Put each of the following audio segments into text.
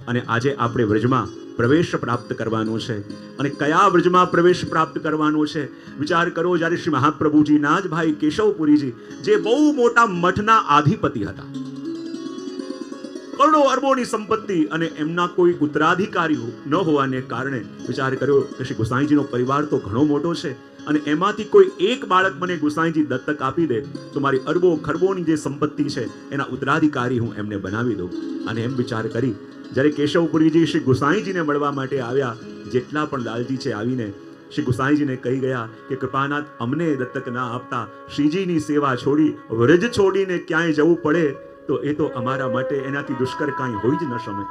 અને આજે આપણે વ્રજમાં પ્રવેશ પ્રાપ્ત કરવાનો છે. અને કયા વ્રજમાં પ્રવેશ પ્રાપ્ત કરવાનો છે વિચાર કરો. જ્યારે શ્રી મહાપ્રભુજીના જ ભાઈ કેશવપુરીજી, જે બહુ મોટા મઠના આધિપતિ હતા, કરોડો અરબોની સંપત્તિ, અને એમના કોઈ ઉત્તરાધિકારી ન હોવાને કારણે વિચાર કર્યો કે શ્રી ગુસાઈજીનો પરિવાર તો ઘણો મોટો છે, અને એમાંથી કોઈ એક બાળક મને ગુસાઈજી દત્તક આપી દે તો મારી અરબો ખરબોની જે સંપત્તિ છે એના ઉત્તરાધિકારી હું એમને બનાવી દઉં. અને એમ વિચાર કરી જ્યારે કેશવપુરીજી શ્રી ગુસાઈજીને મળવા માટે આવ્યા, જેટલા પણ લાલજી છે આવીને શ્રી ગુસાઈજીને કહી ગયા કે કૃપાનાથ, અમને દત્તક ના આપતા, શ્રીજીની સેવા છોડી વ્રજ છોડીને ક્યાંય જવું પડે તો એ તો અમારા માટે એનાથી દુષ્કર કાંઈ હોય જ ન શમે.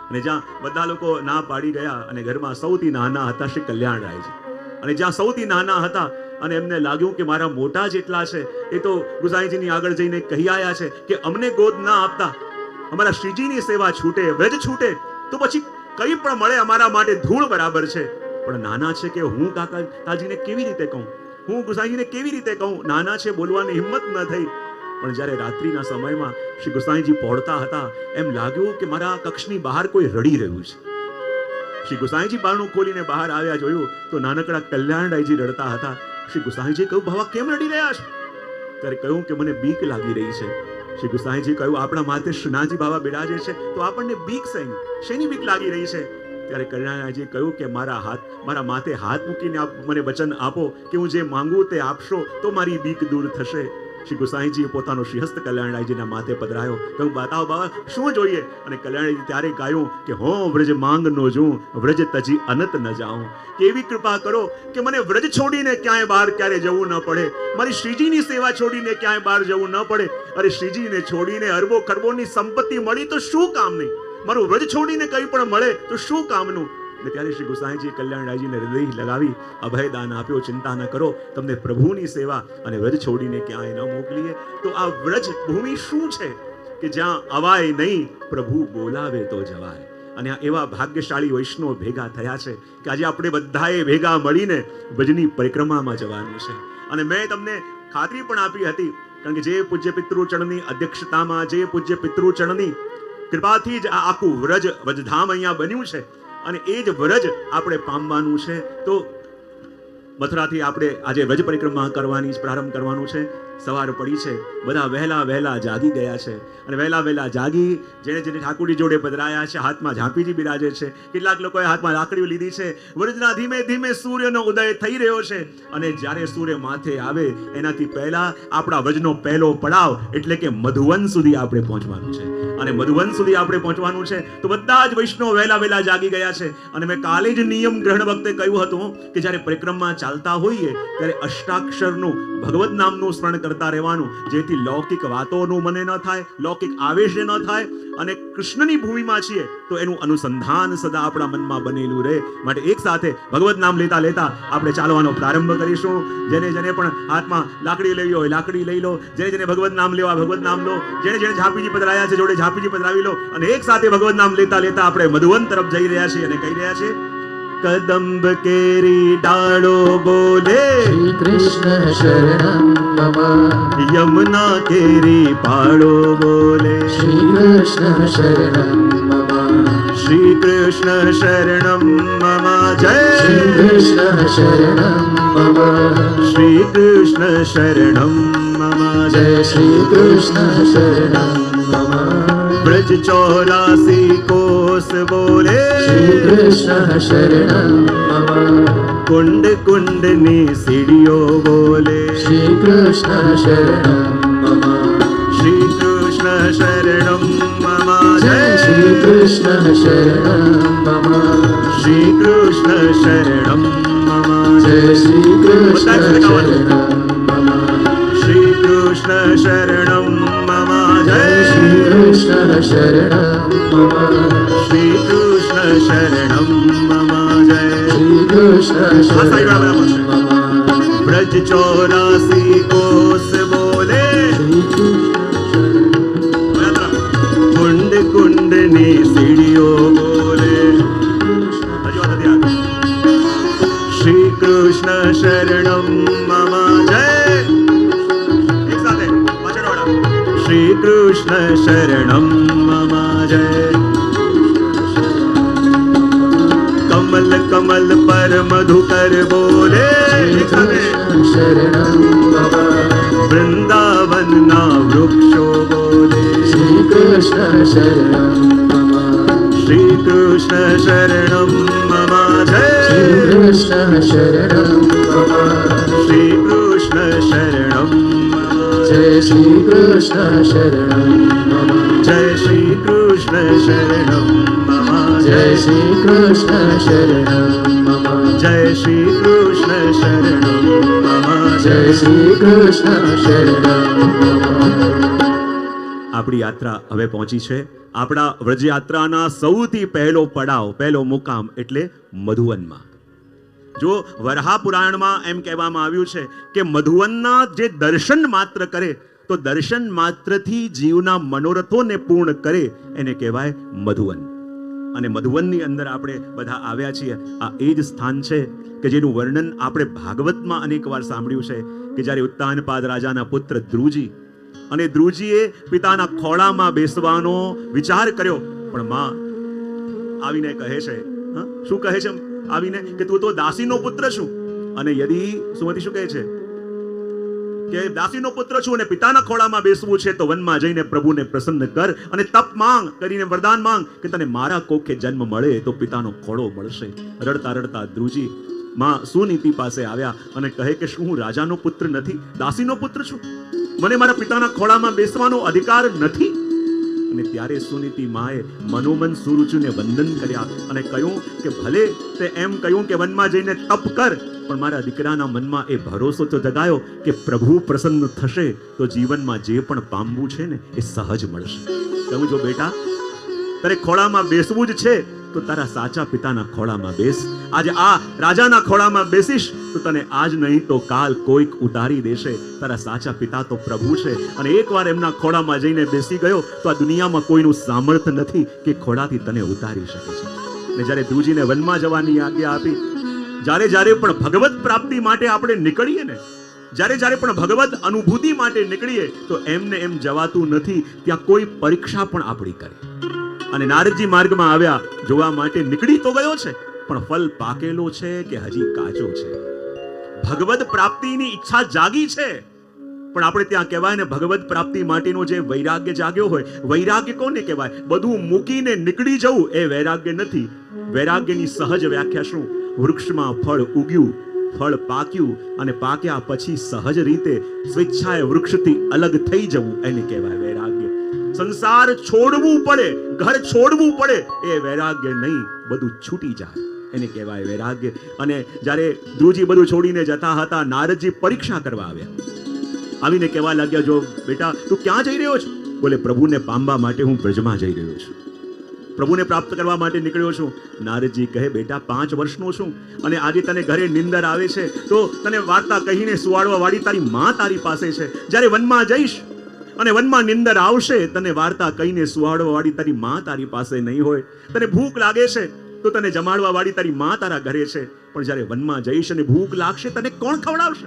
અને જ્યાં બધા લોકો ના પાડી ગયા, અને ઘરમાં સૌથી નાના હતા શ્રી કલ્યાણરાયજી, અને જ્યાં સૌથી નાના હતા અને એમને લાગ્યું કે મારા મોટા જેટલા છે એ તો ગુસાઈજીની આગળ જઈને કહી આવ્યા છે કે અમને ગોદ ના આપતા અમારા શ્રીજીની સેવા છૂટે, વ્રજ છૂટે તો પછી કંઈ પણ મળે અમારા માટે ધૂળ બરાબર છે. પણ નાના છે કે હું કાકાજીને કેવી રીતે કહું, હું ગુસાઈજીને કેવી રીતે કહું? નાના છે, બોલવાની હિંમત ન થઈ. પણ જ્યારે રાત્રિના સમયમાં શ્રી ગુસાઈજી પહોંચતા હતા, એમ લાગ્યું કે મારા કક્ષની બહાર કોઈ રડી રહ્યું છે. શ્રી ગુસાઈજી બારણું ખોલીને બહાર આવ્યા, જોયું તો નાનકડા કલ્યાણરાયજી રડતા હતા. શ્રી ગુસાઈજી કહ્યું, બાબા કેમ રડી રહ્યા છો? ત્યારે કહ્યું કે મને બીક લાગી રહી છે. શ્રી ગુસાઈજી કહ્યું, આપણા માથે શ્રીનાથજી બાબા બિરાજે છે તો આપણને બીક શેની બીક લાગી રહી છે? ત્યારે કલ્યાણરાયજી કહ્યું કે મારા માથે હાથ મૂકીને મને વચન આપો કે હું જે માંગુ તે આપશો તો મારી બીક દૂર થશે. શ્રી ગુસાઈજીએ પોતાનો શ્રીહસ્ત કલ્યાણરાયજીના માથે પધરાયો. કહ્યું, બતાવો બાબા શું જોઈએ? અને કલ્યાણરાયજી ત્યારે ગાયું કે હો વ્રજ માંગ નો જોઉં, વ્રજ તજી અનંત ન જાઉં. કેવી કૃપા કરો કે મને વ્રજ છોડીને ક્યાંય બહાર ક્યારે જવું ન પડે, મારી શ્રીજીની સેવા છોડીને ક્યાંય બહાર જવું ન પડે. અરે શ્રીજીને છોડીને અરબો ખરબોની સંપત્તિ મળી તો શું કામની? મારું વ્રજ છોડીને કંઈ પણ મળે તો શું કામનું? ત્યારે શ્રી ગુસાઈજી કલ્યાણરાયજીને હૃદય લગાવી અભયદાન આપ્યો, ચિંતા ન કરો, તમને પ્રભુની સેવા અને વ્રજ છોડીને ક્યાંય ન મોકલીએ. તો આ વ્રજ ભૂમિ શું છે કે જ્યાં અવાય નહીં, પ્રભુ બોલાવે તો જવાય. અને આ એવા ભાગ્યશાળી વૈષ્ણવ ભેગા થયા છે કે આજે આપણે બધાએ ભેગા મળીને ભજની પરિક્રમામાં જવાનું છે. અને મેં તમને ખાતરી પણ આપી હતી, કારણ કે જે પૂજ્ય પિતૃચરણની અધ્યક્ષતામાં, જે પૂજ્ય પિતૃચરણની કૃપાથી જ આ આખું વ્રજધામ અહીંયા બન્યું છે, અને એ જ વ્રજ આપણે પામવાનું છે. તો મથુરાથી આપણે આજે વ્રજ પરિક્રમા કરવાની પ્રારંભ કરવાનું છે. સવાર પડી છે, બધા વહેલા જાગી ગયા છે, અને વહેલા જાગી જેને ઠાકોરજી જોડે પધરાયા છે, હાથમાં ઝાંપીજી બિરાજે છે, કેટલાક લોકોએ હાથમાં લાકડીઓ લીધી છે. વ્રજના ધીમે ધીમે સૂર્યનો ઉદય થઈ રહ્યો છે, અને જ્યારે સૂર્ય માથે આવે એનાથી પહેલા આપણા વ્રજનો પહેલો પડાવ એટલે કે મધુવન સુધી આપણે પહોંચવાનું છે. અને મધુવન સુધી આપણે પહોંચવાનું છે તો બધા જ વૈષ્ણવ વહેલા જાગી ગયા છે. અને મેં કાલે જ નિયમ ગ્રહણ વખતે કહ્યું હતું કે જ્યારે પરિક્રમા ચાલતા હોઈએ ત્યારે અષ્ટાક્ષરનું ભગવદ નામનું સ્મરણ કરતા રહેવાનું, જેથી લૌકિક વાતોનું મને ન થાય, લૌકિક આવેશ ન થાય, અને કૃષ્ણની ભૂમિમાં છીએ તો એનું અનુસંધાન સદા આપણા મનમાં બનેલું રહે. માટે એક સાથે ભગવદ નામ લેતા આપણે ચાલવાનો પ્રારંભ કરીશું. જેને પણ હાથમાં લાકડી લેવી હોય લાકડી લઈ લો, જેને ભગવદ નામ લેવા ભગવદ નામ લો, જેને ઝાંપીજી પધરાયા છે જોડે ઝાંપીજી પધરાવી લો. અને એક સાથે ભગવદ નામ લેતા આપણે મધુવન તરફ જઈ રહ્યા છીએ અને કહી રહ્યા છીએ, કદંબ કેરી ડાળો બોલે શ્રી કૃષ્ણ શરણમ મમ, યમુના કેરી પાળો બોલે શ્રી કૃષ્ણ શરણમ મમ, શ્રી કૃષ્ણ શરણમ મમ. જય શ્રી કૃષ્ણ શરણમ મમ, શ્રી કૃષ્ણ શરણમ મમ. જય શ્રી કૃષ્ણ શરણમ મમ. ब्रज 84 कोस बोले श्री कृष्ण शरणम मम, कुंड कुंड ની સીડીઓ બોલે श्री कृष्ण शरणम मम, શ્રી કૃષ્ણ શરણમ મમ. जय श्री कृष्ण शरणम मम, શ્રી કૃષ્ણ શરણમ મમ. जय श्री कृष्ण शरणम मम, શ્રી કૃષ્ણ શરણમ મમ. જય श्री कृष्ण शरणम मम, શ્રી કૃષ્ણ શરણમ મમ. જય श्री कृष्ण शरणम मम, ब्रज 84 कोस बोले कुंड कुंड ની સીડીઓ બોલે. શ્રી કૃષ્ણ શરણમ મમ. જય એક સાથે પાછળ વાળા. શ્રી કૃષ્ણ શરણમ મમ. જય कमल पर मधुकर बोले श्री कृष्ण शरणं मम वृंदावन ना वृक्षो बोले श्री कृष्ण शरणं मम श्री कृष्ण शरणं मम जय श्री कृष्ण शरणं मम श्री कृष्ण शरणं मम जय श्री कृष्ण शरणं मम जय श्री कृष्ण शरणं मम जय श्री कृष्ण शरणं मम जय श्री कृष्ण शरणं मम जय श्री कृष्ण शरणं मम આપણી યાત્રા હવે પહોંચી છે આપણા વ્રજયાત્રાના સૌથી પહેલો પડાવ પહેલો મુકામ એટલે મધુવનમાં. જો વરાહ પુરાણમાં એમ કહેવામાં આવ્યું છે કે મધુવનના જે દર્શન માત્ર કરે તો દર્શન માત્રથી જીવના મનોરથોને પૂર્ણ કરે એને કહેવાય મધુવન. અને મધુવનની અંદર આપણે બધા આવ્યા છીએ. આ એ જ સ્થાન છે કે જેનું વર્ણન આપણે ભાગવતમાં અનેક વાર સાંભળ્યું છે કે જ્યારે ઉત્તાનપાદ રાજાના પુત્ર ધ્રુજી અને ધ્રુજીએ પિતાના ખોળામાં બેસવાનો વિચાર કર્યો, પણ માં આવીને કહે છે, શું કહે છે આવીને કે તું તો દાસીનો પુત્ર છું. અને યદી સુમતિ શું કહે છે કે દાસીનો પુત્ર છું અને પિતાના ખોળામાં બેસવું છે તો વનમાં જઈને પ્રભુને પ્રસન્ન કર અને તપ માંગ કરીને વરદાન માંગ કે તને મારા કોખે જન્મ મળે તો પિતાનો ખોળો મળશે. રડતા રડતા ધ્રુજી માં સુનીતિ પાસે આવ્યા અને કહે કે શું હું રાજાનો પુત્ર નથી, દાસીનો પુત્ર છું, મને મારા પિતાના ખોળામાં બેસવાનો અધિકાર નથી? અને ત્યારે સુનીતિ માએ મનોમન સુરુચિને વંદન કર્યા અને કહ્યું કે ભલે તે એમ કહ્યું કે વનમાં જઈને તપ કર, પણ મારા દીકરાના મનમાં એ ભરોસો તો જગાયો કે પ્રભુ પ્રસન્ન થશે તો જીવનમાં જે પણ પામવું છે ને એ સહજ મળશે. કહું જો બેટા તારે ખોળામાં બેસવું જ છે તો તારા સાચા પિતાના ખોળામાં બેસ. આજે આ રાજાના ખોળામાં બેસીશ તો તને આજ નહીં તો કાલ કોઈક ઉતારી દેશે. તારા સાચા પિતા તો પ્રભુ છે અને એકવાર એમના ખોળામાં જઈને બેસી ગયો તો આ દુનિયામાં કોઈનું સામર્થ્ય નથી કે ખોળાથી તને ઉતારી શકે છે. અને જ્યારે ધ્રુજીને વનમાં જવાની આજ્ઞા આપી, જ્યારે પણ ભગવત પ્રાપ્તિ માટે આપણે નીકળીએ ને, જ્યારે પણ ભગવત અનુભૂતિ માટે નીકળીએ તો એમને એમ જવાતું નથી, ત્યાં કોઈ પરીક્ષા પણ આપણી કરે. અને નારદજી માર્ગમાં આવ્યા, જોવા માટે નીકળી તો ગયો છે પણ ફલ પાકેલો છે કે હજી કાચો છે. ભગવત પ્રાપ્તિની ઈચ્છા જાગી છે પણ આપણે ત્યાં કહેવાય ને ભગવત પ્રાપ્તિ માટેનો જે વૈરાગ્ય જાગ્યો હોય, વૈરાગ્ય કોને કહેવાય? બધું મૂકીને નીકળી જવું એ વૈરાગ્ય નથી. વૈરાગ્યની સહજ વ્યાખ્યા શું? વૃક્ષમાં ફળ ઉગ્યું, ફળ પાક્યું અને પાક્યા પછી સહજ રીતે સ્વેચ્છાએ વૃક્ષથી અલગ થઈ જવું એને કહેવાય વૈરાગ્ય. સંસાર છોડવું પડે, ઘર છોડવું પડે એ વૈરાગ્ય નહીં, બધું છૂટી જાય એને કહેવાય વૈરાગ્ય. અને જ્યારે ધ્રુજી બધું છોડીને જતા હતા, નારદજી પરીક્ષા કરવા આવ્યા. આવીને કહેવા લાગ્યા, જો બેટા તું ક્યાં જઈ રહ્યો છો? બોલે પ્રભુને પામવા માટે હું બ્રજમાં જઈ રહ્યો છું, પ્રભુને પ્રાપ્ત કરવા માટે નીકળ્યો છું. નારદજી કહે, બેટા 5 વર્ષનો છું અને આજે તને ઘરે નિંદર આવે છે તો તને વાર્તા કહીને સુવાડવા વાળી તારી માં તારી પાસે છે. જ્યારે વનમાં જઈશ અને વનમાં નિંદર આવશે, તને વાર્તા કહીને સુવાડવા વાળી તારી માં તારી પાસે નહીં હોય. તને ભૂખ લાગે છે તો તને જમાડવા વાળી તારી માં તારા ઘરે છે, પણ જ્યારે વનમાં જઈશ અને ભૂખ લાગશે તને કોણ ખવડાવશે?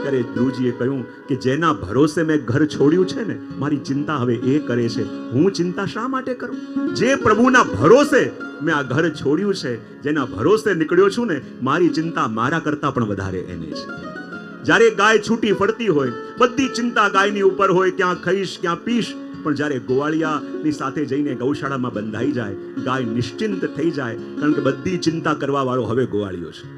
ત્યારે ધ્રુવજીએ કહ્યું કે જેના ભરોસે મેં ઘર છોડ્યું છે ને, મારી ચિંતા હવે એ કરે છે, હું ચિંતા શા માટે કરું? જે પ્રભુના ભરોસે મેં આ ઘર છોડ્યું છે, જેના ભરોસે નીકળ્યો છું ને, મારી ચિંતા મારા કરતા પણ વધારે એને છે. જ્યારે ગાય છૂટી ફરતી હોય, બધી ચિંતા ગાયની ઉપર હોય, ક્યાં ખાઈશ ક્યાં પીશ, પણ જ્યારે ગોવાળિયાની સાથે જઈને ગૌશાળામાં બંધાઈ જાય, ગાય નિશ્ચિંત થઈ જાય, કારણ કે બધી ચિંતા કરવા વાળો હવે ગોવાળિયો છે.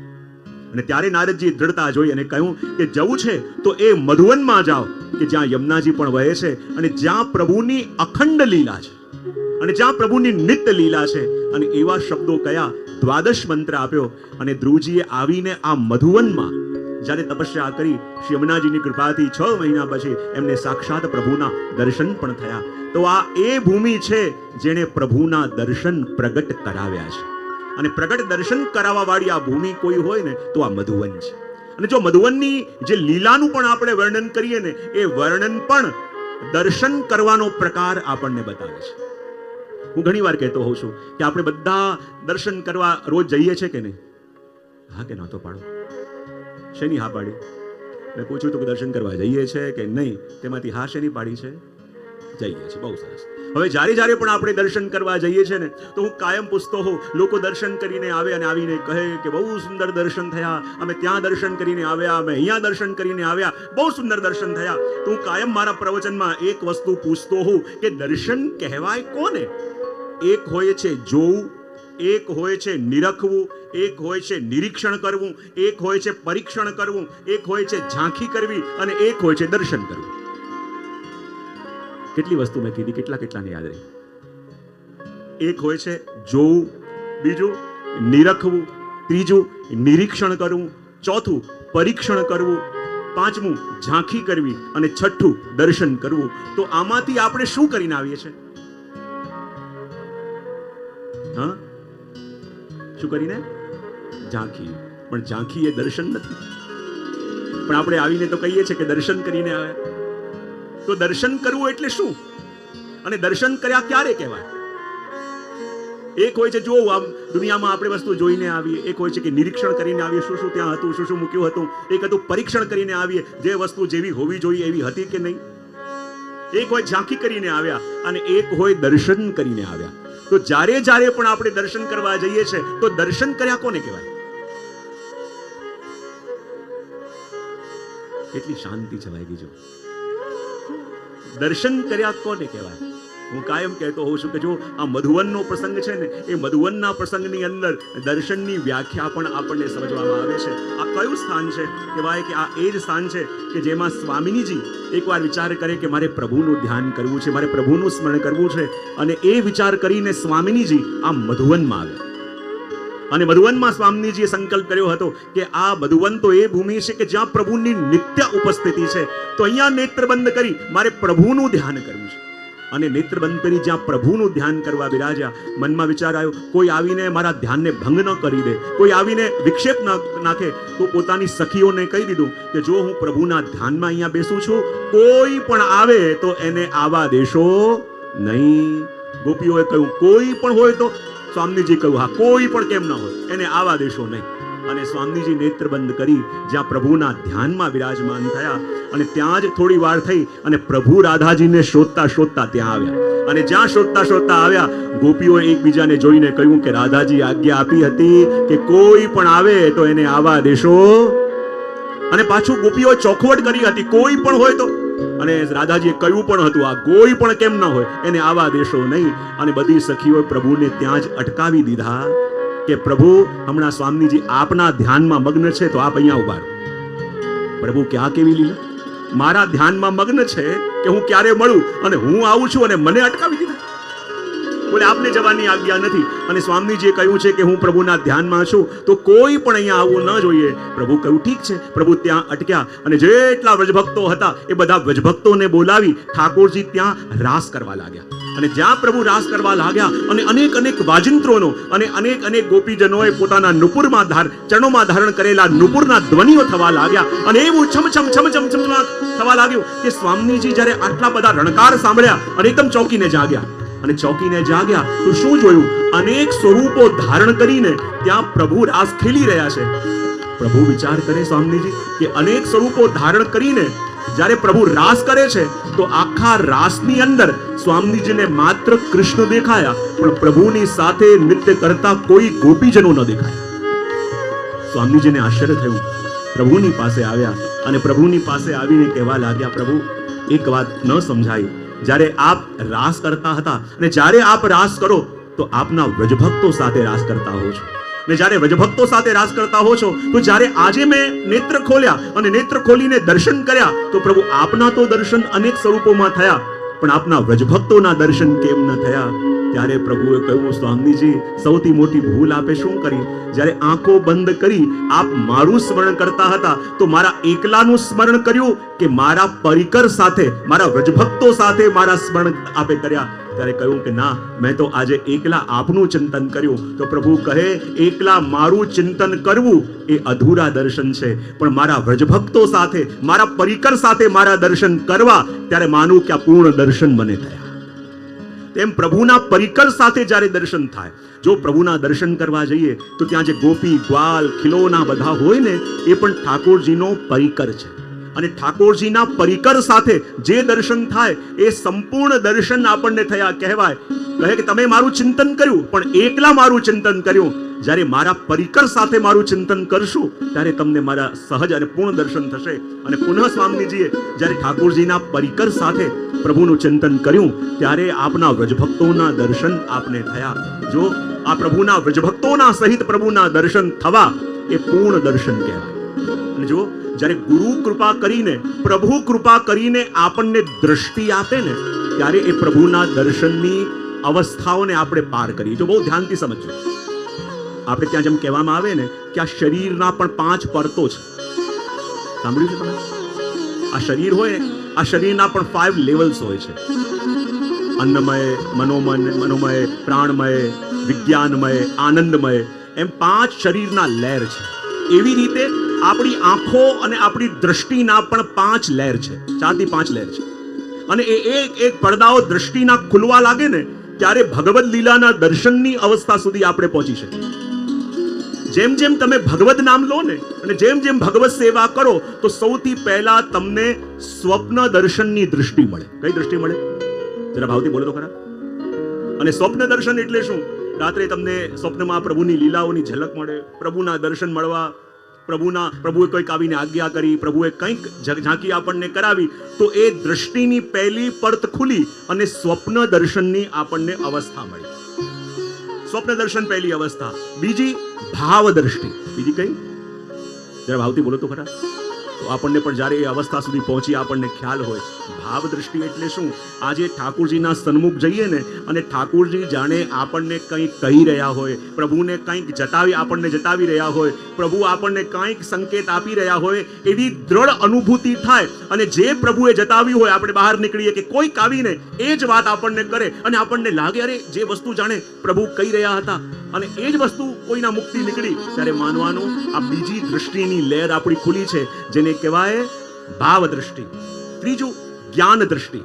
અને ત્યારે નારદજી દ્રઢતા જોઈ અને કહ્યું કે જવું છે તો એ મધુવનમાં જાઓ કે જ્યાં યમુનાજી પણ વહે છે અને જ્યાં પ્રભુની અખંડ લીલા છે અને જ્યાં પ્રભુની નિત્ય લીલા છે. અને એવા શબ્દો કયા? 12 મંત્ર આપ્યો. અને ધ્રુવજીએ આવીને આ મધુવનમાં જ્યારે તપસ્યા કરી, શ્રી યમુનાજીની કૃપાથી 6 મહિના પછી એમને સાક્ષાત પ્રભુના દર્શન પણ થયા. તો આ એ ભૂમિ છે જેણે પ્રભુના દર્શન પ્રગટ કરાવ્યા છે. અને પ્રગટ દર્શન કરાવવા વાળી આ ભૂમિ કોઈ હોય ને તો આ મધુવન છે. અને જો મધુવનની જે લીલાનું પણ આપણે વર્ણન કરીએ ને, એ વર્ણન પણ દર્શન કરવાનો પ્રકાર આપણને બતાવે છે. હું ઘણી વાર કહેતો હોઉં છું કે આપણે બધા દર્શન કરવા રોજ જઈએ છે કે નહીં? હા કે ના તો પાડો. શેની હા પાડી? મેં પૂછ્યું તો કે દર્શન કરવા જઈએ છે કે નહીં, તેમાંથી હા શેની પાડી છે? જઈએ છીએ. બહુ સરસ. હવે જ્યારે જ્યારે પણ આપણે દર્શન કરવા જઈએ છીએ ને, તો હું કાયમ પૂછતો હોઉં, લોકો દર્શન કરીને આવે અને આવીને કહે કે બહુ સુંદર દર્શન થયા, અમે ત્યાં દર્શન કરીને આવ્યા, અમે અહીંયા દર્શન કરીને આવ્યા, બહુ સુંદર દર્શન થયા. તો હું કાયમ મારા પ્રવચનમાં એક વસ્તુ પૂછતો હોઉં કે દર્શન કહેવાય કોને? એક હોય છે જોવું, એક હોય છે નિરખવું, એક હોય છે નિરીક્ષણ કરવું, એક હોય છે પરીક્ષણ કરવું, એક હોય છે ઝાંખી કરવી અને એક હોય છે દર્શન કરવું. કેટલી વસ્તુ મેં કીધી, કેટલાને યાદ રહી? એક હોય છે જોવું, બીજું નિરખવું, ત્રીજું નિરીક્ષણ કરવું, ચોથું પરીક્ષણ કરવું, પાંચમું ઝાંખી કરવી અને છઠ્ઠું દર્શન કરવું. તો આમાંથી આપણે શું કરીને આવીએ છીએ? હા, શું કરીને? ઝાંખી. પણ ઝાંખી એ દર્શન નથી. પણ આપણે આવીને તો કહીએ છીએ કે દર્શન કરીને આવ્યા. તો દર્શન કરવું એટલે શું? અને દર્શન કર્યા ક્યારે કહેવાય? એક હોય છે જોવું, આમ દુનિયામાં આપણે વસ્તુ જોઈને આવીએ. એક હોય છે કે નિરીક્ષણ કરીને આવીએ, શું શું ત્યાં હતું, શું શું મૂક્યું હતું. એક હતું પરીક્ષણ કરીને આવીએ, જે વસ્તુ જેવી હોવી જોઈએ એવી હતી કે નહીં. એક હોય ઝાંખી કરીને આવ્યા અને એક હોય દર્શન કરીને આવ્યા. તો જ્યારે જ્યારે પણ આપણે દર્શન કરવા જઈએ છીએ, તો દર્શન કર્યા કોને કહેવાય? કેટલી શાંતિ છવાઈ ગઈ. જો દર્શન કર્યા કોને કહેવાય? હું કાયમ કહેતો હોઉં છું કે જો આ મધુવનનો પ્રસંગ છે ને, એ મધુવનના પ્રસંગની અંદર દર્શનની વ્યાખ્યા પણ આપણને સમજવામાં આવે છે. આ કયું સ્થાન છે? કહેવાય કે આ એ જ સ્થાન છે કે જેમાં સ્વામિનીજી એકવાર વિચાર કરે કે મારે પ્રભુનું ધ્યાન કરવું છે, મારે પ્રભુનું સ્મરણ કરવું છે, અને એ વિચાર કરીને સ્વામિનીજી આ મધુવનમાં આવ્યા. અને મધુવનમાં સ્વામીજીએ સંકલ્પ કર્યો હતો કે આ મધુવન તો એ ભૂમિ છે કે જ્યાં પ્રભુની નિત્ય ઉપસ્થિતિ છે. તો અહીંયા નેત્ર બંધ કરી મારે પ્રભુનું ધ્યાન કરવું છે. અને નેત્ર બંધ કરી જ્યાં પ્રભુનું ધ્યાન કરવા બિરાજ્યા, મનમાં વિચાર આવ્યો કોઈ આવીને મારા ધ્યાનને ભંગ ન કરી દે, કોઈ આવીને વિક્ષેપ ન નાખે. તો પોતાની સખીઓને કહી દીધું કે જો હું પ્રભુના ધ્યાનમાં અહીંયા બેસું છું, કોઈ પણ આવે તો એને આવા દેશો નહીં. ગોપીઓએ કહ્યું કોઈ પણ હોય તો? સ્વામીજી કહ્યું હા, કોઈ પણ કેમ ન હોય, એને આવા દેશો નહીં. અને સ્વામીજી નેત્ર બંધ કરી જ્યાં પ્રભુના ધ્યાનમાં વિરાજમાન થયા, અને ત્યાં જ થોડી વાર થઈ અને પ્રભુ રાધાજીને શોધતા શોધતા ત્યાં આવ્યા. અને જ્યાં શોધતા શોધતા આવ્યા, ગોપીઓએ એકબીજાને જોઈને કહ્યું કે રાધાજી આજ્ઞા આપી હતી કે કોઈ પણ આવે તો એને આવા દેશો. અને પાછું ગોપીઓએ ચોખવટ કરી હતી કોઈ પણ હોય તો. અને રાધાજીએ કહ્યું પણ હતું આ કોઈ પણ કેમ ન હોય, એને આવા દેશો નહીં. અને બધી સખીઓએ પ્રભુને ત્યાં જ અટકાવી દીધા કે પ્રભુ હમણાં સ્વામીજી આપના ધ્યાનમાં મગ્ન છે, તો આપ અહીંયા ઉભા રહો. પ્રભુ ક્યાં કેવી લીલા! મારા ધ્યાનમાં મગ્ન છે કે હું ક્યારે મળું, અને હું આવું છું અને મને અટકાવી દીધા. બોલે આપને જવાની આજ્ઞા નથી. અને સ્વામીજીએ કહ્યું છે કે હું પ્રભુના ધ્યાનમાં છું, તો કોઈ પણ અહીંયા આવવું ન જોઈએ. પ્રભુ કહ્યું ઠીક છે. પ્રભુ ત્યાં અટક્યા અને જેટલા વ્રજભક્તો હતા એ બધા વ્રજભક્તોને બોલાવી ઠાકોરજી ત્યાં રાસ કરવા લાગ્યા. અને જ્યાં પ્રભુ રાસ કરવા લાગ્યા અને અનેક અનેક વાજિંત્રોનો અને અનેક ગોપીજનોએ પોતાના નુપુરમાં ચરણોમાં ધારણ કરેલા નુપુરના ધ્વનિઓ થવા લાગ્યા. અને એવું છમ છમ છમ છમ છમ થવા લાગ્યું કે સ્વામીજી જ્યારે આટલા બધા રણકાર સાંભળ્યા અને એકદમ ચોંકીને જાગ્યા. અને ચોંકીને જાગ્યા તો શું જોયું? અનેક સ્વરૂપો ધારણ કરીને ત્યાં પ્રભુ રાસ ખેલી રહ્યા છે. પ્રભુ વિચાર કરે સ્વામીજી કે અનેક સ્વરૂપો ધારણ કરીને જ્યારે પ્રભુ રાસ કરે છે, તો આખા રાસની અંદર સ્વામીજીને માત્ર કૃષ્ણ દેખાયા, પણ પ્રભુની સાથે નૃત્ય કરતા કોઈ ગોપીજનો ન દેખાયા. સ્વામીજીને આશ્ચર્ય થયું. પ્રભુની પાસે આવ્યા અને પ્રભુની પાસે આવીને કહેવા લાગ્યા પ્રભુ એક વાત ન સમજાય. જ્યારે આપ રાસ કરતા હતા અને જ્યારે આપ રાસ કરો તો આપના વ્રજભક્તો સાથે રાસ કરતા હો છો. ને જ્યારે વ્રજભક્તો સાથે રાસ કરતા હો છો, તો જ્યારે આજે મેં નેત્ર ખોલ્યા અને નેત્ર ખોલીને દર્શન કર્યા, તો પ્રભુ આપના તો દર્શન અનેક સ્વરૂપોમાં થયા, પણ આપના વ્રજભક્તોના દર્શન કેમ ન થયા? ત્યારે પ્રભુએ કહ્યું સ્વામીજી સૌથી મોટી ભૂલ આપે શું કરી? જ્યારે આંખો બંધ કરી આપ મારું સ્મરણ કરતા હતા, તો મારા એકલાનું સ્મરણ કર્યું કે મારા પરિકર સાથે, મારા વ્રજભક્તો સાથે મારા સ્મરણ આપે કર્યા? ત્યારે કહ્યું કે ના, મેં તો આજે એકલા આપનું ચિંતન કર્યું. તો પ્રભુ કહે એકલા મારું ચિંતન કરવું એ અધૂરા દર્શન છે, પણ મારા વ્રજભક્તો સાથે, મારા પરિકર સાથે મારા દર્શન કરવા, ત્યારે માનું કે આ પૂર્ણ દર્શન મને થયા. તેમ પ્રભુના પરિકર સાથે જ્યારે દર્શન થાય, જો પ્રભુના દર્શન કરવા જઈએ તો ત્યાં જે ગોપી ગ્વાલ ખિલોના બધા હોય ને, એ પણ ઠાકોરજીનો પરિકર છે. અને ઠાકોરજીના પરિકર સાથે જે દર્શન થાય એ સંપૂર્ણ દર્શન આપણને થયા કહેવાય. કહે કે તમે મારું ચિંતન કર્યું, પણ એકલા મારું ચિંતન કર્યું. જ્યારે મારા પરિકર સાથે મારું ચિંતન કરશું ત્યારે તમને મારા સહજ અને પૂર્ણ દર્શન થશે. અને પુનઃ સ્વામીજીએ જ્યારે ઠાકોરજીના પરિકર સાથે પ્રભુનું ચિંતન કર્યું ત્યારે આપના વ્રજભક્તોના દર્શન આપને થયા. જો આ પ્રભુના વ્રજભક્તોના સહિત પ્રભુના દર્શન થવા એ પૂર્ણ દર્શન કહેવાય. અને જો જ્યારે ગુરુ કૃપા કરીને, પ્રભુ કૃપા કરીને આપણને દ્રષ્ટિ આપે ને ત્યારે એ પ્રભુના દર્શનની અવસ્થાઓને આપણે પાર કરીએ. જો બહુ ધ્યાનથી સમજજો. આપણે ત્યાં જેમ કહેવામાં આવે ને કે આ શરીરના પણ 5 પરતો છે. સાંભળ્યું છે તમે? આ શરીર હોય, આ શરીરના પણ 5 લેવલ્સ હોય છે. અન્નમય, મનોમય, પ્રાણમય, વિજ્ઞાનમય, આનંદમય, એમ 5 શરીરના લેર છે. એવી રીતે આપણી આંખો અને આપણી દ્રષ્ટિના પણ 5 લેર છે. 4 થી 5 લેર છે. અને એ એક પડદાઓ દ્રષ્ટિના ખુલવા લાગે ને ત્યારે ભગવદ લીલાના દર્શનની અવસ્થા સુધી આપણે પહોંચી શકીએ. જેમ જેમ તમે ભગવદ નામ લો ને અને જેમ જેમ ભગવત સેવા કરો તો સૌથી પહેલા તમને સ્વપ્ન દર્શનની દૃષ્ટિ મળે. કઈ દૃષ્ટિ મળે? જરા ભાવથી બોલો તો ખરા. અને સ્વપ્ન દર્શન એટલે શું? રાત્રે તમને સ્વપ્નમાં પ્રભુની લીલાઓની ઝલક મળે, પ્રભુના દર્શન મળવા, પ્રભુએ કોઈક આવીને આજ્ઞા કરી, પ્રભુએ કંઈક ઝાંકી આપણને કરાવી, તો એ દૃષ્ટિની પહેલી પડત ખુલી અને સ્વપ્ન દર્શનની આપણને અવસ્થા મળી. સ્વપ્ન દર્શન પહેલી અવસ્થા. બીજી ભાવ દ્રષ્ટિ. બીજી કઈ? જરા ભાવથી બોલો તો ખરા. તો આપણને પણ જ્યારે એ અવસ્થા સુધી પહોંચી આપણને ખ્યાલ હોય ભાવ દ્રષ્ટિ એટલે શું. આજે ઠાકોરજીના સન્મુખ જઈએ ને અને ઠાકોરજી જાણે આપણને કંઈક કહી રહ્યા હોય, પ્રભુને કંઈક આપણને જતાવી રહ્યા હોય, પ્રભુ આપણને કંઈક સંકેત આપી રહ્યા હોય, એવી દ્રઢ અનુભૂતિ થાય. અને જે પ્રભુએ જતાવ્યું હોય આપણે બહાર નીકળીએ કે કોઈક આવીને એ જ વાત આપણને કરે અને આપણને લાગે અરે જે વસ્તુ જાણે પ્રભુ કહી રહ્યા હતા અને એ જ વસ્તુ કોઈના મુખથી નીકળી, ત્યારે માનવાનું આ બીજી દૃષ્ટિની લહેર આપણી ખુલી છે, જેને કહેવાય ભાવ દ્રષ્ટિ. ત્રીજું જ્ઞાન દ્રષ્ટિ.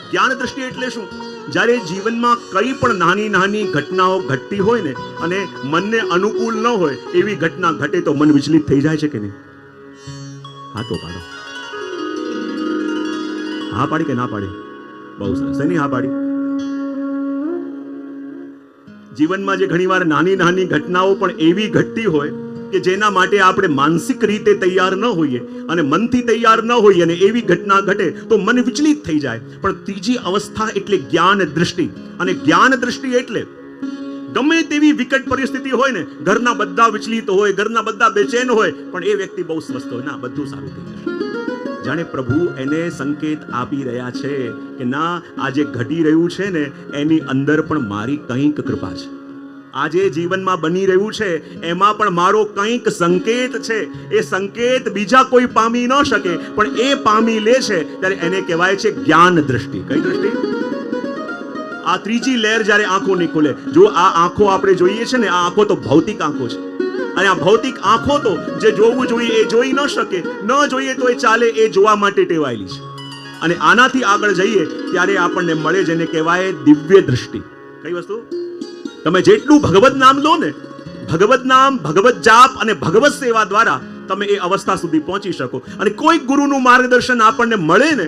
જ્ઞાન દ્રષ્ટિ એટલે શું? જ્યારે જીવનમાં કઈ પણ નાની નાની ઘટનાઓ ઘટતી હોય ને અને મનને અનુકૂળ ન હોય એવી ઘટના ઘટે તો મન વિચલિત થઈ જાય છે કે નહીં? હા તો પાડો. હા પાડી કે ના પાડી? બહુ સરસ. એની હા પાડી. જીવનમાં જે ઘણીવાર નાની નાની ઘટનાઓ પણ એવી ઘટતી હોય કે જેના માટે આપણે માનસિક રીતે તૈયાર ન હોઈએ અને મનથી તૈયાર ન હોઈએ અને એવી ઘટના ઘટે તો મન વિચલિત થઈ જાય. પણ ત્રીજી અવસ્થા એટલે જ્ઞાન દ્રષ્ટિ. અને જ્ઞાન દ્રષ્ટિ એટલે ગમે તેવી વિકટ પરિસ્થિતિ હોય ને, ઘરના બધા વિચલિત હોય, ઘરના બધા બેચેન હોય, પણ એ વ્યક્તિ બહુ સ્વસ્થ હોય, ના બધું સારું થઈ જશે. જાણે પ્રભુ એને સંકેત આપી રહ્યા છે કે ના, આ જે ઘટી રહ્યું છે ને એની અંદર પણ મારી કંઈક કૃપા છે. આજે જીવનમાં બની રહ્યું છે એમાં પણ મારો કંઈક સંકેત છે. એ સંકેત બીજા કોઈ પામી ન શકે પણ એ પામી લે છે ત્યારે એને કહેવાય છે જ્ઞાન દ્રષ્ટિ. કઈ દ્રષ્ટિ? આ ત્રીજી લહેર જ્યારે આંખો નહીં ખુલે. જો આ આંખો આપણે જોઈએ છે ને, આ આંખો તો ભૌતિક આંખો છે અને આ ભૌતિક આંખો તો જે જોવું જોઈએ એ જોઈ ન શકે, ન જોઈએ તો એ ચાલે, એ જોવા માટે ટેવાયેલી છે. અને આનાથી આગળ જઈએ ત્યારે આપણને મળે જેને કહેવાય દિવ્ય દ્રષ્ટિ. કઈ વસ્તુ? તમે જેટલું ભગવત નામ લો ને, ભગવત નામ, ભગવત જાપ અને ભગવત સેવા દ્વારા તમે એ અવસ્થા સુધી પહોંચી શકો. અને કોઈ ગુરુનું માર્ગદર્શન આપણને મળે ને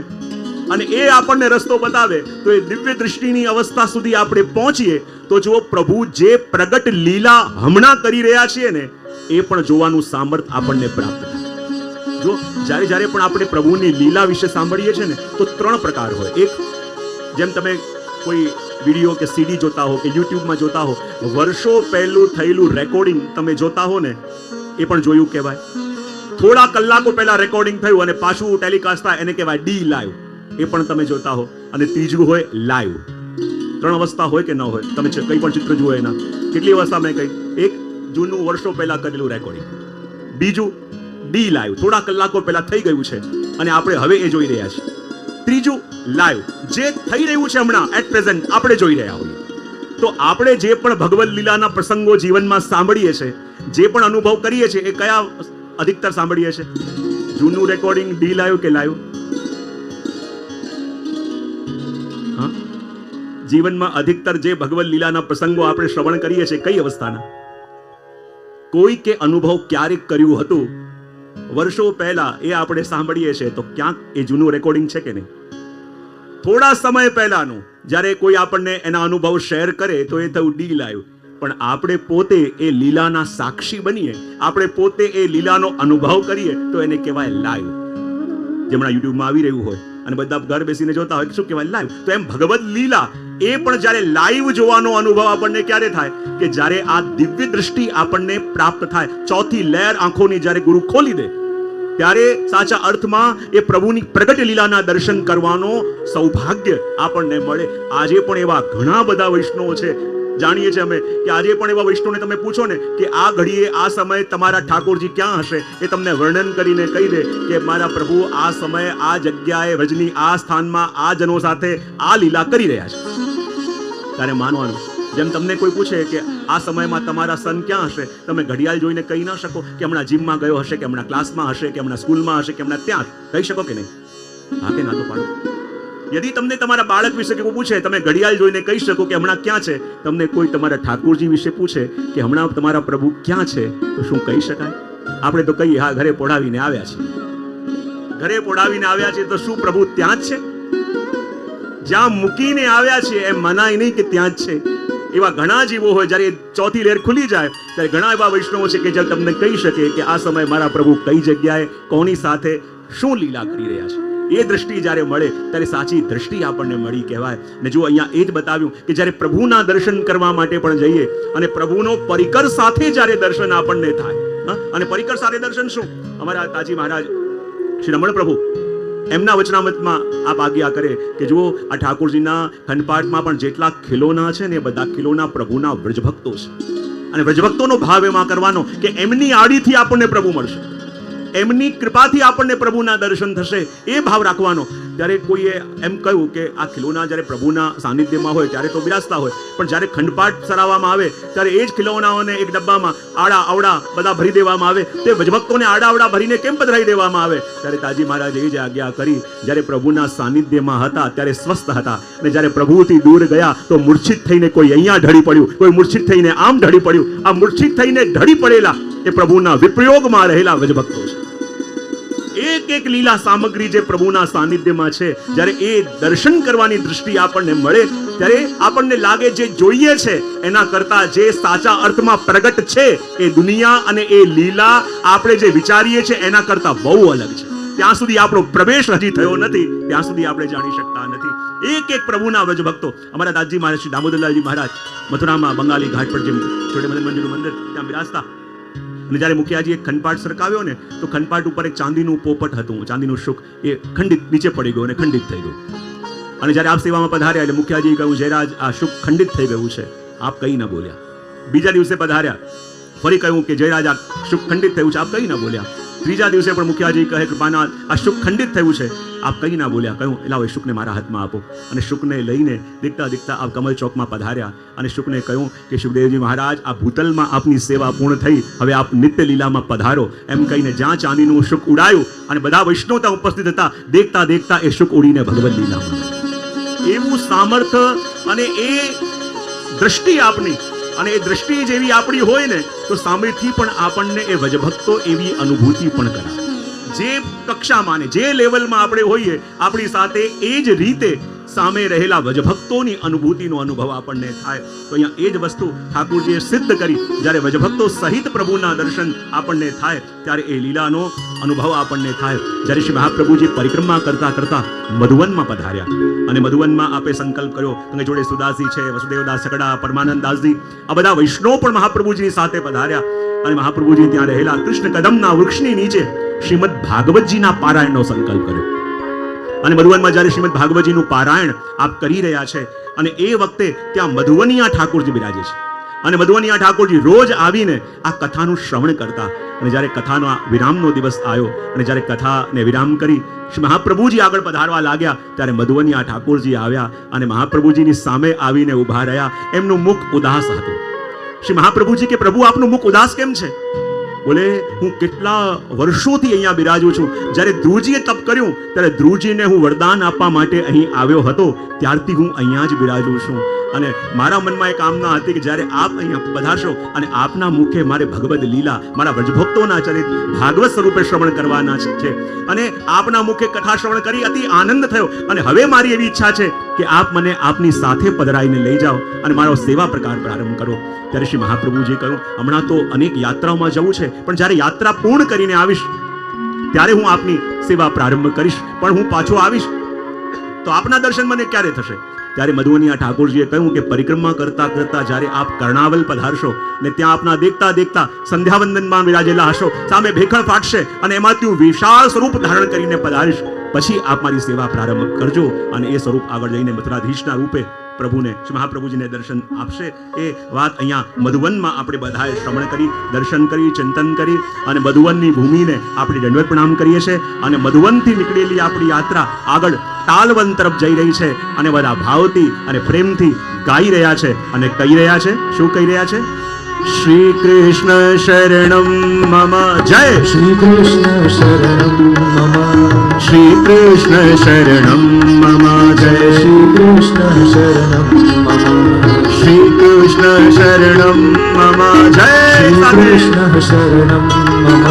અને એ આપણને રસ્તો બતાવે તો એ દિવ્ય દૃષ્ટિની અવસ્થા સુધી આપણે પહોંચીએ તો જો પ્રભુ જે પ્રગટ લીલા હમણાં કરી રહ્યા છીએ ને એ પણ જોવાનું સામર્થ્ય આપણને પ્રાપ્ત થાય. જો જ્યારે પણ આપણે પ્રભુની લીલા વિશે સાંભળીએ છીએ ને તો 3 પ્રકાર હોય. એક, જેમ તમે કોઈ વિડીયો કે સીડી જોતા હો કે યુટ્યુબમાં જોતા હો, વર્ષો પહેલું થયેલું રેકોર્ડિંગ તમે જોતા હો ને એ પણ જોયું કહેવાય. થોડા કલાકો પહેલા રેકોર્ડિંગ થયું અને પાછું ટેલિકાસ્ટ થાય એને કહેવાય ડી લાઈવ. એ પણ તમે જોતા હો. અને ત્રીજું હોય લાઈવ. 3 અવસ્થા હોય કે ન હોય? તમે કંઈ પણ ચિત્ર જુઓ એના કેટલી અવસ્થા મેં કહી? એક, જૂનું વર્ષો પહેલા કરેલું રેકોર્ડિંગ. બીજું ડી લાઈવ, થોડા કલાકો પહેલા થઈ ગયું છે અને આપણે હવે એ જોઈ રહ્યા છીએ. ત્રીજું લાઈવ, જે થઈ રહ્યું છે હમણાં એટ પ્રેઝન્ટ આપણે જોઈ રહ્યા હોઈએ. તો આપણે જે પણ ભગવદ લીલાના પ્રસંગો જીવનમાં સાંભળીએ છીએ, જે પણ અનુભવ કરીએ છીએ, એ કયા અધિકતર સાંભળીએ છીએ? જૂનું રેકોર્ડિંગ, ડી લાઈવ કે લાઈવ? હા, જીવનમાં અધિકતર જે ભગવદ લીલાના પ્રસંગો આપણે શ્રવણ કરીએ છીએ કઈ અવસ્થાના? કોઈ કે અનુભવ ક્યારેક કર્યું હતું વર્ષો પહેલા એ આપણે સાંભળીએ છીએ તો ક્યાંક એ જૂનું રેકોર્ડિંગ છે કે નહીં? થોડા સમય પહેલાનું જ્યારે કોઈ આપણને એના અનુભવ શેર કરે તો એ થયું ડી લાઈવ. પણ આપણે પોતે એ લીલાના સાક્ષી બનીએ, આપણે પોતે એ લીલાનો અનુભવ કરીએ તો એને કહેવાય લાઈવ. જેમણા યુટ્યુબમાં આવી રહ્યું હોય અને બધા ઘર બેસીને જોતા હોય શું કહેવાય? લાઈવ. તો એમ ભગવદ લીલા એ પણ જ્યારે લાઈવ જોવાનો અનુભવ આપણને ક્યારે થાય કે જ્યારે આ દિવ્ય દૃષ્ટિ આપણને પ્રાપ્ત થાય, ચોથી લહેર આંખોની જ્યારે ગુરુ ખોલી દે, ત્યારે સાચા અર્થમાં એ પ્રભુની પ્રગટ લીલાના દર્શન કરવાનો સૌભાગ્ય આપણને મળે. આજે પણ એવા ઘણા બધા વૈષ્ણવો છે, જાણીએ છીએ અમે કે આજે પણ એવા વૈષ્ણવને તમે પૂછો ને કે આ ઘડીએ આ સમયે તમારા ઠાકોરજી ક્યાં હશે, એ તમને વર્ણન કરીને કહી દે કે મારા પ્રભુ આ સમયે આ જગ્યાએ ભજની આ સ્થાનમાં આ જનો સાથે આ લીલા કરી રહ્યા છે. ત્યારે માનવાનું, જેમ તમને કોઈ પૂછે કે આ સમયમાં તમારા સન ક્યાં હશે, તમે ઘડિયાળ જોઈને કહી ન શકો કે હમણાં જીમમાં ગયો હશે, કે હમણાં ક્લાસમાં હશે, કે હમણાં સ્કૂલમાં હશે, કે હમણાં ત્યાં કહી શકો કે નહીં? હા કે ના? તો પાડો. યદિ તમને તમારા બાળક વિશે કોઈ પૂછે, તમે ઘડિયાળ જોઈને કહી શકો કે હમણાં ક્યાં છે. તમને કોઈ તમારા ઠાકોરજી વિશે પૂછે કે હમણાં તમારા પ્રભુ ક્યાં છે, તો શું કહી શકાય? આપણે તો કહીએ હા, ઘરે પોઢાવીને આવ્યા છે. ઘરે પોઢાવીને આવ્યા છે તો શું પ્રભુ ત્યાં જ છે? જ્યાં મૂકીને આવ્યા છે એમ મનાય નહીં કે ત્યાં જ છે. એવા ઘણા જીવો હોય, જ્યારે ચોથી લહેર ખુલી જાય ત્યારે ઘણા એવા વૈષ્ણવો છે કે જે તમને કહી શકે કે આ સમયે મારા પ્રભુ કઈ જગ્યાએ કોની સાથે શું લીલા કરી રહ્યા છે. એ દ્રષ્ટિ જ્યારે મળે ત્યારે સાચી દ્રષ્ટિ આપણને મળી કહેવાય. ને જો અહીંયા એ જ બતાવ્યું કે જ્યારે પ્રભુના દર્શન કરવા માટે પણ જઈએ અને પ્રભુનો પરિકર સાથે જ્યારે દર્શન આપણને થાય, અને પરિકર સાથે દર્શન શું? અમારા તાજી મહારાજ શ્રી રમણ પ્રભુ એમના વચનામૃતમાં આપ આજ્ઞા કરે કે જો આ ઠાકોરજીના ખંડપાઠમાં પણ જેટલા ખિલોના છે ને એ બધા ખિલોના પ્રભુના વ્રજભક્તો છે. અને વ્રજભક્તોનો ભાવ એમાં કરવાનો કે એમની આડીથી આપણને પ્રભુ મળશે, એમની કૃપાથી આપણને પ્રભુના દર્શન થશે, એ ભાવ રાખવાનો. ત્યારે કોઈએ એમ કહ્યું કે આ ખિલોના જ્યારે પ્રભુના સાનિધ્યમાં હોય ત્યારે તો બિરાજતા હોય, પણ જ્યારે ખંડપાઠ સરાવવામાં આવે ત્યારે એ જ ખિલોનાઓને એક ડબ્બામાં આડા અવડા બધા ભરી દેવામાં આવે. તે ભજભક્તોને આડા અવડા ભરીને કેમ પધરાવી દેવામાં આવે? ત્યારે તાજી મહારાજે એ જ આજ્ઞા કરી, જ્યારે પ્રભુના સાનિધ્યમાં હતા ત્યારે સ્વસ્થ હતા, અને જ્યારે પ્રભુથી દૂર ગયા તો મૂર્છિત થઈને કોઈ અહીંયા ઢળી પડ્યું, કોઈ મૂર્છિત થઈને આમ ઢળી પડ્યું. આ મૂર્છિત થઈને ઢળી પડેલા એ પ્રભુના વિપ્રયોગમાં રહેલા વ્રજભક્તો છે. એક એક લીલા સામગ્રી જે પ્રભુના સાનિધ્યમાં છે, જ્યારે એ દર્શન કરવાની દૃષ્ટિ આપણને મળે ત્યારે આપણને લાગે જે જોઈએ છે એના કરતા જે સાચા અર્થમાં પ્રગટ છે એ દુનિયા અને એ લીલા આપણે જે વિચારીએ છીએ એના કરતા બહુ અલગ છે. ત્યાં સુધી આપણો પ્રવેશ હજી થયો નથી, ત્યાં સુધી આપણે જાણી શકતા નથી. એક એક પ્રભુના વ્રજભક્તો, અમારા દાદજી મહારાજ શ્રી દામોદરલાલજી મહારાજ મથુરામાં બંગાળી ઘાટ પર જેમ છોટે મદન મંદિરનું મંદિર ત્યાં બિરાજતા, અને જ્યારે મુખિયાજીએ ખંડપાઠ સરકાવ્યો ને તો ખંડપાઠ ઉપર એક ચાંદીનું પોપટ હતું, ચાંદીનું શુક, એ ખંડિત નીચે પડી ગયું અને ખંડિત થઈ ગયું. અને જ્યારે આપ સેવામાં પધાર્યા એટલે મુખિયાજીએ કહ્યું, જયરાજ આ શુક ખંડિત થઈ ગયું છે. આપ કંઈ ન બોલ્યા. બીજા દિવસે પધાર્યા, ફરી કહ્યું કે જયરાજ આ શુક ખંડિત થયું છે. આપ કંઈ ન બોલ્યા. ત્રીજા દિવસે પણ મુખિયાજી કહે કૃપાનાથ આ શુક ખંડિત થયું છે. આપ કંઈ ના બોલ્યા. કહ્યું લાવો એ શુકને મારા હાથમાં આપો. અને શુકને લઈને દીકતા દીકતા આપ કમલ ચોકમાં પધાર્યા અને શુકને કહ્યું કે શુકદેવજી મહારાજ આ ભૂતલમાં આપની સેવા પૂર્ણ થઈ, હવે આપ નિત્ય લીલામાં પધારો. એમ કહીને જ્યાં ચાંદીનું શુક ઉડાયું અને બધા વૈષ્ણવ ત્યાં ઉપસ્થિત હતા, દેખતા દેખતા એ શુક ઉડીને ભગવદ લીલામાં. એવું સામર્થ્ય અને એ દ્રષ્ટિ આપની, અને એ દ્રષ્ટિ જેવી આપણી હોય ને તો સામેથી પણ આપણને એ વજભક્તો એવી અનુભૂતિ પણ કરાવે. જે કક્ષામાં ને જે લેવલમાં આપણે હોઈએ, આપણી સાથે એ જ રીતે સામે રહેલા વજભક્તોની અનુભૂતિનો અનુભવ આપણને થાય. તો અહીંયા એ જ વસ્તુ ઠાકોરજીએ સિદ્ધ કરી. જ્યારે વજભક્તો સહિત પ્રભુના દર્શન આપણને થાય ત્યારે એ લીલાનો અનુભવ આપણને થાય. જ્યારે શ્રી મહાપ્રભુજી પરિક્રમા કરતા કરતા મધુવનમાં પધાર્યા અને મધુવનમાં આપે સંકલ્પ કર્યો. તમે જોડે સુદાસજી છે, વસુદેવદાસ છકડા, પરમાનંદ દાસજી, આ બધા વૈષ્ણવ પણ મહાપ્રભુજીની સાથે પધાર્યા. અને મહાપ્રભુજી ત્યાં રહેલા કૃષ્ણ કદમના વૃક્ષની નીચે શ્રીમદ ભાગવતજીના પારાયણનો સંકલ્પ કર્યો. અને મધુવનમાં જ્યારે શ્રીમદ ભાગવતજીનું પારાયણ આપ કરી રહ્યા છે અને એ વખતે ત્યાં મધુવનિયા ઠાકોરજી બિરાજે છે. અને મધુવનિયા ઠાકોરજી રોજ આવીને આ કથાનું શ્રવણ કરતા. અને જ્યારે કથાનો વિરામનો દિવસ આવ્યો અને જ્યારે કથાને વિરામ કરી શ્રી મહાપ્રભુજી આગળ પધારવા લાગ્યા ત્યારે મધુવનિયા ઠાકોરજી આવ્યા અને મહાપ્રભુજીની સામે આવીને ઊભા રહ્યા. એમનું મુખ ઉદાસ હતું. શ્રી મહાપ્રભુજી કે પ્રભુ આપનું મુખ ઉદાસ કેમ છે? બોલે હું કેટલા વર્ષોથી અહીંયા બિરાજું છું. જ્યારે ધ્રુવજીએ તપ કર્યું ત્યારે ધ્રુવજીને હું વરદાન આપવા માટે અહીં આવ્યો હતો, ત્યારથી હું અહીંયા જ બિરાજું છું. અને મારા મનમાં એક કામના હતી કે જ્યારે આપ અહીંયા પધારશો અને આપના મુખે મારે ભગવદ લીલા, મારા વ્રજભક્તોના ચરિત ભાગવત સ્વરૂપે શ્રવણ કરવાના છે. અને આપના મુખે કથા શ્રવણ કરી અતિ આનંદ થયો. અને હવે મારી એવી ઈચ્છા છે કે આપ મને આપની સાથે પધરાઈને લઈ જાઓ અને મારો સેવા પ્રકાર પ્રારંભ કરો. ત્યારે શ્રી મહાપ્રભુજીએ કહ્યું, હમણાં તો અનેક યાત્રાઓમાં જવું છે, પણ જ્યારે યાત્રા પૂર્ણ કરીને આવીશ ત્યારે હું આપની સેવા પ્રારંભ કરીશ. પણ હું પાછો આવીશ તો આપના દર્શન મને ક્યારે થશે? ત્યારે મધુવનીયા ઠાકોરજીએ કહ્યું કે પરિક્રમા કરતા કરતા જ્યારે આપ કર્ણાવલ પધારશો ને ત્યાં આપના દેખતા દેખતા સંધ્યાવંદનમાં વિરાજેલા હશો, સામે ભેખણ ફાટશે અને એમાંથી હું વિશાળ સ્વરૂપ ધારણ કરીને પધારીશ, પછી આપ મારી સેવા પ્રારંભ કરજો. અને એ સ્વરૂપ આગળ જઈને મથુરાધીશના રૂપે પ્રભુને, શ્રી મહાપ્રભુજીને દર્શન આપશે. એ વાત અહીંયા મધુવનમાં આપણે બધાએ શ્રવણ કરી, દર્શન કરી, ચિંતન કરી અને મધુવનની ભૂમિને આપણે દંડવત પ્રણામ કરીએ છીએ. અને મધુવનથી નીકળેલી આપણી યાત્રા આગળ તાલવન તરફ જઈ રહી છે અને બધા ભાવથી અને પ્રેમથી ગાઈ રહ્યા છે અને કહી રહ્યા છે. શું કહી રહ્યા છે? શ્રી કૃષ્ણ શરણમ મમ જય, શ્રી કૃષ્ણ શરણમ મમ, શ્રી કૃષ્ણ શરણમ મમ જય, શ્રી કૃષ્ણ શરણમ મમ, શ્રી કૃષ્ણ શરણમ મમ જય, શ્રી કૃષ્ણ શરણમ મમ,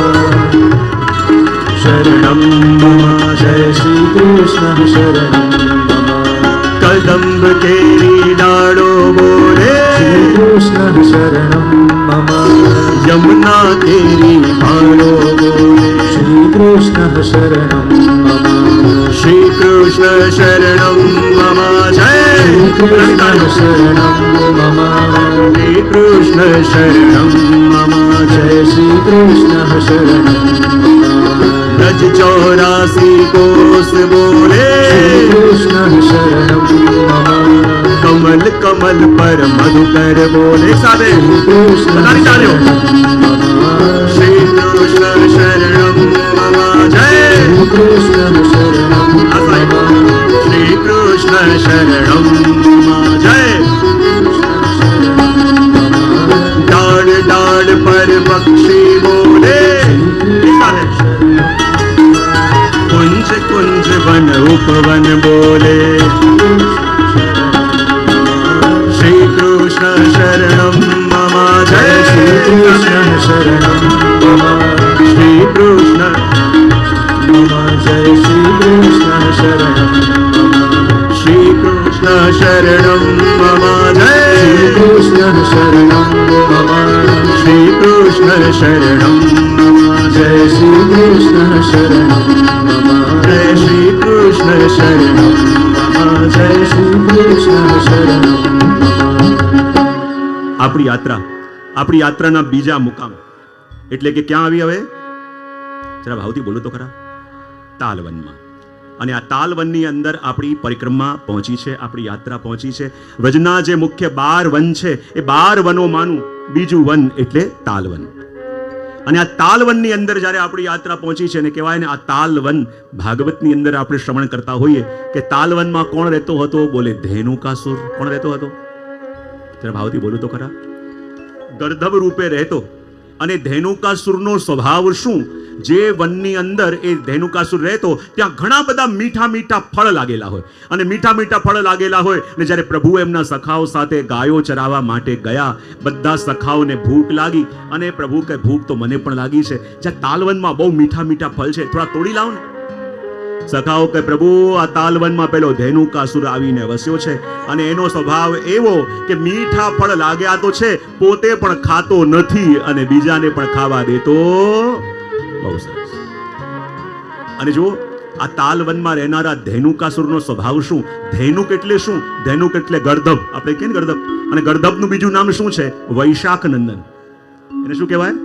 શરણમ મમ જય, શ્રી કૃષ્ણ શરણમ મમ, કદંબ કેરી ડાળો બોલે, શ્રી કૃષ્ણ શરણમ મમ, યમુના કેરી ભાળો બોલે, શ્રી કૃષ્ણ શરણમ મમ, શ્રી કૃષ્ણ શરણમ મમ જય, શ્રી કૃષ્ણ શરણમ મમ, શ્રી કૃષ્ણ શરણમ મમ જય, જય શ્રી કૃષ્ણ શરણમ મમ, રજ 84 કોસ બોલે, શ્રી કૃષ્ણ શરણમ મમ, કમલ કમલ પર મધુકર બોલે. સાથે બધાની તાળીઓ. શ્રી કૃષ્ણ શરણમ મમ જય, શ્રી કૃષ્ણ શરણમ આ સાહેબ. શ્રી કૃષ્ણ શરણમ મમ જય. ડાળ ડાળ પર પક્ષી બોલે, સાથે. કુંજ કુંજ વન ઉપવન બોલે, શ્રી કૃષ્ણ શરણમ મમ જય, શ્રી કૃષ્ણ શરણમ મમ, શ્રી કૃષ્ણ મમ, જય શ્રી કૃષ્ણ શરણમ મમ, શ્રી કૃષ્ણ શરણમ મમ જય, શ્રી કૃષ્ણ શરણમ મમ, શ્રી કૃષ્ણ શરણમ મમ જય જય, શ્રી કૃષ્ણ શરણમ મમ, જય શ્રી કૃષ્ણ શરણમ મમ જય. જય શ્રી કૃષ્ણ શરણમ મમ. આપણી યાત્રાના બીજા મુકામ એટલે કે ક્યાં આવી? હવે જરા ભાવથી બોલો તો ખરા. તાલવનમાં. અને આ તાલવનની અંદર આપણી પરિક્રમા પહોંચી છે, આપણી યાત્રા પહોંચી છે. વ્રજના જે મુખ્ય 12 વન છે એ 12 વનોમાંનું બીજું વન એટલે તાલવન. અને આ તાલવનની અંદર જ્યારે આપણી યાત્રા પહોંચી છે, અને કહેવાય ને આ તાલવન ભાગવતની અંદર આપણે શ્રવણ કરતા હોઈએ કે તાલવનમાં કોણ રહેતો હતો? બોલે ધેનુકાસુર. કોણ રહેતો હતો? જરા ભાવથી બોલું તો ખરા. ગર્ધબ રૂપે રહેતો. અને ધેનુકાસુરનો સ્વભાવ શું? જે વનની અંદર એ ધેનુકાસુર રહેતો ત્યાં ઘણા બધા મીઠા મીઠા ફળ લાગેલા હોય. અને મીઠા મીઠા ફળ લાગેલા હોય ને જ્યારે પ્રભુ એમના સખાઓ સાથે ગાયો ચરાવવા માટે ગયા, બધા સખાઓને ભૂખ લાગી અને પ્રભુ કહે ભૂખ તો મને પણ લાગી છે, જ્યાં તાલવનમાં બહુ મીઠા મીઠા ફળ છે, થોડા તોડી લાવો ને. સખાઓ કહે પ્રભુ આ તાલવનમાં પેલો ધેનુકાસુર આવીને વસ્યો છે અને એનો સ્વભાવ એવો કે મીઠા ફળ લાગ્યા તો છે, પોતે પણ ખાતો નથી અને બીજાને પણ ખાવા દેતો. બહુ સરસ. અને જો આ તાલવનમાં રહેનારા ધેનુકાસુરનો સ્વભાવ શું? ધેનુક એટલે શું? ધેનુક એટલે ગર્ધબ. આપણે કહીએ ને ગર્ધબ. અને ગર્ધબનું બીજું નામ શું છે? વૈશાખ નંદન. એને શું કહેવાય?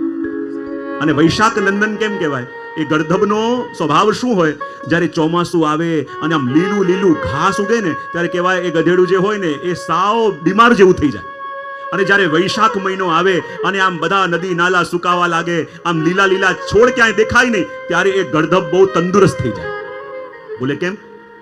અને વૈશાખ નંદન કેમ કહેવાય? એ ગર્ધબનો સ્વભાવ શું હોય? જ્યારે ચોમાસું આવે અને આમ લીલું લીલું ઘાસ ઉગે ને ત્યારે કહેવાય એ ગધેડું જે હોય ને એ સાવ બીમાર જેવું થઈ જાય. અને જ્યારે વૈશાખ મહિનો આવે અને આમ બધા નદી નાલા સુકાવા લાગે, આમ લીલા લીલા છોડ ક્યાંય દેખાય નહીં, ત્યારે એ ગર્ધબ બહુ તંદુરસ્ત થઈ જાય. બોલે કેમ?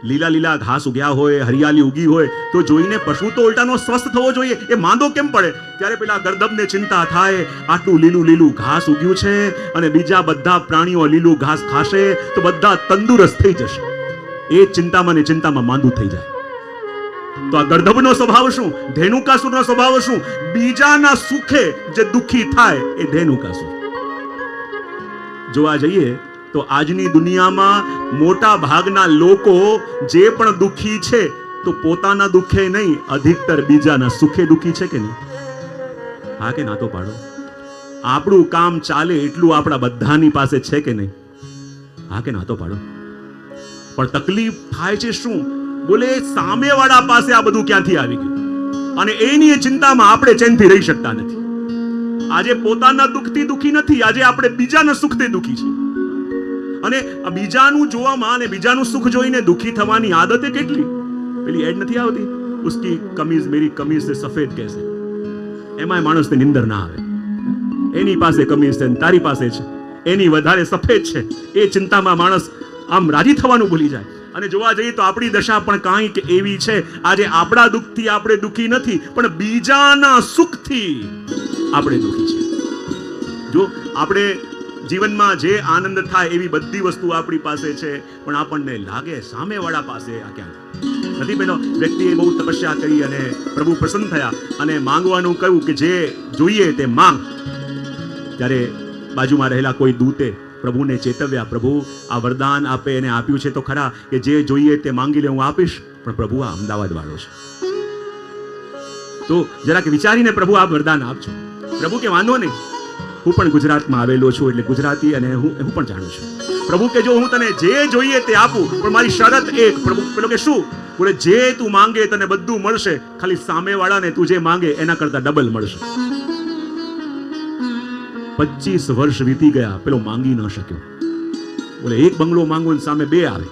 લીલા લીલા ઘાસ ઉગ્યા હોય, હરિયાળી ઉગી હોય તો જોઈને પશુ તો ઉલટાનો સ્વસ્થ થવો જોઈએ, એ માંદો કેમ પડે? ત્યારે પેલા ગર્દભને ચિંતા થાય, આટલું લીલું લીલું ઘાસ ઉગ્યું છે અને બીજા બધા પ્રાણીઓ લીલું ઘાસ ખાશે તો બધા તંદુરસ્ત થઈ જશે. એ ચિંતામાં ને ચિંતામાં માંદું થઈ જાય. તો આ ગર્દભનો સ્વભાવ શું? ધેનુકાસુરનો સ્વભાવ શું? બીજાના સુખે જે દુખી થાય એ ધેનુકાસુર. જોવા જઈએ તો આજની દુનિયામાં મોટા ભાગના લોકો જે પણ દુખી છે તો પોતાના દુખે નહીં, અધિકતર બીજાના સુખે દુખી છે કે નહીં? હા કે ના તો પાડો. આપણું કામ ચાલે એટલું આપણા બધાની પાસે છે કે નહીં? હા કે ના તો પાડો. પણ તકલીફ થાય છે શું? બોલે સામેવાળા પાસે આ બધું ક્યાંથી આવી ગયું અને એની ચિંતામાં આપણે ચેનથી રહી શકતા નથી. આજે પોતાના દુઃખથી દુખી નથી, આજે આપણે બીજાના સુખથી દુખી છીએ. અને બીજાનું જોવામાં અને બીજાનું સુખ જોઈને દુખી થવાની આદત એ કેટલી? પેલી એડ નથી આવતી, ઉસકી કમીઝ મેરી કમીઝ સે સફેદ કૈસે? એમાં માણસને નિંદર ના આવે. એની પાસે કમીઝ છે તારી પાસે છે, એની વધારે સફેદ છે, એ ચિંતામાં માણસ આમ રાજી થવાનું ભૂલી જાય. અને જોવા જઈએ તો આપણી દશા પણ કાંઈક એવી છે. આજે આપણા દુઃખથી આપણે દુઃખી નથી, પણ બીજાના સુખથી આપણે દુઃખી છીએ. જો આપણે જીવનમાં જે આનંદ થાય એવી બધી વસ્તુ આપણી પાસે છે, પણ આપણને લાગે સામેવાળા પાસે આ ક્યાં નથી. પેલો વ્યક્તિએ બહુ તપસ્યા કરી અને પ્રભુ પ્રસન્ન થયા અને માંગવાનું કહ્યું કે જે જોઈએ તે માંગ. ત્યારે બાજુમાં રહેલા કોઈ દૂતે પ્રભુને ચેતવ્યા, પ્રભુ આ વરદાન આપે એને આપ્યું છે તો ખરા કે જે જોઈએ તે માંગી લે, હું આપીશ, પણ પ્રભુ આ અમદાવાદ વાળો છે તો જરાક વિચારીને પ્રભુ આ વરદાન આપજો. પ્રભુ કે વાંધો નહીં, હું પણ ગુજરાતમાં આવેલો છું એટલે ગુજરાતી અને હું પણ જાણું છું. પ્રભુ કે જો હું તને જે જોઈએ તે આપું, પણ મારી શરત એક. પ્રભુ પેલો કે શું? બોલે જે તું માંગે તને બધું મળશે, ખાલી સામેવાળાને તું જે માંગે એના કરતા ડબલ મળશે. 25 વર્ષ વીતી ગયા, પેલો માંગી ન શક્યો. બોલે એક બંગલો માંગો ને સામે બે આવે,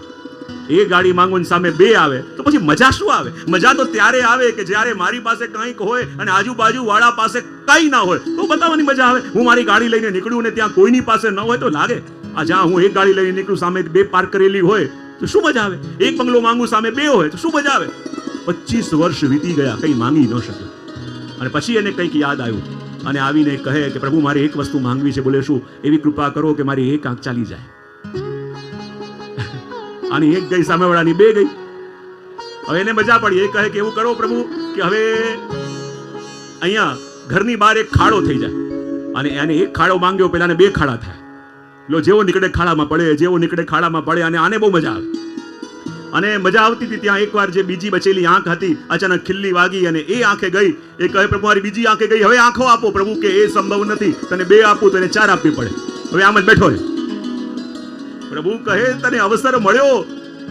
એક ગાડી માંગો ને સામે બે આવે, તો પછી મજા શું આવે? મજા તો ત્યારે આવે કે જ્યારે મારી પાસે કંઈક હોય અને આજુબાજુ વાળા પાસે કંઈ ના હોય તો બતાવવાની મજા આવે. હું મારી ગાડી લઈને નીકળું ને ત્યાં કોઈની પાસે ન હોય તો લાગે. આ જ્યાં હું એક ગાડી લઈને નીકળું સામે બે પાર્ક કરેલી હોય તો શું મજા આવે? એક બંગલો માંગુ સામે બે હોય તો શું મજા આવે? 25 વર્ષ વીતી ગયા, કંઈ માંગી ન શક્યો. અને પછી એને કંઈક યાદ આવ્યું અને આવીને કહે કે પ્રભુ મારે એક વસ્તુ માંગવી છે. બોલે શું? એવી કૃપા કરો કે મારી એક આંખ ચાલી જાય. આની એક ગઈ, સામેવાળાની બે ગઈ. હવે એને મજા પડી. એ કહે કે એવું કરો પ્રભુ કે હવે અહીંયા ઘરની બહાર એક ખાડો થઈ જાય. અને એને એક ખાડો માંગ્યો, પેલાને બે ખાડા થાય. લો જેવો નીકળે ખાડામાં પડે, જેવો નીકળે ખાડામાં પડે. અને આને બહુ મજા આવે. અને મજા આવતી હતી ત્યાં એકવાર જે બીજી બચેલી આંખ હતી અચાનક ખિલ્લી વાગી અને એ આંખે ગઈ. એ કહે પ્રભુ મારી બીજી આંખે ગઈ, હવે આંખો આપો. પ્રભુ કે એ સંભવ નથી, તને બે આપું તો એને 4 આપવી પડે. હવે આમ જ બેઠો રહે. પ્રભુ કહે તને અવસર મળ્યો,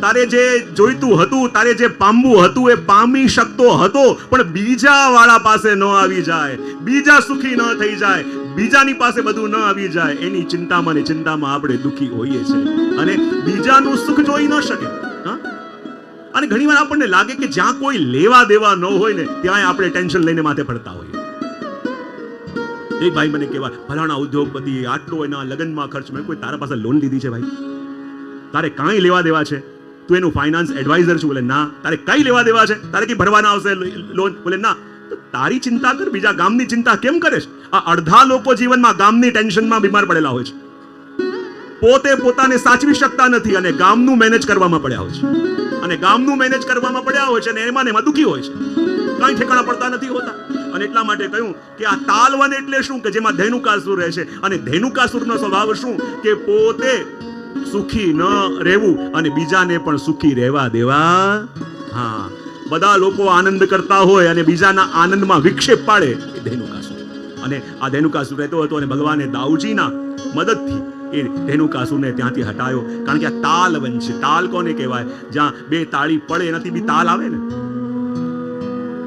તારે જે જોઈતું હતું, તારે જે પામવું હતું એ પામી શકતો હતો, પણ બીજા વાળા પાસે ન આવી જાય, બીજા સુખી ન થઈ જાય, બીજાની પાસે બધું ન આવી જાય, એની ચિંતામાં ને ચિંતામાં આપણે દુઃખી હોઈએ છીએ અને બીજાનું સુખ જોઈ ન શકે. અને ઘણીવાર આપણને લાગે કે જ્યાં કોઈ લેવા દેવા ન હોય ને ત્યાં આપણે ટેન્શન લઈને માથે પડતા હોઈએ. એક ભાઈ મને કહેવા, ફલાણા ઉદ્યોગપતિ આટલો એના લગ્નમાં ખર્ચ. મેં કોઈ તારા પાસે લોન લીધી છે ભાઈ? તારે કાંઈ લેવા દેવા છે? તું એનું ફાઇનાન્સ એડવાઇઝર છું? બોલે ના. તારે કઈ લેવા દેવા છે? તારે કઈ ભરવાના આવશે લોન? બોલે ના. તો તારી ચિંતા કર, બીજા ગામની ચિંતા કેમ કરે છે? આ અડધા લોકો જીવનમાં ગામની ટેન્શનમાં બીમાર પડેલા હોય છે. પોતે પોતાને સાચવી શકતા નથી અને ગામનું મેનેજ કરવામાં પડ્યા હોય છે. અને ગામનું મેનેજ કરવામાં પડ્યા હોય છે અને એમાં દુઃખી હોય છે. કઈ ઠેકાણા પડતા નથી હોતા. અને એટલા માટે કહ્યું કે આ તાલવન એટલે શું? કે જેમાં ધેનુકાસુર રહે છે. અને ધેનુકાસુરનો સ્વભાવ શું? કે પોતે સુખી ન રહેવું અને બીજાને પણ સુખી રહેવા દેવા. હા, બધા લોકો આનંદ કરતા હોય અને બીજાના આનંદમાં વિક્ષેપ પાડે એ ધેનુકાસુર. અને આ ધેનુકાસુર રહેતો હતો અને ભગવાને દાઉજીના મદદથી એ ધેનુકાસુરને ત્યાંથી હટાયો. કારણ કે આ તાલવન છે. તાલ કોને કહેવાય? જ્યાં બે તાળી પડે એનાથી બી તાલ આવે ને.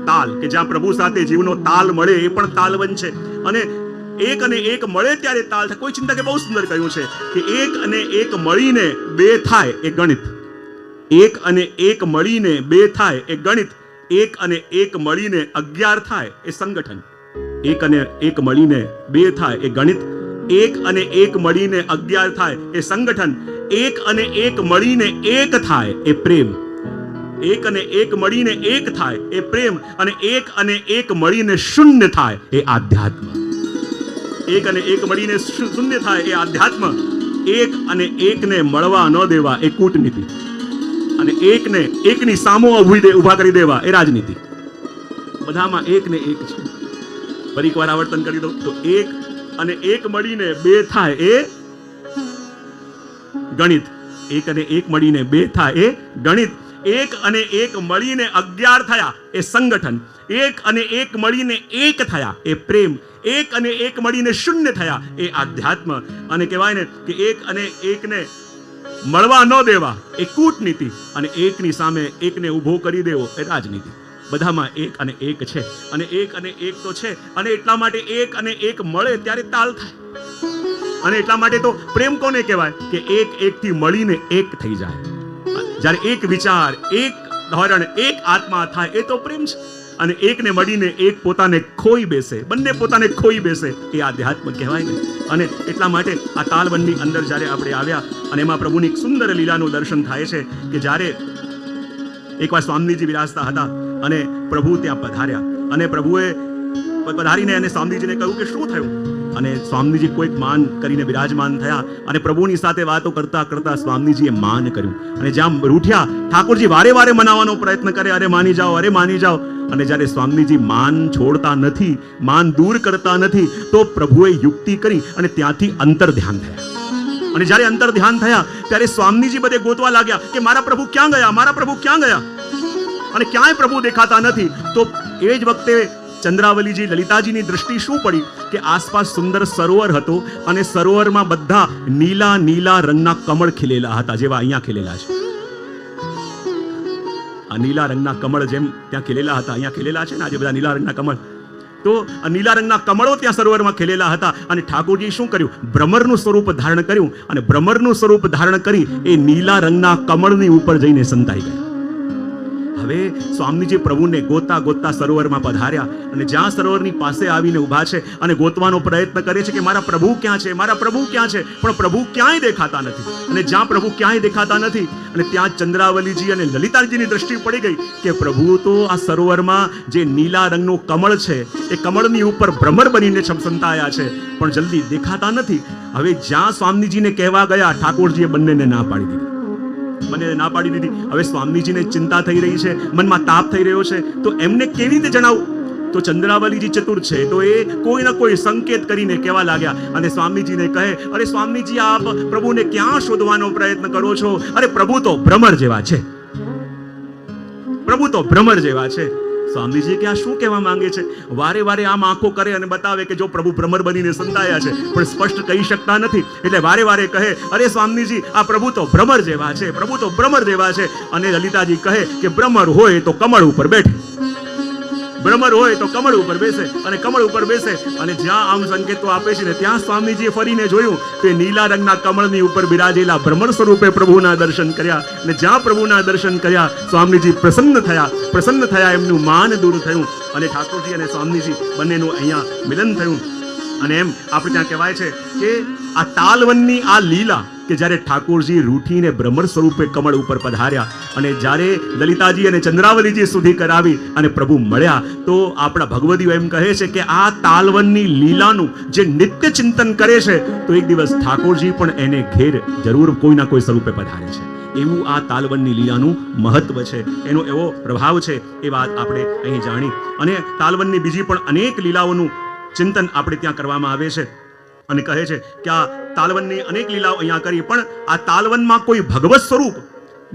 તાલ કે જ્યાં પ્રભુ સાથે જીવનો તાલ મળે એ પણ તાલવન છે. અને એક અને એક મળે ત્યારે તાલ થાય. કોઈ ચિંતા કે બહુ સુંદર કહ્યું છે કે એક અને એક મળીને બે થાય એ ગણિત. એક અને એક મળીને બે થાય એ ગણિત. એક અને એક મળીને 11 થાય એ સંગઠન. એક અને એક મળીને બે થાય એ ગણિત. એક અને એક મળીને 11 થાય એ સંગઠન. એક અને એક મળીને એક થાય એ પ્રેમ. એક અને એક મળીને એક થાય એ પ્રેમ, અને એક મળીને શૂન્ય થાય એ આધ્યાત્મ. એક અને એક મળીને શૂન્ય થાય એ આધ્યાત્મ. એક અને એકને મળવા ન દેવા એ કૂટનીતિ, અને એકને એકની સામો ઊભા કરી દેવા એ રાજનીતિ. બધામાં એક ને એક છે. ફરી એકવાર આવર્તન કરી દો તો એક અને એક મળીને બે થાય એ ગણિત. એક અને એક મળીને બે થાય એ ગણિત. એક અને એક મળીને 11 થયા એ સંગઠન. એક અને એક મળીને એક થયા એ પ્રેમ. એક અને એક મળીને શૂન્ય થયા એ આધ્યાત્મ. અને કહેવાય ને કે એક અને એકને મળવા ન દેવા એ કૂટનીતિ, અને એકની સામે એકને ઊભો કરી દેવો એ રાજનીતિ. બધામાં એક અને એક છે, અને એક અને એક તો છે, અને એટલા માટે એક અને એક મળે ત્યારે તાલ થાય. અને એટલા માટે તો પ્રેમ કોને કહેવાય કે એક એકથી મળીને એક થઈ જાય. જ્યારે એક વિચાર, એક ધોરણ, એક આત્મા થાય એ તો પ્રેમ છે. અને એકને મળીને એક પોતાને ખોઈ બેસે, બંને પોતાને ખોઈ બેસે એ આધ્યાત્મ કહેવાય ને. અને એટલા માટે આ તાલવનની અંદર જ્યારે આપણે આવ્યા અને એમાં પ્રભુની એક સુંદર લીલાનું દર્શન થાય છે કે જ્યારે એકવાર સ્વામીજી બિરાજતા હતા અને પ્રભુ ત્યાં પધાર્યા, અને પ્રભુએ પધારીને અને સ્વામીજીને કહ્યું કે શું થયું. અને સ્વામીજી કોઈક માન કરીને બિરાજમાન થયા, અને પ્રભુની સાથે વાતો કરતા કરતા સ્વામીજીએ માન કર્યું. અને જ્યાં રૂઠ્યા, ઠાકોરજી વારે વારે મનાવવાનો પ્રયત્ન કરે, અરે માની જાઓ, અરે માની જાઓ. અને જ્યારે સ્વામીજી માન છોડતા નથી, માન દૂર કરતા નથી, તો પ્રભુએ યુક્તિ કરી અને ત્યાંથી અંતર ધ્યાન થયા. અને જ્યારે અંતર ધ્યાન થયા ત્યારે સ્વામીજી બધે ગોતવા લાગ્યા કે મારા પ્રભુ ક્યાં ગયા, મારા પ્રભુ ક્યાં ગયા. અને ક્યાંય પ્રભુ દેખાતા નથી. તો એ જ વખતે ચંદ્રાવલીજી, લલિતાજીની દૃષ્ટિ શું પડી કે આસપાસ સુંદર સરોવર હતો, અને સરોવરમાં બધા નીલા નીલા રંગના કમળ ખીલેલા હતા, જેવા અહીંયા ખીલેલા છે. આ નીલા રંગના કમળ જેમ ત્યાં ખીલેલા હતા, અહીંયા ખીલેલા છે ને આજે બધા નીલા રંગના કમળ. તો આ નીલા રંગના કમળો ત્યાં સરોવરમાં ખીલેલા હતા. અને ઠાકોરજી શું કર્યું, ભ્રમરનું સ્વરૂપ ધારણ કર્યું, અને ભ્રમરનું સ્વરૂપ ધારણ કરી એ નીલા રંગના કમળની ઉપર જઈને સંતાઈ ગયા. હવે સ્વામીજી પ્રભુને ગોતા ગોતતા સરોવરમાં પધાર્યા, અને જ્યાં સરોવરની પાસે આવીને ઊભા છે અને ગોતવાનો પ્રયત્ન કરે છે કે મારા પ્રભુ ક્યાં છે, મારા પ્રભુ ક્યાં છે, પણ પ્રભુ ક્યાંય દેખાતા નથી. અને જ્યાં પ્રભુ ક્યાંય દેખાતા નથી, અને ત્યાં ચંદ્રાવલીજી અને લલિતાજીની દ્રષ્ટિ પડી ગઈ કે પ્રભુ તો આ સરોવરમાં જે નીલા રંગનું કમળ છે એ કમળની ઉપર ભ્રમર બનીને સંતાયા છે, પણ જલ્દી દેખાતા નથી. હવે જ્યાં સ્વામીજીને કહેવા ગયા, ઠાકોરજીએ બંનેને ના પાડી દીધી. મને ના પાડી દીધી. હવે સ્વામીજીને ચિંતા થઈ રહી છે, મનમાં તાપ થઈ રહ્યો છે, તો એમને કેવી રીતે જણાવું. તો ચંદ્રાવલીજી ચતુર છે, તો એ કોઈ ના કોઈ સંકેત કરીને કહેવા લાગ્યા. અને સ્વામીજીને કહે, અરે સ્વામીજી, આપ પ્રભુને ક્યાં શોધવાનો પ્રયત્ન કરો છો? અરે પ્રભુ તો ભ્રમર જેવા છે, પ્રભુ તો ભ્રમર જેવા છે. સ્વામીજી કે આ શું કહેવા માંગે છે? વારે વારે આમ આંખો કરે અને બતાવે કે જો પ્રભુ ભ્રમર બનીને સંતાયા છે, પણ સ્પષ્ટ કહી શકતા નથી. એટલે વારે વારે કહે, અરે સ્વામીજી, આ પ્રભુ તો ભ્રમર જેવા છે, પ્રભુ તો ભ્રમર જેવા છે. અને લલિતાજી કહે કે ભ્રમર હોય તો કમળ ઉપર બેઠે, ભ્રમર હોય તો કમળ ઉપર બેસે, અને કમળ ઉપર બેસે. અને જ્યાં આમ સંકેતો આપે છે ને ત્યાં સ્વામીજીએ ફરીને જોયું તે નીલા રંગના કમળની ઉપર બિરાજેલા ભ્રમર સ્વરૂપે પ્રભુના દર્શન કર્યા. અને જ્યાં પ્રભુના દર્શન કર્યા, સ્વામીજી પ્રસન્ન થયા, એમનું માન દૂર થયું, અને ઠાકોરજી અને સ્વામીજી બંનેનું અહીંયા મિલન થયું. અને એમ આપણે ત્યાં કહેવાય છે કે આ તાલવનની આ લીલા કે જ્યારે ઠાકોરજી રૂઠીને ભ્રમર સ્વરૂપે કમળ ઉપર પધાર્યા, અને જ્યારે લલિતાજી અને ચંદ્રાવલીજી સુધી કરાવી અને પ્રભુ મળ્યા, તો આપણા ભગવદીઓ એમ કહે છે કે આ તાલવનની લીલાનું જે નિત્ય ચિંતન કરે છે, તો એક દિવસ ઠાકોરજી પણ એને ઘેર જરૂર કોઈના કોઈ સ્વરૂપે પધારે છે. એવું આ તાલવનની લીલાનું મહત્વ છે, એનો એવો પ્રભાવ છે. એ વાત આપણે અહીં જાણી. અને તાલવનની બીજી પણ અનેક લીલાઓનું ચિંતન આપણે ત્યાં કરવામાં આવે છે. અને કહે છે કે આ તાલવનની અનેક લીલાઓ અહીંયા કરી, પણ આ તાલવનમાં કોઈ ભગવત સ્વરૂપ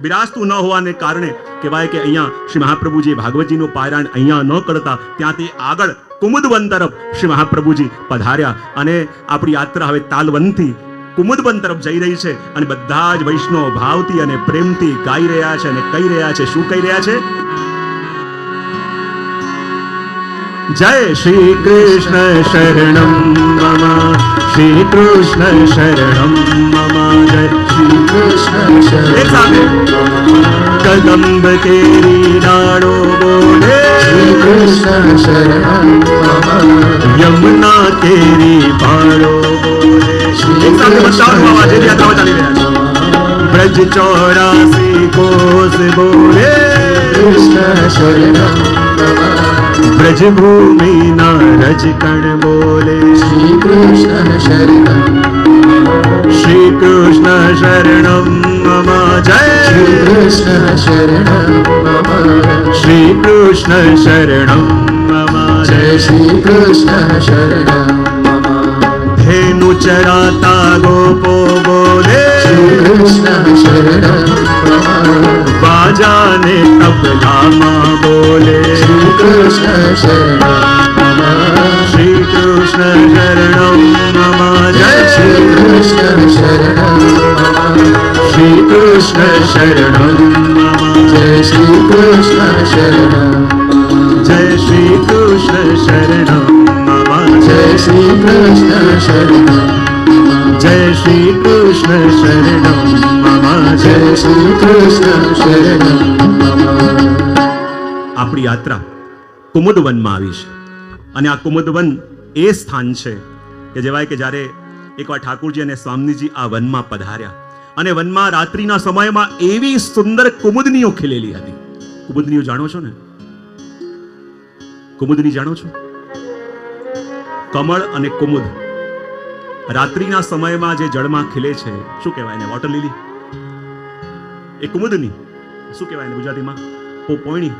બિરાજતું ન હોવાને કારણે કહેવાય કે અહીંયા શ્રી મહાપ્રભુજી ભાગવતજીનું પારાયણ અહીંયા ન કરતા ત્યાંથી આગળ કુમુદવન તરફ શ્રી મહાપ્રભુજી પધાર્યા. અને આપણી યાત્રા હવે તાલવનથી કુમુદવન તરફ જઈ રહી છે. અને બધા જ વૈષ્ણવ ભાવથી અને પ્રેમથી ગાઈ રહ્યા છે અને કહી રહ્યા છે. શું કહી રહ્યા છે? જય શ્રી કૃષ્ણ શરણમ મમ, શ્રી કૃષ્ણ શરણમ મમ, જય શ્રી કૃષ્ણ શરણમ. કદંબ કેરી ડાળો બોલે, શ્રી કૃષ્ણ શરણમ મમ, યમુના કેરી પાળો બોલે. એક સાથે બતાવો અવાજ, યાત્રાઓ ચાલી રહ્યા છે. બ્રજ 84 કોસ બોલે, કૃષ્ણ શરણમ મમ બ્રજભૂમિના રજકણ બોલે શ્રી કૃષ્ણ શરણમ શ્રી કૃષ્ણ શરણમ મમ જય શ્રી કૃષ્ણ શરણમ મમ શ્રી કૃષ્ણ શરણમ મમ જય જય શ્રી કૃષ્ણ શરણમ મમ ધેનુ ચરાતા ગોપો બોલે શ્રી કૃષ્ણ શરણમ મમ બાજાને તબલામાં બોલે શ્રી કૃષ્ણ શરણમ મમ શ્રી કૃષ્ણ શરણમ મમ જય શ્રી કૃષ્ણ શરણમ મમ શ્રી કૃષ્ણ શરણમ મમ જય શ્રી કૃષ્ણ શરણમ જય શ્રી કૃષ્ણ શરણમ મમ જય શ્રી કૃષ્ણ શરણમ જય શ્રી કૃષ્ણ શરણમ મમ જય શ્રી કૃષ્ણ શરણમ આપણી યાત્રા કુમુદવનમાં આવી છે અને આ કુમુદવન એ સ્થાન છે કે જેવાય કે જ્યારે એકવાર ઠાકોરજી અને સ્વામીજી આ વનમાં પધાર્યા અને વનમાં રાત્રિના સમયમાં એવી સુંદર કુમુદનીઓ ખીલેલી હતી. કુમુદનીઓ જાણો છો ને? કુમુદની જાણો છો? કમળ અને કુમુદ રાત્રિના સમયમાં જે જળમાં ખીલે છે, શું કહેવાય એને? વોટર લીલી. એ કુમુદની શું કહેવાય એને ગુજરાતીમાં? પોપોયણી,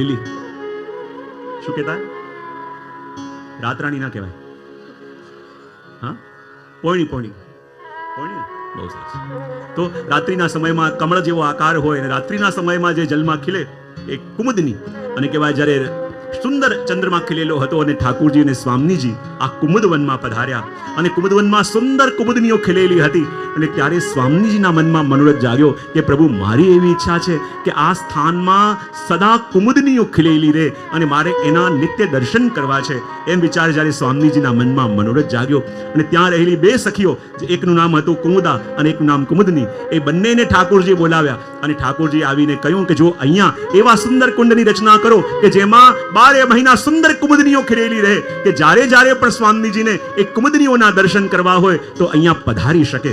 લીલી શું કહેતા? રાતરાણી ના કહેવાય. હા, પોયણી પોયણી પોયણી. બહુ સરસ. તો રાત્રિના સમયમાં કમળ જેવો આકાર હોય અને રાત્રિના સમયમાં જે જલમાં ખીલે એ કુમુદની અને કહેવાય. જ્યારે સુંદર ચંદ્રમાં ખીલેલો હતો અને ઠાકોરજી અને સ્વામીજી આ કુમુદવનમાં પધાર્યા અને કુમુદવનમાં સુંદર કુમુદનીઓ ખીલેલી હતી અને ત્યારે સ્વામીજીના મનમાં મનોરથ જાગ્યો કે પ્રભુ, મારી એવી ઈચ્છા છે કે આ સ્થાનમાં સદા કુમુદનીઓ ખીલેલી રહે અને મારે એના નિત્ય દર્શન કરવા છે. એમ વિચાર જ્યારે સ્વામીજીના મનમાં મનોરથ જાગ્યો અને ત્યાં રહેલી બે સખીઓ, એકનું નામ હતું કુમુદા અને એકનું નામ કુમુદની, એ બંનેને ઠાકોરજી બોલાવ્યા અને ઠાકોરજી આવીને કહ્યું કે જો અહીંયા એવા સુંદર કુંડની રચના કરો કે જેમાં 12 મહિના સુંદર કુમુદનીઓ ખીલેલી રહે કે જ્યારે જ્યારે પણ સ્વામીજીને એ કુમુદનીઓના દર્શન કરવા હોય તો અહીંયા પધારી શકે.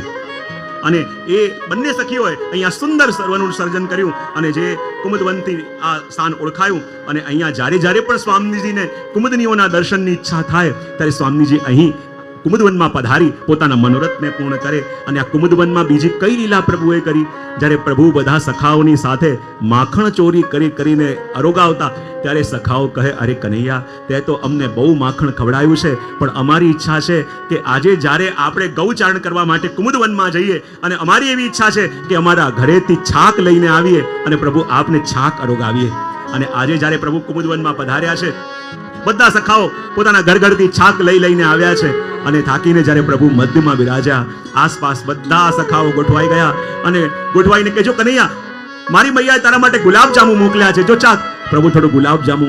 અને એ બંને સખીઓએ અહીંયા સુંદર સર્વનું સર્જન કર્યું અને જે કુમુદવનથી આ સ્થાન ઓળખાયું અને અહીંયા જ્યારે જ્યારે પણ સ્વામીજીને કુમુદનીઓના દર્શનની ઈચ્છા થાય ત્યારે સ્વામીજી અહીં કુમુદવનમાં પધારી પોતાના મનોરથને પૂર્ણ કરે. અને આ કુમુદવનમાં બીજી કઈ લીલા પ્રભુએ કરી? જ્યારે પ્રભુ બધા સખાઓની સાથે માખણ ચોરી કરીને અરોગાવતા ત્યારે સખાઓ કહે, અરે કનૈયા, તે તો અમને બહુ માખણ ખવડાવ્યું છે, પણ અમારી ઈચ્છા છે કે આજે જ્યારે આપણે ગૌચારણ કરવા માટે કુમુદવનમાં જઈએ અને અમારી એવી ઈચ્છા છે કે અમારા ઘરેથી છાક લઈને આવીએ અને પ્રભુ આપને છાક અરોગાવીએ. અને આજે જ્યારે પ્રભુ કુમુદવનમાં પધાર્યા છે, બધા સખાઓ પોતાના ઘરથી છાક લઈને આવ્યા છે અને થાકીને જ્યારે પ્રભુ મધ્યમાં બિરાજ્યા, આસપાસ બધા સખાઓ ગોઠવાઈ ગયા અને ગોઠવાઈને કે, જો કનૈયા, મારી મૈયાએ તારા માટે ગુલાબજાંબુ મોકલ્યા છે, જો ચાખ. પ્રભુ થોડું ગુલાબજાંબુ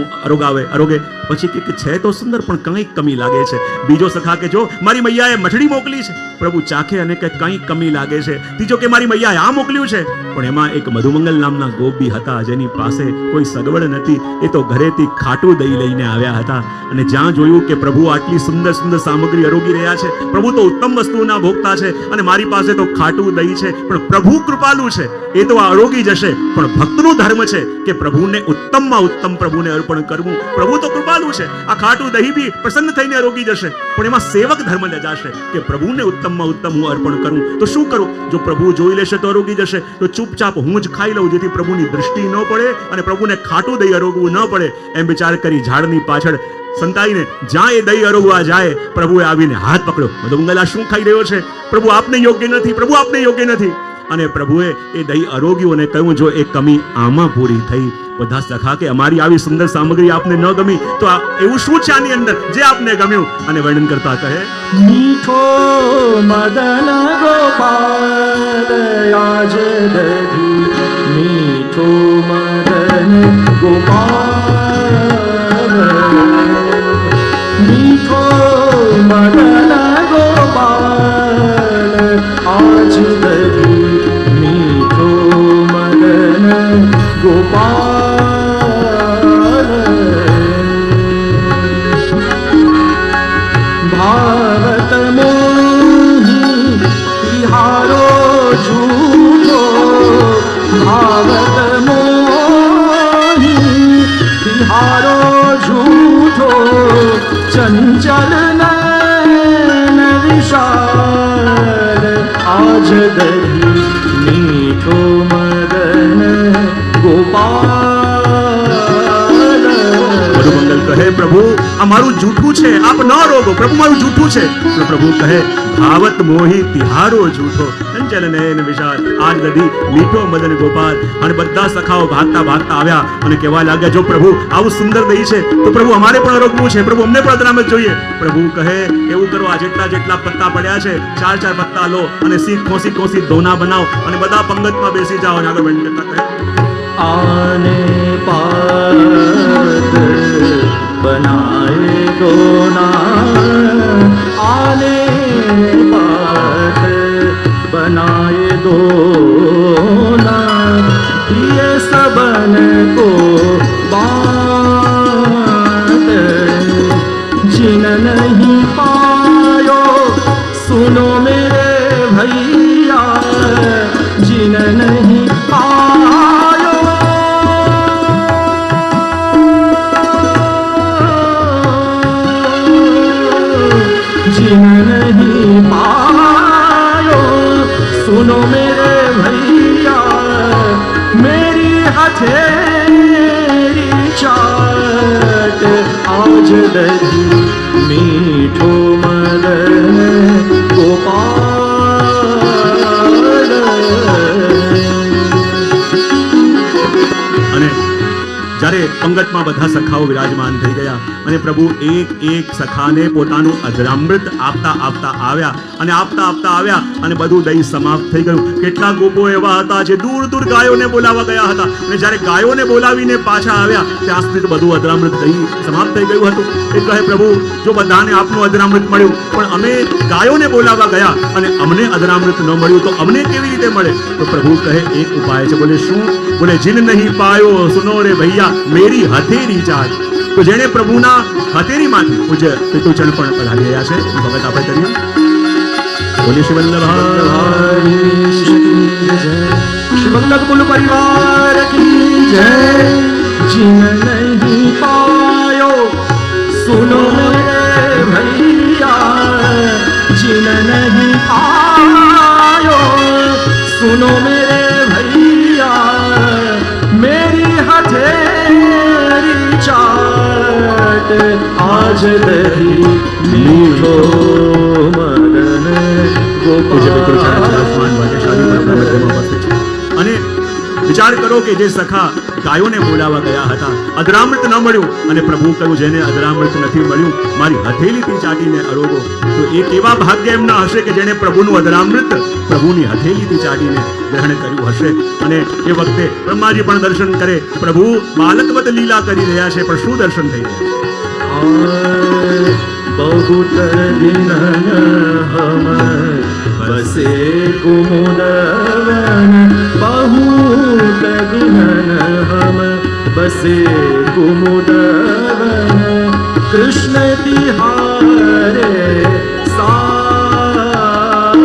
અરોગે પછી કે છે તો સુંદર પણ કંઈક કમી લાગે છે. બીજો સખા કે, જો મારી મૈયાએ મઠડી મોકલી છે. પ્રભુ ચાખે અને કે કંઈક કમી લાગે છે. ત્રીજો કે મારી મૈયાએ આ મોકલ્યું છે. પણ એમાં એક મધુમંગલ નામના ગોપી હતા જેની પાસે કોઈ સગવડ નથી. એ તો ઘરેથી ખાટું દહીં લઈને આવ્યા હતા અને જ્યાં જોયું કે પ્રભુ આટલી સુંદર સુંદર સામગ્રી અરોગી રહ્યા છે, પ્રભુ તો ઉત્તમ વસ્તુના ભોગતા છે અને મારી પાસે તો ખાટું દહીં છે, પણ પ્રભુ કૃપાલુ છે, એ તો આ અરોગી જશે. પણ ભક્તનો ધર્મ છે કે પ્રભુને ઉત્તમમાં ઉત્તમ પ્રભુને અર્પણ કરવું. પ્રભુ તો કૃપાલુ છે, આ ખાટું દહીં બી પ્રસન્ન થઈને અરોગી જશે, પણ એમાં સેવક ધર્મ લજાશે કે પ્રભુને ઉત્તમમાં ઉત્તમ હું અર્પણ કરું. તો શું કરું? જો પ્રભુ જોઈ લેશે તો અરોગી જશે, તો ચૂપચાપ હું જ ખાઈ લઉં જેથી પ્રભુની દૃષ્ટિ ન પડે અને પ્રભુને ખાટું દહીં અરોગવું ન પડે. એમ વિચાર કરી ઝાડની પાછળ સંતાઈને જ્યાં એ દહીં અરોગવા જાય, પ્રભુએ આવીને હાથ પકડ્યો. મધુમંગલા શું ખાઈ રહ્યો છે? પ્રભુ આપને યોગ્ય નથી, પ્રભુ આપને યોગ્ય નથી. અને પ્રભુએ એ દહીં અરોગ્યું અને કહ્યું, જો એ કમી આમાં પૂરી થઈ. બધા સખા કે અમારી આવી સુંદર સામગ્રી આપને ન ગમી તો એવું શું છે આની અંદર જે આપને ગમ્યું? અને વર્ણન કરતા કહે, મીઠો મદન ગોપાલ આજ દધી, મીઠો મદન ગોપાલ, મીઠો મદન ગોપાલ આજ દધી, મીઠો મદન ગોપાલ. ભાવત મોહી તિહારો ઝૂઠો, झूठो चंचल नयन विशाल आज दही मीठो मदन गोपाल મધુમંગલ કહે પ્રભુ આ મારું જૂઠું છે આપ ન રોગો પ્રભુ મારું જૂઠું છે તો પ્રભુ કહે ભાવત મોહી તિહારો જૂઠો ચંચલ નયન વિશાલ આજ દધી મીઠો મદન ગોપાલ અને બધા સખાઓ ભાગતા ભાગતા આવ્યા અને કહેવા લાગ્યા જો પ્રભુ આવું સુંદર દહીં છે તો પ્રભુ અમારે પણ રોકવું છે પ્રભુ અમને પણ અદરામત જોઈએ પ્રભુ કહે એવું કરો આ જેટલા પત્તા પડ્યા છે 4 પત્તા લો અને સીખ ખોસી દોના બનાવો અને બધા પંગતમાં બેસી જાઓ અને આગળ બંધ કરતા કહે आने पात बनाए दोना आने पात बनाए दोना ये सबन को बात जिन नहीं पायो सुनो मेरे भैया जिन नहीं पायो जिन नहीं पायो सुनो मेरे भैया मेरी हथेली चाट आज दही मीठो मदन गोपाल અને જ્યારે પંગતમાં બધા સખાઓ વિરાજમાન થઈ ગયા અને પ્રભુ એક સખાને પોતાનું અજરામૃત આપતા આવ્યા અને બધું દહીં સમાપ્ત થઈ ગયું કેટલા ગોપો એવા હતા જે દૂર ગાયોને બોલાવવા ગયા હતા અને જ્યારે ગાયોને બોલાવીને પાછા આવ્યા ત્યાં સુધી તો બધું અજરામૃત દહીં સમાપ્ત થઈ ગયું હતું એ કહે પ્રભુ જો બધાને આપનું અજરામૃત મળ્યું પણ અમે ગાયોને બોલાવવા ગયા અને અમને અજરામૃત ન મળ્યું તો અમને કેવી રીતે મળે તો પ્રભુ કહે એક ઉપાય છે બોલે શું બોલે જીન નહીં પાયો સુનો રે ભૈયા મેરી હથેળી ચાટ તો જેણે પ્રભુના હથેળીમાંથી પૂજ્ય પિતુચરણ પણ પધારી રહ્યા છે ભગત આપણે કરીએ બોલે શ્રી વલ્લભાઈ श्री वल्लभ कुल परिवार की जय जिन नहीं पायो सुनो मेरे भैया जिन नहीं पायो सुनो मेरे भैया मेरी हथेली चाट आज दही मीठो मदन પૂજ્ય પિતૃચરણ गोपाल વિરાજમાન ભાગ્યશાળી આપણા મધ્યમાં ઉપસ્થિત છે અને વિચાર કરો કે જે સખા ગાયોને બોલાવવા ગયા હતા અજરામૃત ન મળ્યું અને પ્રભુ કહ્યું જેને અજરામૃત નથી મળ્યું મારી હથેળીથી ચાટીને અરોગો તો એ કેવા ભાગ્ય એમના હશે કે જેણે પ્રભુનું અજરામૃત પ્રભુની હથેળીથી ચાટીને ગ્રહણ કર્યું હશે અને એ વખતે બ્રહ્માજી પણ દર્શન કરે પ્રભુ બાલકવત લીલા કરી રહ્યા છે પણ શું દર્શન થઈ રહ્યા છે बहुत दिन हम बसे कुमुदवन बहुत दिन हम बसे कुमुदवन कृष्ण तिहारे साथ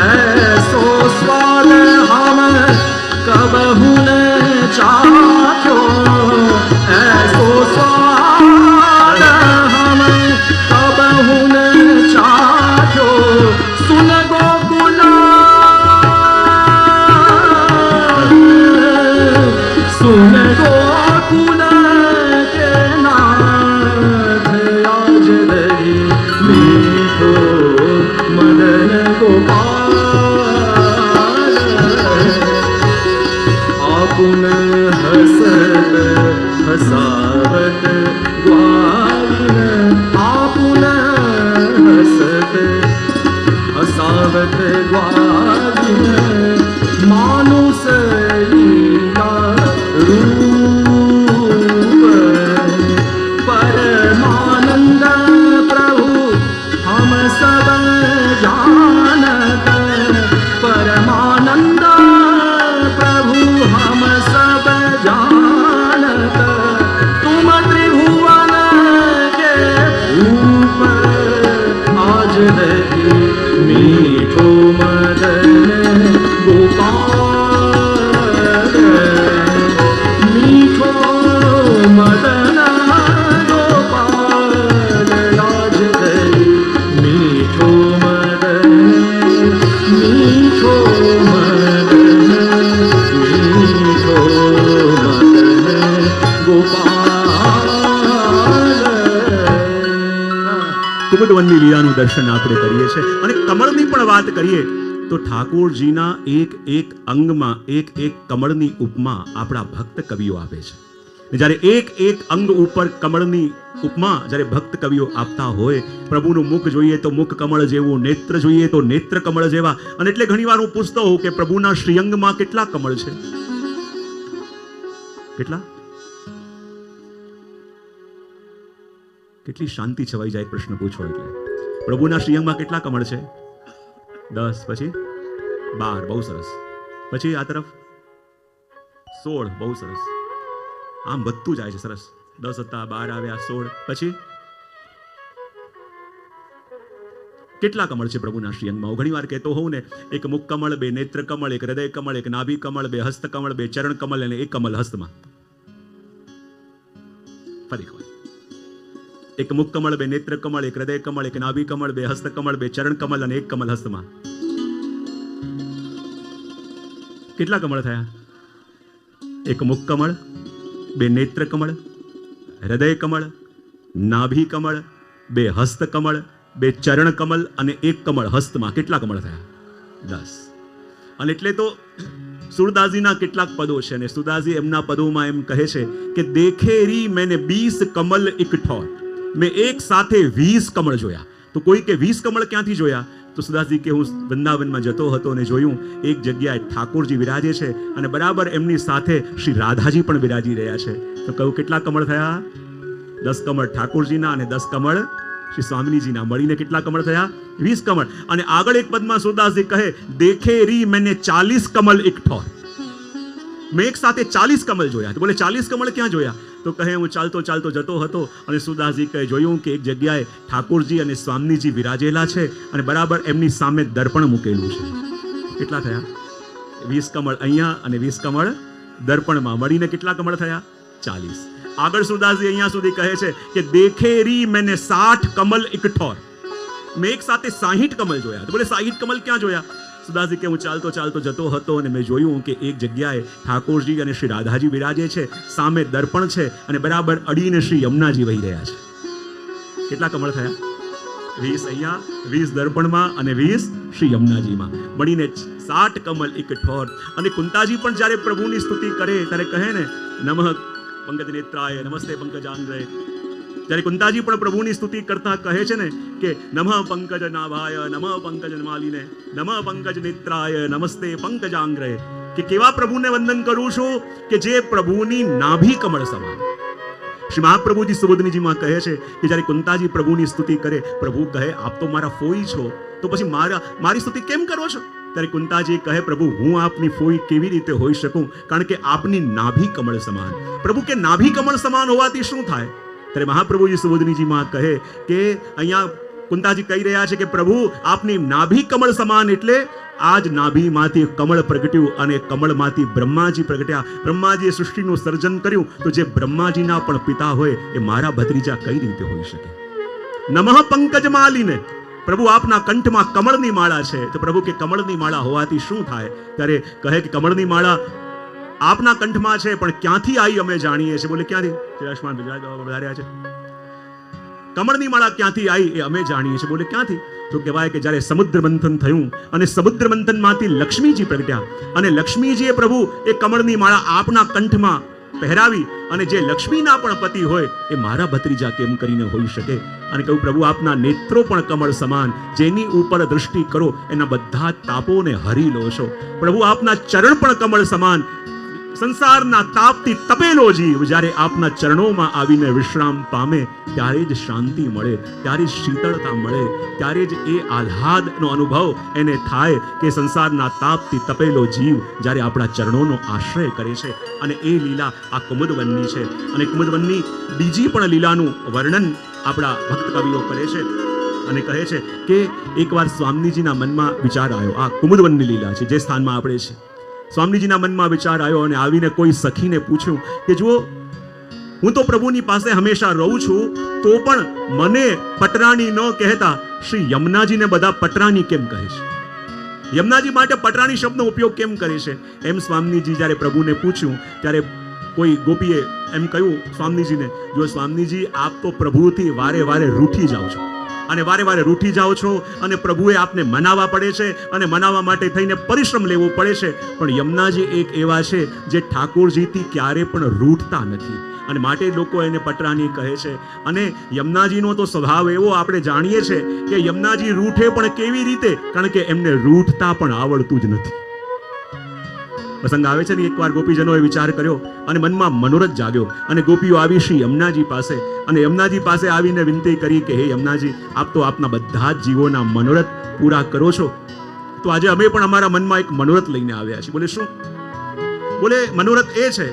ऐसो स्वाद हम कबहु न चाख्यो ऐसो स्वाद हम कबहु न चाख्यो सुन गोकुला सुन गोकुला के नाथ आज दही मीठो मदन गोपाल आपुन हसत हसावत ग्वालिन आपुन हसत हसावत ग्वालिन मानुष लीला रूप परमानंद प्रभु हम सब जानत परमानंद प्रभु हम सब जानत तुम त्रिभुवन के भूप आज दही मीठो मदन गोपाल કુમુદવનની લીલાનું દર્શન આપણે કરીએ છીએ. અને કમળની પણ વાત કરીએ તો ઠાકોરજીના એક એક અંગમાં એક એક કમળની ઉપમા આપણા ભક્ત કવિઓ આપે છે. જ્યારે એક એક અંગ ઉપર કમળની ઉપમા જ્યારે ભક્ત કવિઓ આપતા હોય, પ્રભુનું મુખ જોઈએ તો મુખ કમળ જેવું, નેત્ર જોઈએ તો નેત્ર કમળ જેવા. અને એટલે ઘણીવાર હું પૂછતો હોઉં કે પ્રભુના શ્રીઅંગમાં કેટલા કમળ છે? કેટલા? કેટલી શાંતિ છવાઈ જાય પ્રશ્ન પૂછો એટલે. પ્રભુના શ્રીઅંગમાં કેટલા કમળ છે? 10, પછી 12, બહુ સરસ. પછી આ તરફ 16, બહુ સરસ. આમ વધતું જાય છે, સરસ. 10 હતા, 12 આવ્યા, 16, પછી કેટલા કમળ છે પ્રભુના શ્રીઅંગમાં? હું ઘણી વાર કહેતો હોઉં ને, એક મુખ કમળ, 2 નેત્ર કમળ, 1 હૃદય કમળ, 1 નાભી કમળ, 2 હસ્ત કમળ, 2 ચરણ કમળ અને 1 કમળ હસ્તમાં. ફરી એકવાર. એક મુખ કમળ, 2 નેત્ર કમળ, 1 હૃદય કમળ, 1 નાભી કમળ, 2 હસ્ત કમળ, 2 ચરણ કમળ અને 1 કમળ હસ્તમાં. કેટલા કમળ થયા? એક મુખ કમળ, 2 નેત્ર કમળ, હૃદય કમળ, નાભી કમળ, 2 હસ્ત કમળ, 2 ચરણ કમળ અને 1 કમળ હસ્તમાં. કેટલા કમળ થયા? 10. અને એટલે તો સુરદાસજીના કેટલાક પદો છે અને સુરદાસજી એમના પદોમાં એમ કહે છે કે દેખેરી મેને 20 કમલ એક ઠોર, મેં એક સાથે 20 કમળ જોયા. તો કોઈ કે 20 કમળ ક્યાંથી જોયા? તો સુરદાસજી કે હું વૃંદાવનમાં જતો હતો અને જોયું એક જગ્યાએ ઠાકોરજી વિરાજે છે અને બરાબર એમની સાથે શ્રી રાધાજી પણ વિરાજી રહ્યા છે. તો કહું કેટલા કમળ થયા? 10 કમળ ઠાકોરજીના અને 10 કમળ શ્રી સ્વામિનીજીના, મળીને કેટલા કમળ થયા? 20 કમળ. અને આગળ એક પદમાં સુરદાસજી કહે દેખે રી મેને 40 કમલ એક ઠોર, મેં એક સાથે 40 કમળ જોયા. તો બોલે 40 કમળ ક્યાં જોયા? તો કહે હું ચાલતો ચાલતો જતો હતો અને સુરદાસજી કહે જોયું કે એક જગ્યાએ ઠાકોરજી અને સ્વામીજી વિરાજેલા છે અને બરાબર એમની સામે દર્પણ મૂકેલું છે. કેટલા થયા? 20 કમળ અહીંયા અને 20 કમળ દર્પણમાં, મળીને કેટલા કમળ થયા? 40. આગળ સુરદાસજી અહીંયા સુધી કહે છે કે દેખેરી મેને 60 કમલ એક ઠોર, મેં એક સાથે 60 કમલ જોયા. તો બોલે 60 કમલ ક્યાં જોયા? સુરદાસજી કે હું ચાલતો ચાલતો જતો હતો અને મેં જોયું કે એક જગ્યાએ ઠાકોરજી અને શ્રી રાધાજી વિરાજે છે, સામે દર્પણ છે અને બરાબર અડીને શ્રી યમુનાજી વહી રહ્યા છે. કેટલા કમળ થયા? 20 અહીંયા, 20 દર્પણમાં અને 20 શ્રી યમુનાજીમાં, મળીને 60 કમલ એક ઠોર. અને કુંતાજી પણ જ્યારે પ્રભુની સ્તુતિ કરે ત્યારે કહે ને નમઃ પંકજ નેત્રાય નમસ્તે પંકજાંગ્રે. જ્યારે કુંતાજી પણ પ્રભુની સ્તુતિ કરતા કહે છે ને કે નમઃ પંકજ નાભાય નમઃ પંકજ માલિને નમઃ પંકજ નેત્રાય નમસ્તે પંકજાંગ્રે, કે કેવા પ્રભુને વંદન કરું છું કે જે પ્રભુની નાભી કમળ સમાન. શ્રી મહાપ્રભુજી સુબોધનીજીમાં કહે છે કે જ્યારે કુંતાજી પ્રભુની સ્તુતિ કરે, પ્રભુ કહે આપ તો મારા ફોઈ છો, તો પછી મારી સ્તુતિ કેમ કરો છો? ત્યારે કુંતાજી કહે પ્રભુ હું આપની ફોઈ કેવી રીતે હોઈ શકું, કારણ કે આપની નાભી કમળ સમાન. પ્રભુ કે નાભી કમળ સમાન હોવાથી શું થાય? ત્યારે મહાપ્રભુજી સુબોધનીજીમાં કહે કે અહીંયા કુંતાજી કહી રહ્યા છે કે પ્રભુ આપની નાભી કમળ સમાન, એટલે આ જ નાભીમાંથી કમળ પ્રગટ્યું અને કમળમાંથી બ્રહ્માજી પ્રગટ્યા. બ્રહ્માજીએ સૃષ્ટિનું સર્જન કર્યું, તો જે બ્રહ્માજીના પણ પિતા હોય એ મારા ભત્રીજા કઈ રીતે હોઈ શકે? નમઃ પંકજ માલિને, પ્રભુ આપના કંઠમાં કમળની માળા છે. તો પ્રભુ કે કમળની માળા હોવાથી શું થાય? ત્યારે કહે કે કમળની માળા આપના કંઠમાં છે, પણ ક્યાંથી આવી અમે જાણીએ છીએ. બોલે ક્યાંથી? શ્રીરાજમાં વધાર્યા છે. કમળની માળા ક્યાંથી આવી એ અમે જાણીએ છીએ. બોલે ક્યાંથી? તો કહેવાય કે જ્યારે સમુદ્ર મંથન થયું અને સમુદ્ર મંથનમાંથી લક્ષ્મીજી પ્રગટ્યા અને લક્ષ્મીજીએ પ્રભુ એ કમળની માળા આપના કંઠમાં પહેરાવી, અને જે લક્ષ્મીના પણ પતિ હોય એ મારા ભત્રીજા કેમ કરીને હોઈ શકે? અને કહ્યું પ્રભુ આપના નેત્રો પણ કમળ સમાન, જેની ઉપર દૃષ્ટિ કરો એના બધા તાપોને હરી લો છો. પ્રભુ આપના ચરણ પણ કમળ સમાન, સંસારના તાપથી તપેલો જીવ જ્યારે આપના ચરણોમાં આવીને વિશ્રામ પામે ત્યારે જ શાંતિ મળે, ત્યારે જ શીતળતા મળે, ત્યારે જ એ આહ્લાદનો અનુભવ એને થાય કે સંસારના તાપથી તપેલો જીવ જ્યારે આપણા ચરણોનો આશ્રય કરે છે. અને એ લીલા આ કુમુદવનની છે. અને કુમુદવનની બીજી પણ લીલાનું વર્ણન આપણા ભક્ત કવિઓ કરે છે અને કહે છે કે એકવાર સ્વામીજીના મનમાં વિચાર આવ્યો. આ કુમુદવનની લીલા છે જે સ્થાનમાં આપણે છે. સ્વામીજીના મનમાં વિચાર આવ્યો અને આવીને કોઈ સખીને પૂછ્યું કે જુઓ, હું તો પ્રભુની પાસે હંમેશા રહું છું, તો પણ મને પટરાણી ન કહેતા શ્રી યમુનાજીને બધા પટરાણી કેમ કહે છે? યમુનાજી માટે પટરાણી શબ્દનો ઉપયોગ કેમ કરે છે? એમ સ્વામીજી જ્યારે પ્રભુને પૂછ્યું ત્યારે કોઈ ગોપીએ એમ કહ્યું સ્વામીજીને, જો સ્વામીજી આપ તો પ્રભુથી વારે વારે રૂઠી જાઓ છો, અને વારે વારે રૂઠી જાઓ છો અને પ્રભુએ આપને મનાવવા પડે છે અને મનાવવા માટે થઈને પરિશ્રમ લેવો પડે છે. પણ યમુનાજી એક એવા છે જે ઠાકોરજીથી ક્યારે પણ રૂઠતા નથી અને માટે લોકો એને પટરાની કહે છે. અને યમુનાજીનો તો સ્વભાવ એવો આપણે જાણીએ છીએ કે યમુનાજી રૂઠે પણ કેવી રીતે, કારણ કે એમને રૂઠતા પણ આવડતું જ નથી. પ્રસંગ આવે છે ને, એકવાર ગોપીજનોએ વિચાર કર્યો અને મનમાં મનોરથ જાગ્યો અને ગોપીઓ આવી શ્રી યમુનાજી પાસે અને યમુનાજી પાસે આવીને વિનંતી કરી કે હે યમુનાજી, આપ તો આપના બધા જ જીવોના મનોરથ પૂરા કરો છો, તો આજે અમે પણ અમારા મનમાં એક મનોરથ લઈને આવ્યા છીએ. બોલે શું? બોલે મનોરથ એ છે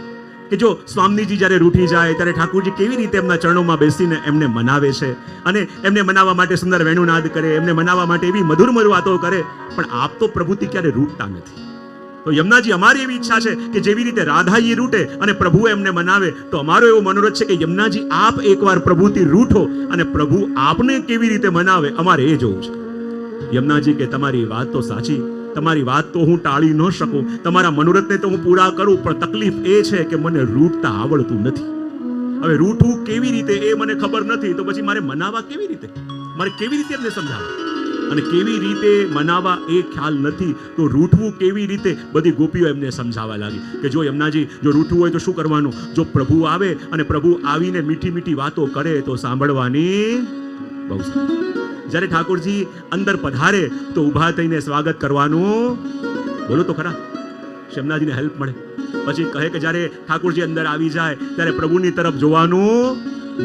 કે જો સ્વામીજી જ્યારે રૂઠી જાય ત્યારે ઠાકોરજી કેવી રીતે એમના ચરણોમાં બેસીને એમને મનાવે છે અને એમને મનાવવા માટે સુંદર વેણુનાદ કરે, એમને મનાવવા માટે એવી મધુર મધુર વાતો કરે, પણ આપ તો પ્રભુથી ક્યારે રૂઠતા નથી. તો યમુનાજી, અમારી એવી ઈચ્છા છે કે જેવી રીતે રાધાજી રૂઠે અને પ્રભુ એમને મનાવે, તો અમારો એવો મનોરથ છે કે યમુનાજી આપ એકવાર પ્રભુથી રૂઠો અને પ્રભુ આપને કેવી રીતે મનાવે, અમારે એ જોવું છે. યમુનાજી કે તમારી વાત તો સાચી, તમારી વાત તો હું ટાળી ન શકું, તમારા મનોરથને તો હું પૂરા કરું, પણ તકલીફ એ છે કે મને રૂઠતા આવડતું નથી. હવે રૂઠવું કેવી રીતે એ મને ખબર નથી, તો પછી મારે મનાવવા કેવી રીતે, મારે કેવી રીતે એમને સમજાવવા અને કેવી રીતે મનાવવા એ ખ્યાલ નથી, તો રૂઠવું કેવી રીતે, બધી ગોપીઓ એમને સમજાવવા લાગી કે જો યમુનાજી, જો રૂઠવું હોય તો શું કરવાનું, જો પ્રભુ આવે અને પ્રભુ આવીને મીઠી મીઠી વાતો કરે તો સાંભળવાની બહુ સારી. જ્યારે ઠાકોરજી અંદર પધારે તો ઊભા થઈને સ્વાગત કરવાનું. બોલો તો ખરા, યમુનાજીને હેલ્પ મળે. પછી કહે કે જ્યારે ઠાકોરજી અંદર આવી જાય ત્યારે પ્રભુની તરફ જોવાનું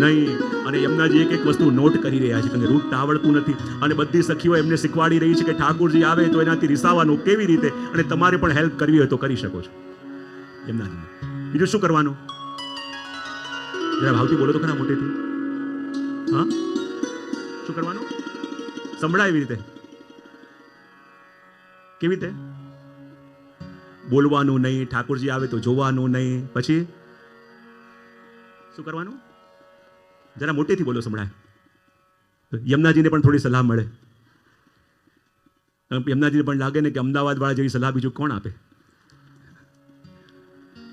નહીં. અને યમુનાજી એક એક વસ્તુ નોટ કરી રહ્યા છે, કારણ કે રૂઠતા આવડતું નથી અને બધી સખીઓ એમને શીખવાડી રહી છે કે ઠાકોરજી આવે તો એનાથી રીસાવાનું કેવી રીતે, અને તમારે પણ હેલ્પ કરવી હોય તો કરી શકો છો યમુનાજીને. બીજું શું કરવાનું, જરા ભાવથી બોલો તો ખરા મોટેથી. હા, શું કરવાનું? સંભળાય એવી રીતે, કેવી રીતે? બોલવાનું નહીં, ઠાકોરજી આવે તો જોવાનું નહીં. પછી શું કરવાનું? જરા મોટેથી બોલો, સંભળાય. યમુનાજીને પણ થોડી સલાહ મળે. યમુનાજીને પણ લાગે ને કે અમદાવાદ વાળા જેવી સલાહ બીજું કોણ આપે.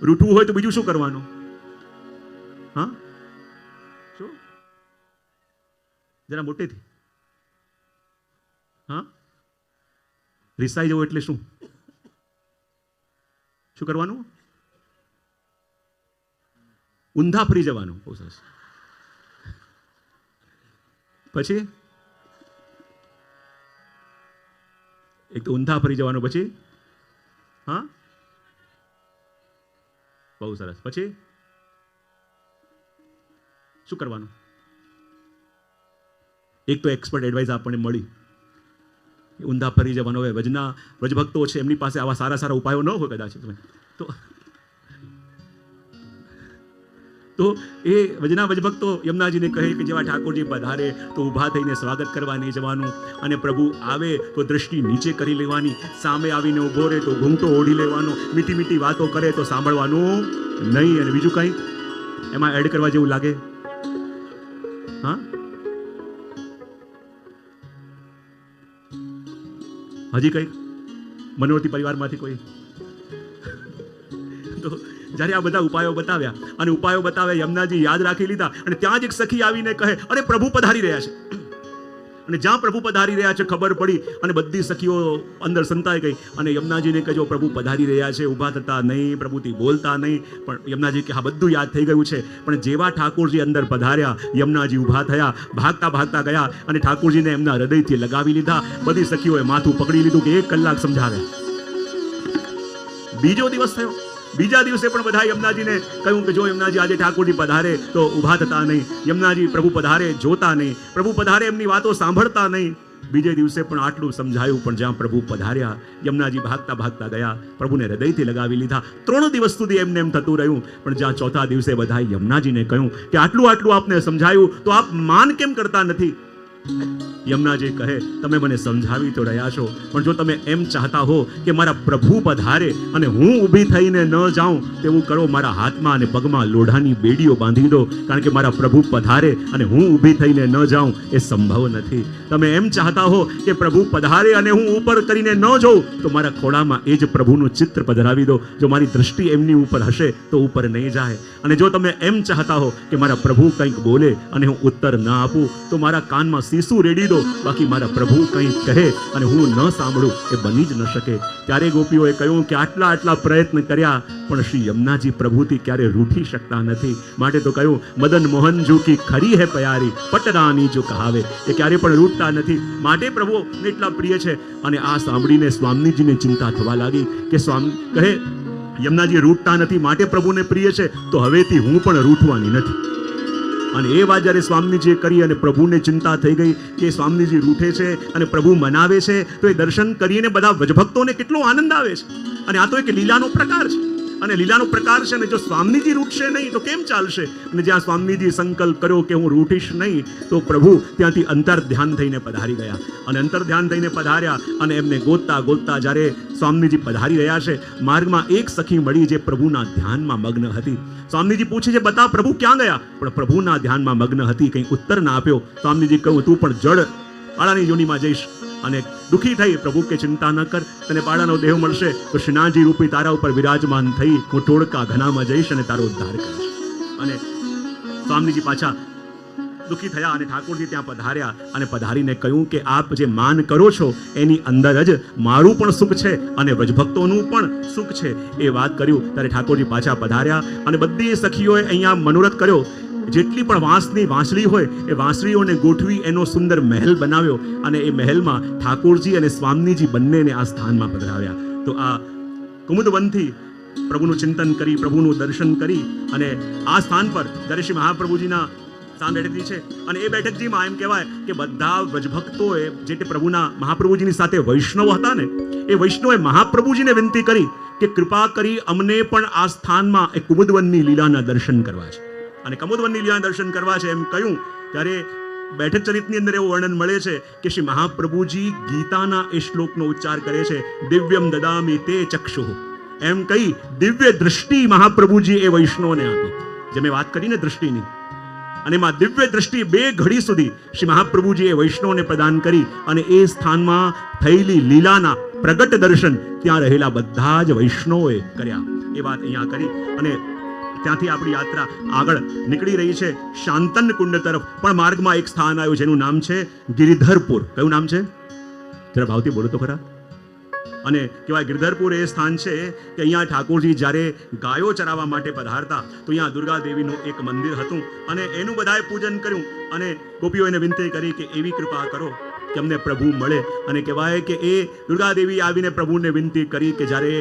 રૂઠવું હોય તો બીજું શું કરવાનું? હા, શું? જરા મોટેથી. હા, રિસાઈ જવું એટલે શું? શું કરવાનું? ઊંધા ફરી જવાનું. બહુ સરસ. પછી એક તો ઊંધા ફરી જવાનું, પછી હા, બહુ સરસ. પછી શું કરવાનું? એક તો એક્સપર્ટ એડવાઇસ આપણને મળી, ઊંધા ફરી જવાનો. હવે વ્રજભક્તો છે, એમની પાસે આવા સારા સારા ઉપાયો ન હોય કદાચ, તો એ વ્રજભક્તો યમુનાજીને કહે કે જેવા ઠાકોરજી પધારે તો ઊભા થઈને સ્વાગત કરવા નહીં જવાનું, અને પ્રભુ આવે તો દ્રષ્ટિ નીચે કરી લેવાની, સામે આવીને ઊભો રહે તો ઘૂંઘટો ઓઢી લેવાનો, મીઠી મીઠી વાતો કરે તો સાંભળવાનું નહીં. અને બીજું કંઈ એમાં એડ કરવા જેવું લાગે? હા, હજી કંઈક મનોરથી પરિવારમાંથી કોઈ? તો જ્યારે આ બધા ઉપાયો બતાવ્યા અને ઉપાયો બતાવ્યા, યમુનાજી યાદ રાખી લીધા. અને ત્યાં જ એક સખી આવીને કહે, અરે પ્રભુ પધારી રહ્યા છે. અને જ્યાં પ્રભુ પધારી રહ્યા છે ખબર પડી અને બધી સખીઓ અંદર સંતાઈ ગઈ. અને યમુનાજીને કહે, જો પ્રભુ પધારી રહ્યા છે, ઊભા થતા નહીં, પ્રભુથી બોલતા નહીં. પણ યમુનાજી કે હા, બધું યાદ થઈ ગયું છે. પણ જેવા ઠાકોરજી અંદર પધાર્યા, યમુનાજી ઊભા થયા, ભાગતા ભાગતા ગયા અને ઠાકોરજીને એમના હૃદયથી લગાવી લીધા. બધી સખીઓએ માથું પકડી લીધું કે 1 કલાક સમજાવ્યા. બીજો દિવસ થયો. બીજા દિવસે પણ બધા યમુનાજીને કહ્યું કે જો યમુનાજી આજે ઠાકોરજી પધારે તો ઊભા થતા નહીં, યમુનાજી પ્રભુ પધારે જોતા નહીં, પ્રભુ પધારે એમની વાતો સાંભળતા નહીં. બીજે દિવસે પણ આટલું સમજાયું, પણ જ્યાં પ્રભુ પધાર્યા યમુનાજી ભાગતા ભાગતા ગયા, પ્રભુને હૃદયથી લગાવી લીધા. 3 દિવસ સુધી એમને એમ થતું રહ્યું. પણ જ્યાં ચોથા દિવસે બધા યમુનાજીને કહ્યું કે આટલું આટલું આપને સમજાયું તો આપ માન કેમ કરતા નથી? યમુનાજી કહે, તમે મને સમજાવી તો રહ્યા છો, પણ જો તમે એમ ચાહતા હો કે મારા પ્રભુ પધારે અને હું ઊભી થઈને ન જાઉં, તેવું કરો, મારા હાથમાં અને પગમાં લોઢાની બેડીઓ બાંધી દો, કારણ કે મારા પ્રભુ પધારે અને હું ઊભી થઈને ન જાઉં એ સંભવ નથી. તમે એમ ચાહતા હો કે પ્રભુ પધારે અને હું ઉપર કરીને ન જોઉં, તો મારા ખોળામાં એ જ પ્રભુનું ચિત્ર પધરાવી દો. જો મારી દ્રષ્ટિ એમની ઉપર હશે તો ઉપર નહીં જાય. અને જો તમે એમ ચાહતા હો કે મારા પ્રભુ કંઈક બોલે અને હું ઉત્તર ન આપું, તો મારા કાનમાં સીસું રેડી દો, બાકી મારા પ્રભુ કંઈ કહે અને હું ન સાંભળું એ બની જ ન શકે. ત્યારે ગોપીઓએ કહ્યું કે આટલા પ્રયત્ન કર્યા પણ શ્રી યમુનાજી પ્રભુથી ક્યારે રૂઠી શકતા નથી. માટે તો કહ્યું મદન મોહન જો કી ખરી હે પ્યારી પટરાની જો કહાવે, એ ક્યારે પણ રૂઠતા નથી. માટે પ્રભુને એટલા પ્રિય છે. અને આ સાંભળીને સ્વામીજીને ચિંતા થવા લાગી કે સ્વામી કહે યમુનાજી રૂઠતા નથી, માટે પ્રભુને પ્રિય છે, તો હવેથી હું પણ રૂઠવાની નથી. અને એ વાત જ્યારે સ્વામીજીએ કરી અને પ્રભુને ચિંતા થઈ ગઈ કે સ્વામીજી રૂઠે છે અને પ્રભુ મનાવે છે, તો એ દર્શન કરીને બધા વ્રજભક્તોને કેટલો આનંદ આવે છે. અને આ તો એક લીલાનો પ્રકાર છે. અને લીલાનો પ્રકાર છે ને જો સ્વામીજી રૂઠશે નહીં તો કેમ ચાલશે. અને જ્યાં સ્વામીજી સંકલ્પ કર્યો કે હું રૂઠીશ નહીં, તો પ્રભુ ત્યાંથી અંતર ધ્યાન થઈને પધારી ગયા. અને અંતર ધ્યાન થઈને પધાર્યા અને એમને ગોતતા ગોતતા જ્યારે સ્વામીજી પધારી રહ્યા છે, માર્ગમાં એક સખી મળી જે પ્રભુના ધ્યાનમાં મગ્ન હતી. સ્વામીજી પૂછે છે બતા પ્રભુ ક્યાં ગયા, પણ પ્રભુના ધ્યાનમાં મગ્ન હતી, કંઈ ઉત્તર ના આપ્યો. સ્વામીજી કહ્યું તું પણ જળ પાડાની યોનિમાં જઈશ. અને દુઃખી થઈ. પ્રભુ કે ચિંતા ન કર, તને પાડાનો દેહ મળશે તો શ્રીનાથજી રૂપી તારા ઉપર વિરાજમાન થઈ હું ટોળકા ઘનામાં જઈશ અને તારો ઉદ્ધાર કરીશ. અને સ્વામીજી પાછા દુઃખી થયા અને ઠાકોરજી ત્યાં પધાર્યા અને પધારીને કહ્યું કે આપ જે માન કરો છો એની અંદર જ મારું પણ સુખ છે અને વ્રજભક્તોનું પણ સુખ છે. એ વાત કર્યું ત્યારે ઠાકોરજી પાછા પધાર્યા અને બધી સખીઓએ અહીંયા મનોરથ કર્યો. જેટલી પણ વાંસની વાંસળી હોય એ વાંસળીઓને ગોઠવી એનો સુંદર મહેલ બનાવ્યો અને એ મહેલમાં ઠાકોરજી અને સ્વામીજી બંનેને આ સ્થાનમાં પધરાવ્યા. તો આ કુમુદવનથી પ્રભુનું ચિંતન કરી, પ્રભુનું દર્શન કરી અને આ સ્થાન પર જ્યારે શ્રી મહાપ્રભુજીના સ્થાન બેઠકજી છે. અને એ બેઠકજીમાં એમ કહેવાય કે બધા વ્રજભક્તોએ જે તે પ્રભુના મહાપ્રભુજીની સાથે વૈષ્ણવ હતા ને, એ વૈષ્ણવે મહાપ્રભુજીને વિનંતી કરી કે કૃપા કરી અમને પણ આ સ્થાનમાં એ કુમુદવનની લીલાના દર્શન કરવા છે. અને કુમુદવનની લીલાના દર્શન કરવા છે એમ કહ્યું ત્યારે બેઠક ચરિત્રની અંદર એવું વર્ણન મળે છે કે શ્રી મહાપ્રભુજી ગીતાના એ શ્લોકનો ઉચ્ચાર કરે છે, દિવ્યમ દદામી તે ચક્ષુઃ. એમ કહી દિવ્ય દૃષ્ટિ મહાપ્રભુજી એ વૈષ્ણવને આપી. જે મેં વાત કરીને દૃષ્ટિની, અને એમાં દિવ્ય દૃષ્ટિ 2 ઘડી સુધી શ્રી મહાપ્રભુજી એ વૈષ્ણવને પ્રદાન કરી અને એ સ્થાનમાં થયેલી લીલાના પ્રગટ દર્શન ત્યાં રહેલા બધા જ વૈષ્ણવોએ કર્યા. એ વાત અહીંયા કરી અને ત્યાંથી આપણી યાત્રા આગળ નીકળી રહી છે શાંતન કુંડ તરફ. પણ માર્ગમાં એક સ્થાન આવ્યું જેનું નામ છે ગિરિધરપુર. કયું નામ છે? જરા ભાવથી બોલો તો ખરા. અને કહેવાય ગિરિધરપુર એ સ્થાન છે કે અહીંયા ઠાકોરજી જ્યારે ગાયો ચરાવવા માટે પધારતા તો અહીંયા દુર્ગા દેવીનું એક મંદિર હતું અને એનું બધાએ પૂજન કર્યું. અને ગોપીઓને વિનંતી કરી કે એવી કૃપા કરો કે અમને પ્રભુ મળે. અને કહેવાય કે એ દુર્ગા દેવી આવીને પ્રભુને વિનંતી કરી કે જ્યારે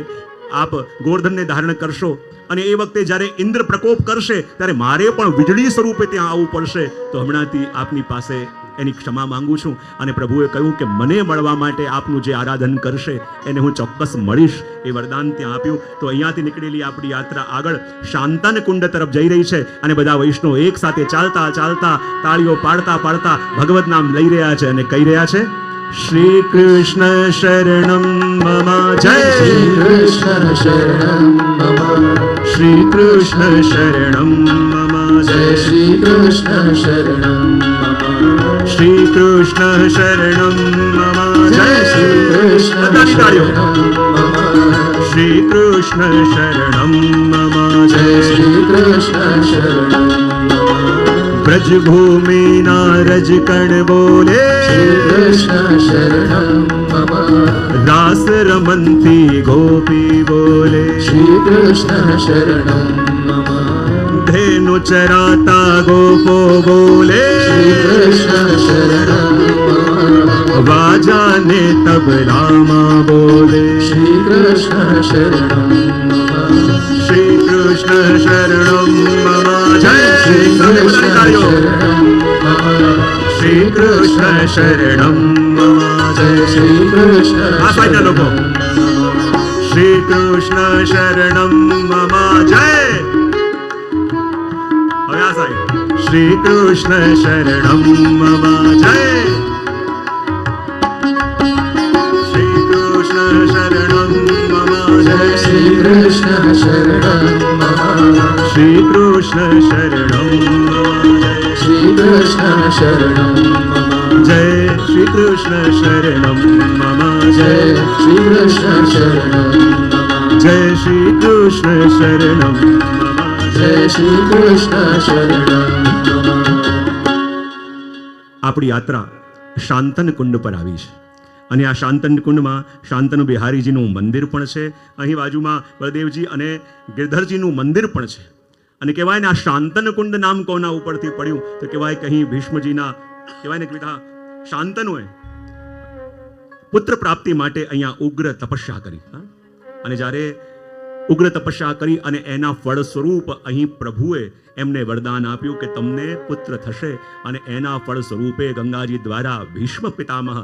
આપ ગોવર્ધનને ધારણ કરશો અને એ વખતે જ્યારે ઇન્દ્ર પ્રકોપ કરશે ત્યારે મારે પણ વીજળી સ્વરૂપે ત્યાં આવવું પડશે, તો હમણાંથી આપની પાસે એની ક્ષમા માંગુ છું. અને પ્રભુએ કહ્યું કે મને મળવા માટે આપનું જે આરાધન કરશે એને હું ચોક્કસ મળીશ, એ વરદાન ત્યાં આપ્યું. તો અહીંયાથી નીકળેલી આપણી યાત્રા આગળ શાંતન કુંડ તરફ જઈ રહી છે અને બધા વૈષ્ણવ એક સાથે ચાલતા ચાલતા તાળીઓ પાડતા પાડતા ભગવત નામ લઈ રહ્યા છે અને કહી રહ્યા છે, શ્રી કૃષ્ણ શરણમ મમ જય શ્રી કૃષ્ણ શરણમ મમ, શ્રી કૃષ્ણ શરણમ મમ જય શ્રી કૃષ્ણ શરણમ મમ, શ્રી કૃષ્ણ શરણમ મમ જય શ્રી કૃષ્ણ શરણમ મમ, શ્રી કૃષ્ણ શરણમ મમ જય જય શ્રી કૃષ્ણ શરણમ મમ, ब्रजभूमिना रजकण बोले શ્રી કૃષ્ણ શરણમ મમ, रास रमन्ती गोपी बोले શ્રી કૃષ્ણ શરણમ મમ, धेनु चराता गोपो बोले શ્રી કૃષ્ણ શરણમ મમ, वाजा ने तबलामा बोले શ્રી કૃષ્ણ શરણમ મમ, श्री कृष्ण शरणम मम जय श्री કૃષ્ણ શરણમ મમ, श्री कृष्ण शरणम मम જય जय શ્રી કૃષ્ણ આ સાઈડના લોકો. શરણમ મમ, श्री कृष्ण शरणम मम जय. હવે આ સાઈડ. श्री कृष्ण शरणम मम जय. श्री कृष्ण शरणम मम જય जय. શ્રી કૃષ્ણ શરણમ મમ, श्री कृष्ण शरणम मम जय. શ્રી કૃષ્ણ શરણમ મમ, जय श्री कृष्ण शरणम मम જય जय. શ્રી કૃષ્ણ શરણમ મમ, जय श्री कृष्ण शरणम मम જય जय. શ્રી કૃષ્ણ શરણમ મમ. આપણી યાત્રા શાંતન કુંડ પર આવી છે. અને આ શાંતન કુંડમાં શાંતનુ બિહારીજીનું મંદિર પણ છે. અહીં બાજુમાં બળદેવજી અને ગિરધરજીનું મંદિર પણ છે. અને કહેવાય ને આ શાંતન કુંડ નામ કોના ઉપરથી પડ્યું તો કહેવાય કે અહીં ભીષ્મજીના કહેવાય ને કે બધા શાંતનુએ પુત્ર પ્રાપ્તિ માટે અહીંયા ઉગ્ર તપસ્યા કરી. અને જ્યારે ઉગ્ર તપસ્યા કરી અને એના ફળ સ્વરૂપ અહીં પ્રભુએ એમને વરદાન આપ્યું કે તમને પુત્ર થશે. અને એના ફળ સ્વરૂપે ગંગાજી દ્વારા ભીષ્મ પિતામહ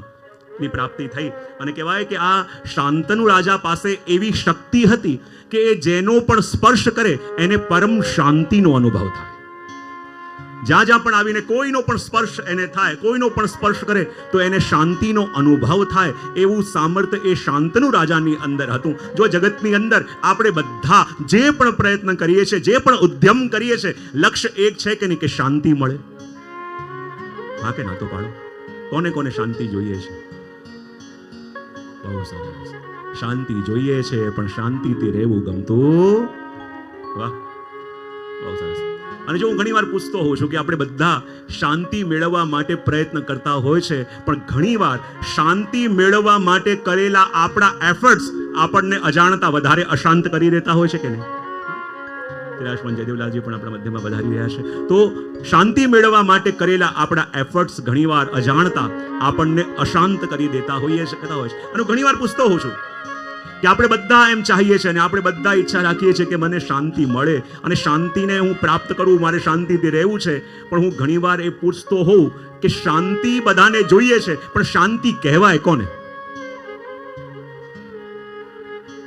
ની પ્રાપ્તિ થઈ. અને કહેવાય કે આ શાંતનુ રાજા પાસે એવી શક્તિ હતી કે એ જેનો પણ સ્પર્શ કરે એને પરમ શાંતિનો અનુભવ થાય. જ્યાં જ્યાં પણ આવીને કોઈનો પણ સ્પર્શ એને થાય, કોઈનો પણ સ્પર્શ કરે તો એને શાંતિનો અનુભવ થાય. એવું સામર્થ્ય એ શાંતનુ રાજાની અંદર હતું. જો જગતની અંદર આપણે બધા જે પણ પ્રયત્ન કરીએ છીએ, જે પણ ઉદ્યમ કરીએ છીએ, લક્ષ્ય એક છે કે નહીં કે શાંતિ મળે. હા કે ના તો પાડો. કોને કોને શાંતિ જોઈએ છે? બહુ સરસ. શાંતિ જોઈએ છે પણ શાંતિથી રહેવું ગમતું. વાહ, બહુ સરસ. અને જો હું ઘણી વાર પૂછતો હોઉં છું કે આપણે બધા શાંતિ મેળવવા માટે પ્રયત્ન કરતા હોય છે, પણ ઘણીવાર શાંતિ મેળવવા માટે કરેલા આપણા એફર્ટ્સ આપણને અજાણતા વધારે અશાંત કરી દેતા હોય છે કે નહીં? તિરાશમન જયદેવલાલજી પણ આપણા મધ્યમાં વધારી રહ્યા છે. તો શાંતિ મેળવવા માટે કરેલા આપણા એફર્ટ્સ ઘણીવાર અજાણતા આપણને અશાંત કરી દેતા હોય છે. અને ઘણીવાર પૂછતો હોઉં છું કે આપણે બધા એમ ચાહીએ છીએ અને આપણે બધા ઈચ્છા રાખીએ છીએ કે મને શાંતિ મળે અને શાંતિને હું પ્રાપ્ત કરું, મારે શાંતિથી રહેવું છે. પણ હું ઘણીવાર એ પૂછતો હોઉં કે શાંતિ બધાને જોઈએ છે, પણ શાંતિ કહેવાય કોને?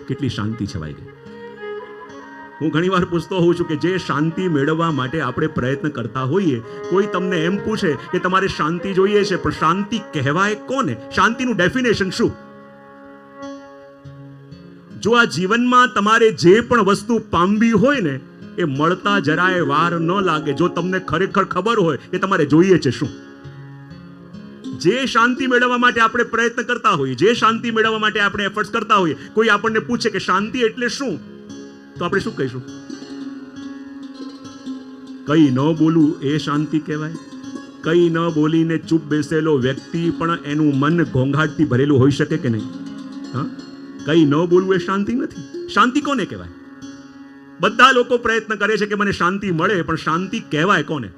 કેટલી શાંતિ છવાઈ ગઈ. હું ઘણીવાર પૂછતો હોઉં છું કે જે શાંતિ મેળવવા માટે આપણે પ્રયત્ન કરતા હોઈએ, કોઈ તમને એમ પૂછે કે તમારે શાંતિ જોઈએ છે, પણ શાંતિ કહેવાય કોને? શાંતિનું ડેફિનેશન શું? જો આ જીવનમાં તમારે જે પણ વસ્તુ પામવી હોય ને એ મળતા જરાય વાર ન લાગે, જો તમને ખરેખર ખબર હોય કે તમારે જોઈએ છે શું. જે શાંતિ મેળવવા માટે આપણે પ્રયત્ન કરતા હોઈએ, જે શાંતિ મેળવવા માટે આપણે એફર્ટ્સ કરતા હોઈએ, કોઈ આપણને પૂછે કે શાંતિ એટલે શું, તો આપણે શું કહીશું? કઈ ન બોલવું એ શાંતિ કહેવાય. કઈ ન બોલીને ચૂપ બેસેલો વ્યક્તિ પણ એનું મન ઘોંઘાટથી ભરેલું હોઈ શકે કે નહીં? હા, કઈ ન બોલવું એ શાંતિ નથી. શાંતિ કોને કહેવાય? બધા લોકો પ્રયત્ન કરે છે કે મને શાંતિ મળે, પણ શાંતિ કહેવાય કોને?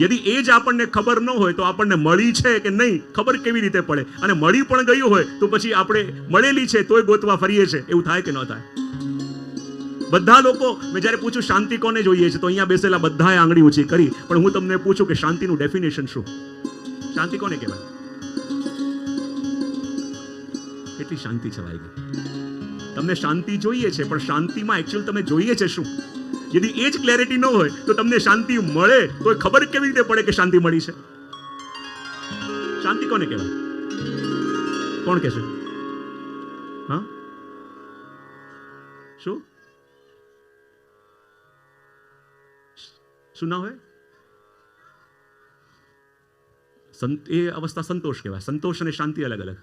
યદિ એ જ આપણને ખબર ન હોય તો આપણને મળી છે કે નહીં ખબર કેવી રીતે પડે? અને મળી પણ ગયું હોય તો પછી આપણે મળેલી છે તોય ગોતવા ફરીએ છે. એવું થાય કે ન થાય? બધા લોકો, મેં જ્યારે પૂછું શાંતિ કોને જોઈએ છે તો અહીંયા બેસેલા બધાએ આંગળી ઊંચી કરી. પણ હું તમને પૂછું કે શાંતિનું ડેફિનેશન શું? શાંતિ કોને કહેવાય? કેટલી શાંતિ છવાઈ ગઈ. તમને શાંતિ જોઈએ છે, પણ શાંતિમાં એકચ્યુઅલ તમે જોઈએ છે શું? યદિ એ જ ક્લેરિટી ન હોય તો તમને શાંતિ મળે તો ખબર કેવી રીતે પડે કે શાંતિ મળી છે? શાંતિ કોને કહેવાય? કોણ કહેશે? હા, શું શું ના હોય? એ અવસ્થા સંતોષ કહેવાય. સંતોષ અને શાંતિ અલગ અલગ.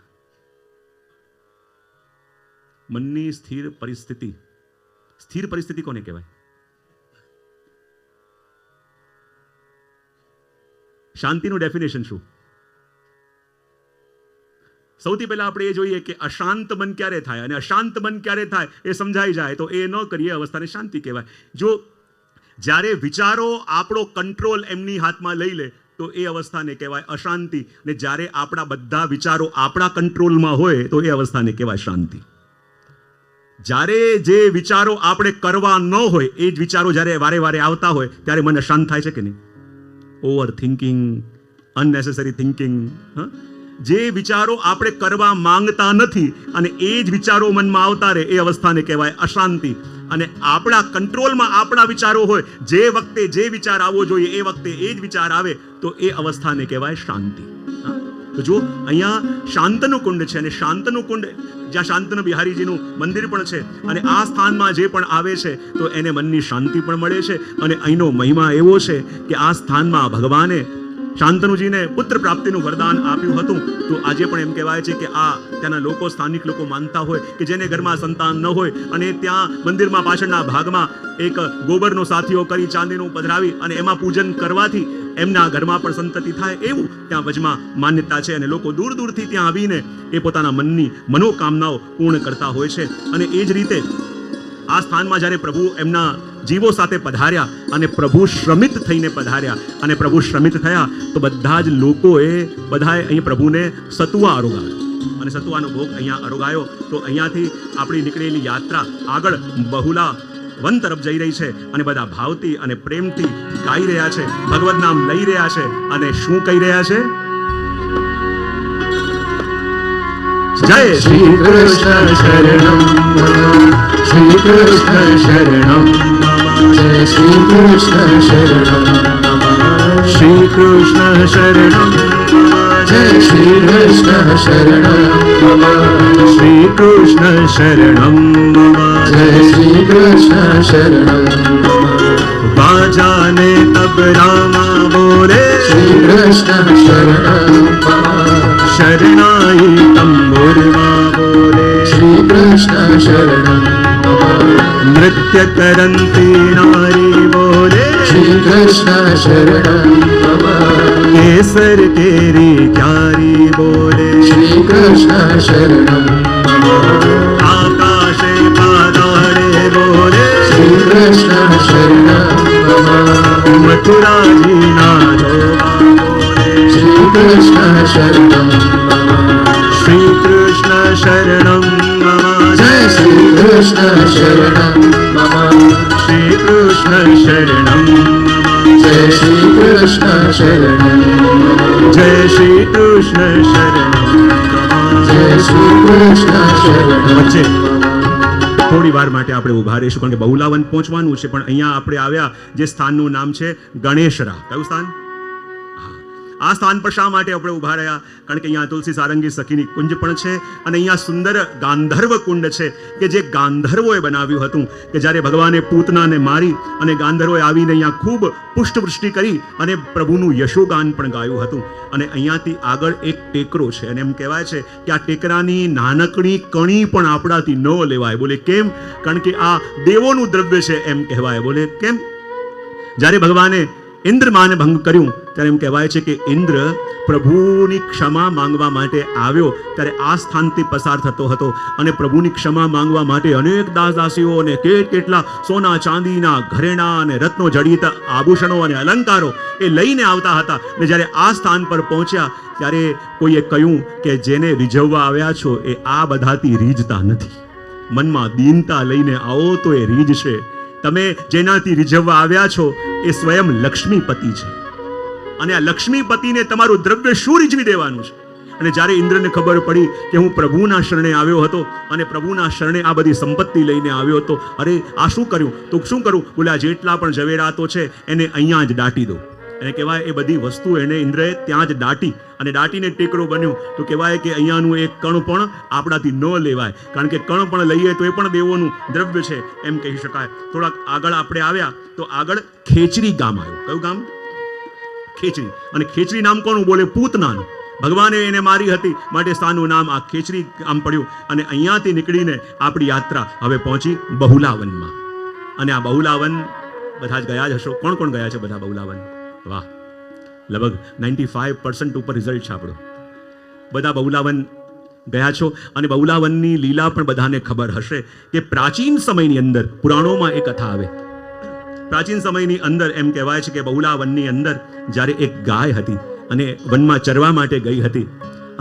મનની સ્થિર પરિસ્થિતિ. સ્થિર પરિસ્થિતિ કોને કહેવાય? શાંતિનું ડેફિનેશન શું? સૌથી પહેલા આપણે એ જોઈએ કે અશાંત મન ક્યારે થાય અને અશાંત મન ક્યારે થાય એ સમજાઈ જાય તો એ ન કરીએ અવસ્થાને શાંતિ કહેવાય. જો જ્યારે વિચારો આપણો કંટ્રોલ એમની હાથમાં લઈ લે તો એ અવસ્થાને કહેવાય અશાંતિ. ને જ્યારે આપણા બધા વિચારો આપણા કંટ્રોલમાં હોય તો એ અવસ્થાને કહેવાય શાંતિ. જ્યારે જે વિચારો આપણે કરવા ન હોય એ જ વિચારો જ્યારે વારે વારે આવતા હોય ત્યારે મન અશાંત થાય છે કે નહીં? Over thinking, અનનેસેસરી thinking. જે વિચારો આપણે કરવા માંગતા નથી અને એ જ વિચારો મનમાં આવતા રહે એ અવસ્થાને કહેવાય અશાંતિ. અને આપણા કંટ્રોલમાં આપણા વિચારો હોય, જે વખતે જે વિચાર આવવો જોઈએ એ વખતે એ જ વિચાર આવે તો એ અવસ્થાને કહેવાય શાંતિ. તો જો અહીંયા શાંતનું કુંડ છે અને શાંતનું કુંડ જ્યાં શાંતનુ બિહારીજીનું મંદિર પણ છે અને આ સ્થાનમાં જે પણ આવે છે તો એને મનની શાંતિ પણ મળે છે. અને અહીંનો મહિમા એવો છે કે આ સ્થાનમાં ભગવાને શાંતનુજીને પુત્ર પ્રાપ્તિનું વરદાન આપ્યું હતું, તો આજે પણ એમ કહેવાય છે કે આ ત્યાંના લોકો, સ્થાનિક લોકો માનતા હોય કે જેને ઘરમાં સંતાન ન હોય અને ત્યાં મંદિરમાં પાછળના ભાગમાં એક ગોબરનો સાથીઓ કરી ચાંદીનું પધરાવી અને એમાં પૂજન કરવાથી એમના ઘરમાં પણ સંતતિ થાય, એવું ત્યાં વચમાં માન્યતા છે. અને લોકો દૂર દૂરથી ત્યાં આવીને એ પોતાના મનની મનોકામનાઓ પૂર્ણ કરતા હોય છે. અને એ જ રીતે આ સ્થાનમાં જ્યારે પ્રભુ એમના જીવો સાથે પધાર્યા અને પ્રભુ શ્રમિત થઈને પધાર્યા અને પ્રભુ શ્રમિત થયા, તો બધા જ લોકોએ બધાએ અહીં પ્રભુને સતુઆ આરોગાવ્યો અને સતુઆનો ભોગ અહીંયા આરોગાયો. તો અહીંયાથી આપણી નીકળેલી યાત્રા આગળ બહુલા વન તરફ જઈ રહી છે અને બધા ભાવથી અને પ્રેમથી ગાઈ રહ્યા છે, ભગવત નામ લઈ રહ્યા છે અને શું કહી રહ્યા છે? જય શ્રી કૃષ્ણ શરણમ મમ, શ્રી કૃષ્ણ શરણમ મમ, જય શ્રી કૃષ્ણ શરણમ મમ, શ્રી કૃષ્ણ શરણમ જય શ્રી કૃષ્ણ શરણમ મમ, શ્રી કૃષ્ણ શરણમ જય શ્રી કૃષ્ણ શરણમ મમ, બાજાને તબ રામા બોલે શ્રી કૃષ્ણ શરણમ મમ, શરણાઈ તંબુરમાં બોલે શ્રી કૃષ્ણ શરણમ મમ, નૃત્ય કરંતી નારી બોલે શ્રી કૃષ્ણ શરણમ મમ, કેસર કેરી ક્યારી બોલે શ્રી કૃષ્ણ શરણમ મમ, આકાશે પાતાળે બોલે શ્રી કૃષ્ણ શરણમ મમ, મથુરાજીના જોગા બોલે શ્રી કૃષ્ણ શરણમ મમ, શ્રી કૃષ્ણ શરણમ મમ, જય શ્રી કૃષ્ણ શરણમ મમ, શ્રી કૃષ્ણ શરણમ મમ, જય શ્રી કૃષ્ણ શરણમ મમ, જય શ્રી કૃષ્ણ શરણમ મમ. જય શ્રી કૃષ્ણ શરણમ વચ્ચે થોડી વાર માટે આપણે ઉભા રહીશું, કારણ કે બહુલાવન પહોંચવાનું છે. પણ અહીંયા આપણે આવ્યા જે સ્થાનનું નામ છે ગણેશરા. કયું સ્થાન? આ સ્થાન પર શા માટે આપણે ઉભા રહ્યા? કારણ કે અહીંયા તુલસી સારંગી સખીની કુંજ પણ છે અને અહીંયા સુંદર ગાંધર્વ કુંડ છે કે જે ગાંધર્વોએ બનાવ્યું હતું. કે જ્યારે ભગવાને પૂતનાને મારી અને ગાંધર્વોએ આવીને અહીંયા ખૂબ પુષ્ટવૃષ્ટિ કરી અને પ્રભુનું યશોગાન પણ ગાયું હતું. અને અહીંયાથી આગળ એક ટેકરો છે અને એમ કહેવાય છે કે આ ટેકરાની નાનકડી કણી પણ આપણાથી ન લેવાય. બોલે કેમ? કારણ કે આ દેવોનું દ્રવ્ય છે એમ કહેવાય. બોલે કેમ? જ્યારે ભગવાને ઇન્દ્રમાને ભંગ કર્યું ત્યારે એમ કહેવાય છે કે ઇન્દ્ર પ્રભુની ક્ષમા માંગવા માટે આવ્યો ત્યારે આ સ્થાનથી પસાર થતો હતો અને પ્રભુની ક્ષમા માંગવા માટે અનેક દાસ દાસીઓ અને કેટલા સોના ચાંદીના ઘરેણા અને રત્નો જડિત આભૂષણો અને અલંકારો એ લઈને આવતા હતા. અને જ્યારે આ સ્થાન પર પહોંચ્યા ત્યારે કોઈએ કહ્યું કે જેને રીઝવવા આવ્યા છો એ આ બધાથી રીઝતા નથી. મનમાં દીનતા લઈને આવો તો એ રીઝ છે. તમે જેનાથી રીઝવવા આવ્યા છો એ સ્વયં લક્ષ્મીપતિ છે અને આ લક્ષ્મીપતિને તમારું દ્રવ્ય શું રીઝવી દેવાનું છે? અને જ્યારે ઇન્દ્રને ખબર પડી કે હું પ્રભુના શરણે આવ્યો હતો અને પ્રભુના શરણે આ બધી સંપત્તિ લઈને આવ્યો હતો, અરે આ શું કર્યું? તો શું કરું? બોલે આ જેટલા પણ ઝવેરાતો છે એને અહીંયા જ દાટી દો. એને કહેવાય એ બધી વસ્તુ એને ઇન્દ્રએ ત્યાં જ દાટી અને દાટીને ટેકરો બન્યો. તો કહેવાય કે અહીંયાનું એક કણ પણ આપણાથી ન લેવાય, કારણ કે કણ પણ લઈએ તો એ પણ દેવોનું દ્રવ્ય છે એમ કહી શકાય. થોડાક આગળ આપણે આવ્યા તો આગળ ખેચરી ગામ આવ્યું. કયું ગામ? ખેચરી. અને ખેચરી નામ કોનું? બોલે પૂતનાનું. ભગવાને એને મારી હતી માટે સ્થાનનું નામ આ ખેચરી ગામ પડ્યું. અને અહીંયાથી નીકળીને આપણી યાત્રા હવે પહોંચી બહુલાવનમાં. અને આ બહુલાવન બધા જ ગયા જ હશો. કોણ કોણ ગયા છે બધા બહુલાવન? વાહ, લગભગ 95% ઉપર રિઝલ્ટ છે આપણું. બધા બહુલાવન ગયા છો. અને બહુલાવનની લીલા પણ બધાને ખબર હશે કે પ્રાચીન સમયની અંદર પુરાણોમાં એક કથા આવે. પ્રાચીન સમયની અંદર એમ કહેવાય છે કે બહુલાવનની અંદર જ્યારે એક ગાય હતી અને વનમાં ચરવા માટે ગઈ હતી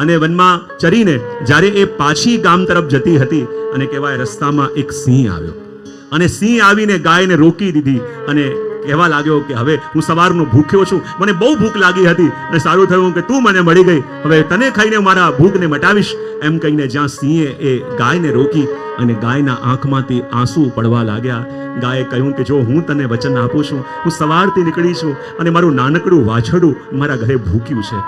અને વનમાં ચરીને જ્યારે એ પાછી ગામ તરફ જતી હતી અને કહેવાય રસ્તામાં એક સિંહ આવ્યો અને સિંહ આવીને ગાયને રોકી દીધી અને કહેવા લાગ્યો કે હવે હું સવારનો ભૂખ્યો છું, મને બહુ ભૂખ લાગી હતી અને સારું થયું કે તું મને મળી ગઈ, હવે તને ખાઈને મારા ભૂખને મટાવીશ. એમ કહીને જ્યાં સિંહે એ ગાયને રોકી અને ગાયના આંખમાંથી આંસુ પડવા લાગ્યા. ગાયે કહ્યું કે જો હું તને વચન આપું છું, હું સવારથી નીકળી છું અને મારું નાનકડું વાછરડું મારા ઘરે ભૂખ્યું છે,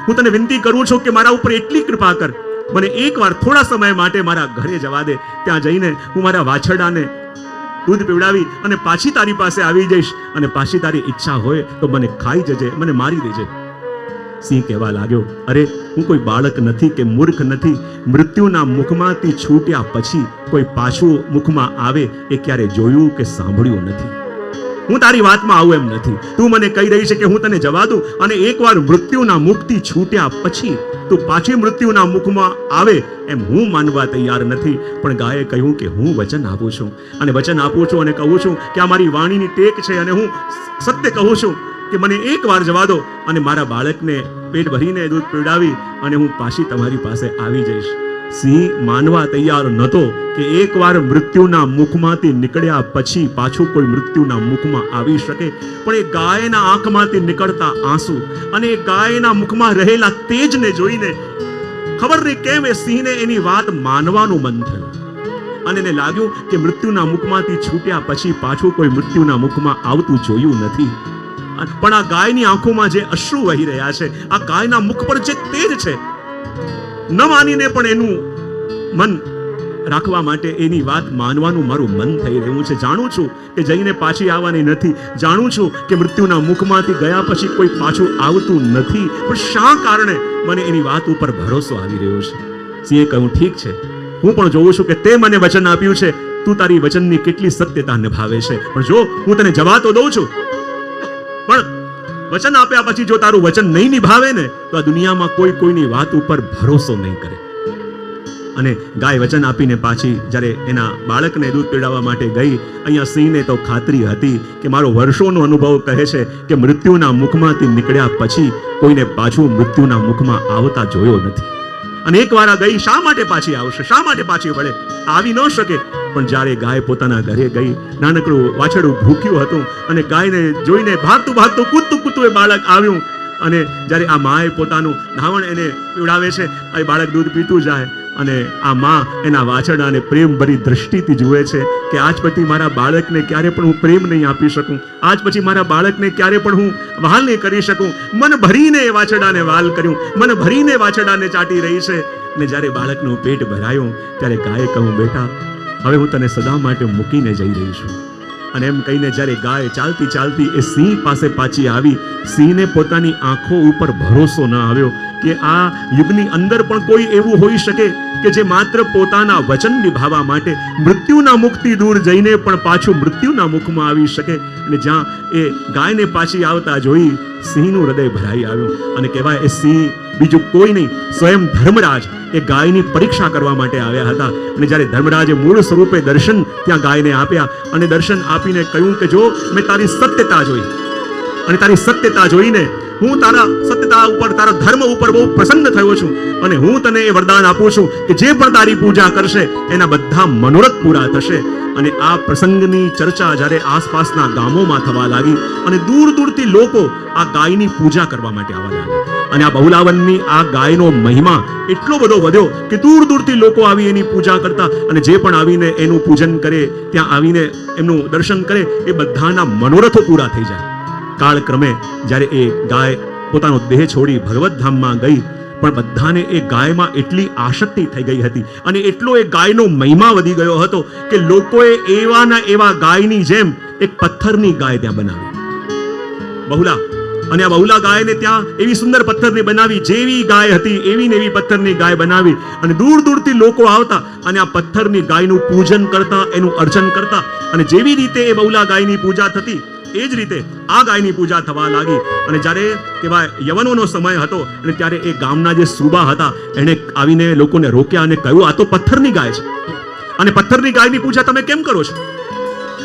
હું તને વિનંતી કરું છું કે મારા ઉપર એટલી કૃપા કર, મને એકવાર થોડા સમય માટે મારા ઘરે જવા દે. ત્યાં જઈને હું મારા વાછરડાને દૂધ પીવડાવી અને પાછી તારી પાસે આવી જઈશ અને પાછી તારી ઈચ્છા હોય તો મને ખાઈ જજે, મને મારી દેજે. સિંહ કહેવા લાગ્યો, અરે હું કોઈ બાળક નથી કે મૂર્ખ નથી. મૃત્યુના મુખમાંથી છૂટ્યા પછી કોઈ પાછું મુખમાં આવે એ ક્યારે જોયું કે સાંભળ્યું નથી. હું તારી વાતમાં આવું એમ નથી. તું મને કહી રહી છે કે હું તને જવા દઉં અને એકવાર મૃત્યુના મુખથી છૂટ્યા પછી તું પાછી મૃત્યુના મુખમાં આવે એમ હું માનવા તૈયાર નથી. પણ ગાયે કહ્યું કે હું વચન આપું છું અને વચન આપું છું અને કહું છું કે આ મારી વાણીની ટેક છે અને હું સત્ય કહું છું કે મને એકવાર જવા દો અને મારા બાળકને પેટ ભરીને દૂધ પીવડાવી અને હું પાછી તમારી પાસે આવી જઈશ. સિંહ માનવા તૈયાર નહોતો કે એકવાર મૃત્યુના મુખમાંથી નીકળ્યા પછી પાછું કોઈ મૃત્યુના મુખમાં આવી શકે. પણ એ ગાયના આંખમાંથી નીકળતા આંસુ અને એ ગાયના મુખમાં રહેલા તેજને જોઈને ખબર નહીં કેમ એ સિંહને એની વાત માનવાનું મન થયું અને એને લાગ્યું કે મૃત્યુના મુખમાંથી છૂટ્યા પછી પાછું કોઈ મૃત્યુના મુખમાં આવતું જોયું નથી. પણ આ ગાયની આંખોમાં જે અશ્રુ વહી રહ્યા છે, આ ગાયના મુખ પર જે તેજ છે, ન માનીને પણ એનું મન રાખવા માટે એની વાત માનવાનું મારું મન થઈ રહ્યું છે. જાણું છું કે જઈને પાછી આવવાની નથી. જાણું છું કે મૃત્યુના મુખમાંથી ગયા પછી કોઈ પાછું આવતું નથી. પણ શા કારણે મને એની વાત ઉપર ભરોસો આવી રહ્યો છે? સિંહે કહ્યું, ઠીક છે, હું પણ જોઉં છું કે તે મને વચન આપ્યું છે. તું તારી વચનની કેટલી સત્યતા નિભાવે છે. પણ જો હું તને જવા તો દઉં છું, પણ વચન આપ્યા પછી જો તારું વચન નહીં નિભાવે ને તો આ દુનિયામાં કોઈ કોઈની વાત ઉપર ભરોસો નહીં કરે. અને ગાય વચન આપીને પાછી જ્યારે એના બાળકને દૂધ પીવડાવવા માટે ગઈ, અહીંયા સિંહને તો ખાતરી હતી કે મારો વર્ષોનો અનુભવ કહે છે કે મૃત્યુના મુખમાંથી નીકળ્યા પછી કોઈને પાછું મૃત્યુના મુખમાં આવતા જોયો નથી. અને એકવાર આ ગઈ શા માટે પાછી આવશે? શા માટે પાછી વળે? આવી ન શકે. પણ જ્યારે ગાય પોતાના ઘરે ગઈ, નાનકડું વાછરડું ભૂખ્યું હતું અને ગાયને જોઈને ભાગતું ભાગતું કૂદતું એ બાળક આવ્યું. અને જ્યારે આ માએ પોતાનું ધાવણ એને પીવડાવે છે, આ બાળક દૂધ પીતું જાય અને આ માં એના વાછરડાને પ્રેમ ભરી દ્રષ્ટિથી જુએ છે કે આજ પછી મારા બાળકને ક્યારે પણ હું પ્રેમ નહીં આપી શકું. આજ પછી મારા બાળકને ક્યારે પણ હું વહાલ નહીં કરી શકું. મન ભરીને એ વાછરડાને વહાલ કર્યું, મન ભરીને વાછરડાને ચાટી રહી છે. અને જ્યારે બાળકનું પેટ ભરાયું ત્યારે ગાયે કહ્યું, બેટા હવે હું તને સદા માટે મૂકીને જઈ રહી છું. અને એમ કહીને જ્યારે ગાય ચાલતી ચાલતી એ સિંહ પાસે પાછી આવી, સિંહને પોતાની આંખો ઉપર ભરોસો ન આવ્યો કે આ યુગની અંદર પણ કોઈ એવું હોઈ શકે કે જે માત્ર પોતાના વચન નિભાવવા માટે મૃત્યુના મુખથી દૂર જઈને પણ પાછું મૃત્યુના મુખમાં આવી શકે. અને જ્યાં એ ગાયને પાછી આવતા જોઈ સિંહનું હૃદય ભરાઈ આવ્યું. અને કહેવાય એ સિંહ બીજું કોઈ નહીં, સ્વયં ધર્મરાજ એ ગાયની પરીક્ષા કરવા માટે આવ્યા હતા. અને જ્યારે ધર્મરાજે મૂળ સ્વરૂપે દર્શન ત્યાં ગાયને આપ્યા અને દર્શન આપીને કહ્યું કે જો મેં તારી સત્યતા જોઈ અને તારી સત્યતા જોઈને હું તારા સત્યતા ઉપર, તારા ધર્મ ઉપર બહુ પ્રસન્ન થયો છું અને હું તને એ વરદાન આપું છું કે જે પણ તારી પૂજા કરશે એના બધા મનોરથ પૂરા થશે. અને આ પ્રસંગની ચર્ચા જ્યારે આસપાસના ગામોમાં થવા લાગી અને દૂર દૂરથી લોકો આ ગાયની પૂજા કરવા માટે આવવા લાગ્યા. અને આ બહુલાવનની આ ગાયનો મહિમા એટલો બધો વધ્યો કે દૂર દૂરથી લોકો આવી એની પૂજા કરતા અને જે પણ આવીને એનું પૂજન કરે, ત્યાં આવીને એમનું દર્શન કરે, એ બધાના મનોરથો પૂરા થઈ જાય. કાળક્રમે જ્યારે એ ગાય પોતાનો દેહ છોડી ભગવત ધામમાં ગઈ, પણ બધાને એ ગાયમાં એટલી આસક્તિ થઈ ગઈ હતી અને એટલો એ ગાયનો મહિમા વધી ગયો હતો કે લોકોએ એવાના એવા ગાયની જેમ એક પથ્થરની ગાય ત્યાં બનાવી, બહુલા. અને આ બહુલા ગાયને ત્યાં એવી સુંદર પથ્થરની બનાવી, જેવી ગાય હતી એવી ને એવી પથ્થરની ગાય બનાવી. અને દૂર દૂરથી લોકો આવતા અને આ પથ્થરની ગાયનું પૂજન કરતા, એનું અર્ચન કરતા. અને જેવી રીતે એ બહુલા ગાયની પૂજા થતી એ જ રીતે આ ગાયની પૂજા થવા લાગી. અને જ્યારે કહેવાય યવનોનો સમય હતો અને ત્યારે એ ગામના જે સુબા હતા એણે આવીને લોકોને રોક્યા અને કહ્યું, આ તો પથ્થરની ગાય છે અને પથ્થરની ગાયની પૂજા તમે કેમ કરો છો?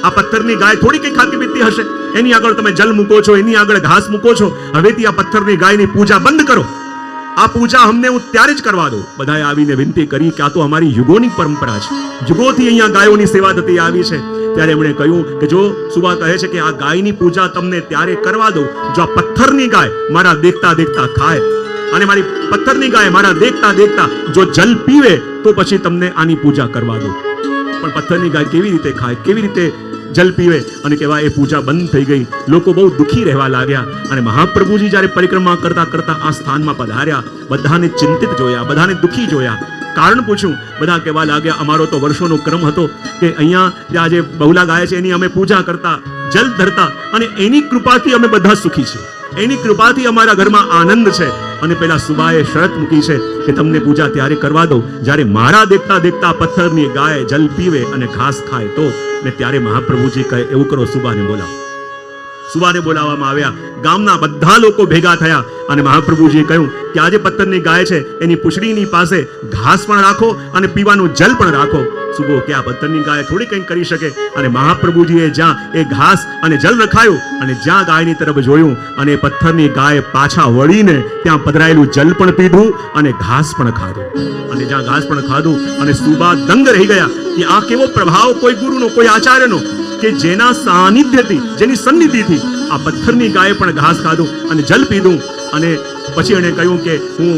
આ પથ્થરની ગાય થોડી કઈ ખાતી પીતી હશે, એની આગળ તમે જલ મૂકો છો, એની આગળ ઘાસ મૂકો છો. હવેથી આ પથ્થરની ગાયની પૂજા બંધ કરો. આ પૂજા અમને હું ત્યારે જ કરવા દઉં. બધાએ આવીને વિનંતી કરી કે આ તો અમારી યુગોની પરંપરા છે, યુગોથી અહીંયા ગાયોની સેવા થતી આવી છે. ત્યારે એમણે કહ્યું કે જો સુબા કહે છે કે આ ગાયની પૂજા તમને ત્યારે કરવા દઉં જો આ પથ્થરની ગાય મારા દેખતા દેખતા ખાય અને મારી પથ્થરની ગાય મારા દેખતા દેખતા જો જલ પીવે તો પછી તમને આની પૂજા કરવા દઉં. પણ પથ્થરની ગાય કેવી રીતે ખાય, કેવી રીતે જલ પીવે? અને કહેવાય એ પૂજા બંધ થઈ ગઈ. લોકો બહુ દુઃખી રહેવા લાગ્યા. અને મહાપ્રભુજી જ્યારે પરિક્રમા કરતા કરતા આ સ્થાનમાં પધાર્યા, બધાને ચિંતિત જોયા, બધાને દુઃખી જોયા. કારણ પૂછ્યું, બધા કહેવા લાગ્યા, અમારો તો વર્ષોનો ક્રમ હતો કે અહીંયા આ જે બહુલા ગાય છે એની અમે પૂજા કરતા, જલ ધરતા અને એની કૃપાથી અમે બધા સુખી છીએ, એની કૃપાથી અમારા ઘરમાં આનંદ છે. અને પેલા સુબાએ શરત મૂકી છે કે તમને પૂજા ત્યારે કરવા દો જ્યારે મારા દેખતા દેખતા પથ્થરની ગાય જલ પીવે અને ઘાસ ખાય તો. ને ત્યારે મહાપ્રભુજી કહે એવું કરો, સુબાને બોલાવો. સુબાને બોલાવવામાં આવ્યા. ગામના બધા લોકો ભેગા થયા અને મહાપ્રભુજીએ કહ્યું કે આજે પથ્થરની ગાય છે એની પૂંછડીની પાસે ઘાસ પણ રાખો અને પીવાનું જલ પણ રાખો. સુબો કે આ પથ્થરની ગાય થોડી કંઈ કરી શકે. અને મહાપ્રભુજીએ જ્યાં એ ઘાસ અને જલ રખાયું અને જ્યાં ગાયની તરફ જોયું અને પથ્થરની ગાય પાછા વળીને ત્યાં પધરાયેલું જલ પણ પીધું અને ઘાસ પણ ખાધું. અને જ્યાં ઘાસ પણ ખાધું અને સુબા દંગ રહી ગયા કે આ કેવો પ્રભાવ કોઈ ગુરુનો, કોઈ આચાર્યનો, કે જેના સાનિધ્યથી, જેની સન્નિધિથી આ પથ્થરની ગાયે પણ ઘાસ ખાધું અને જલ પીધું. અને પછી એણે કહ્યું કે હું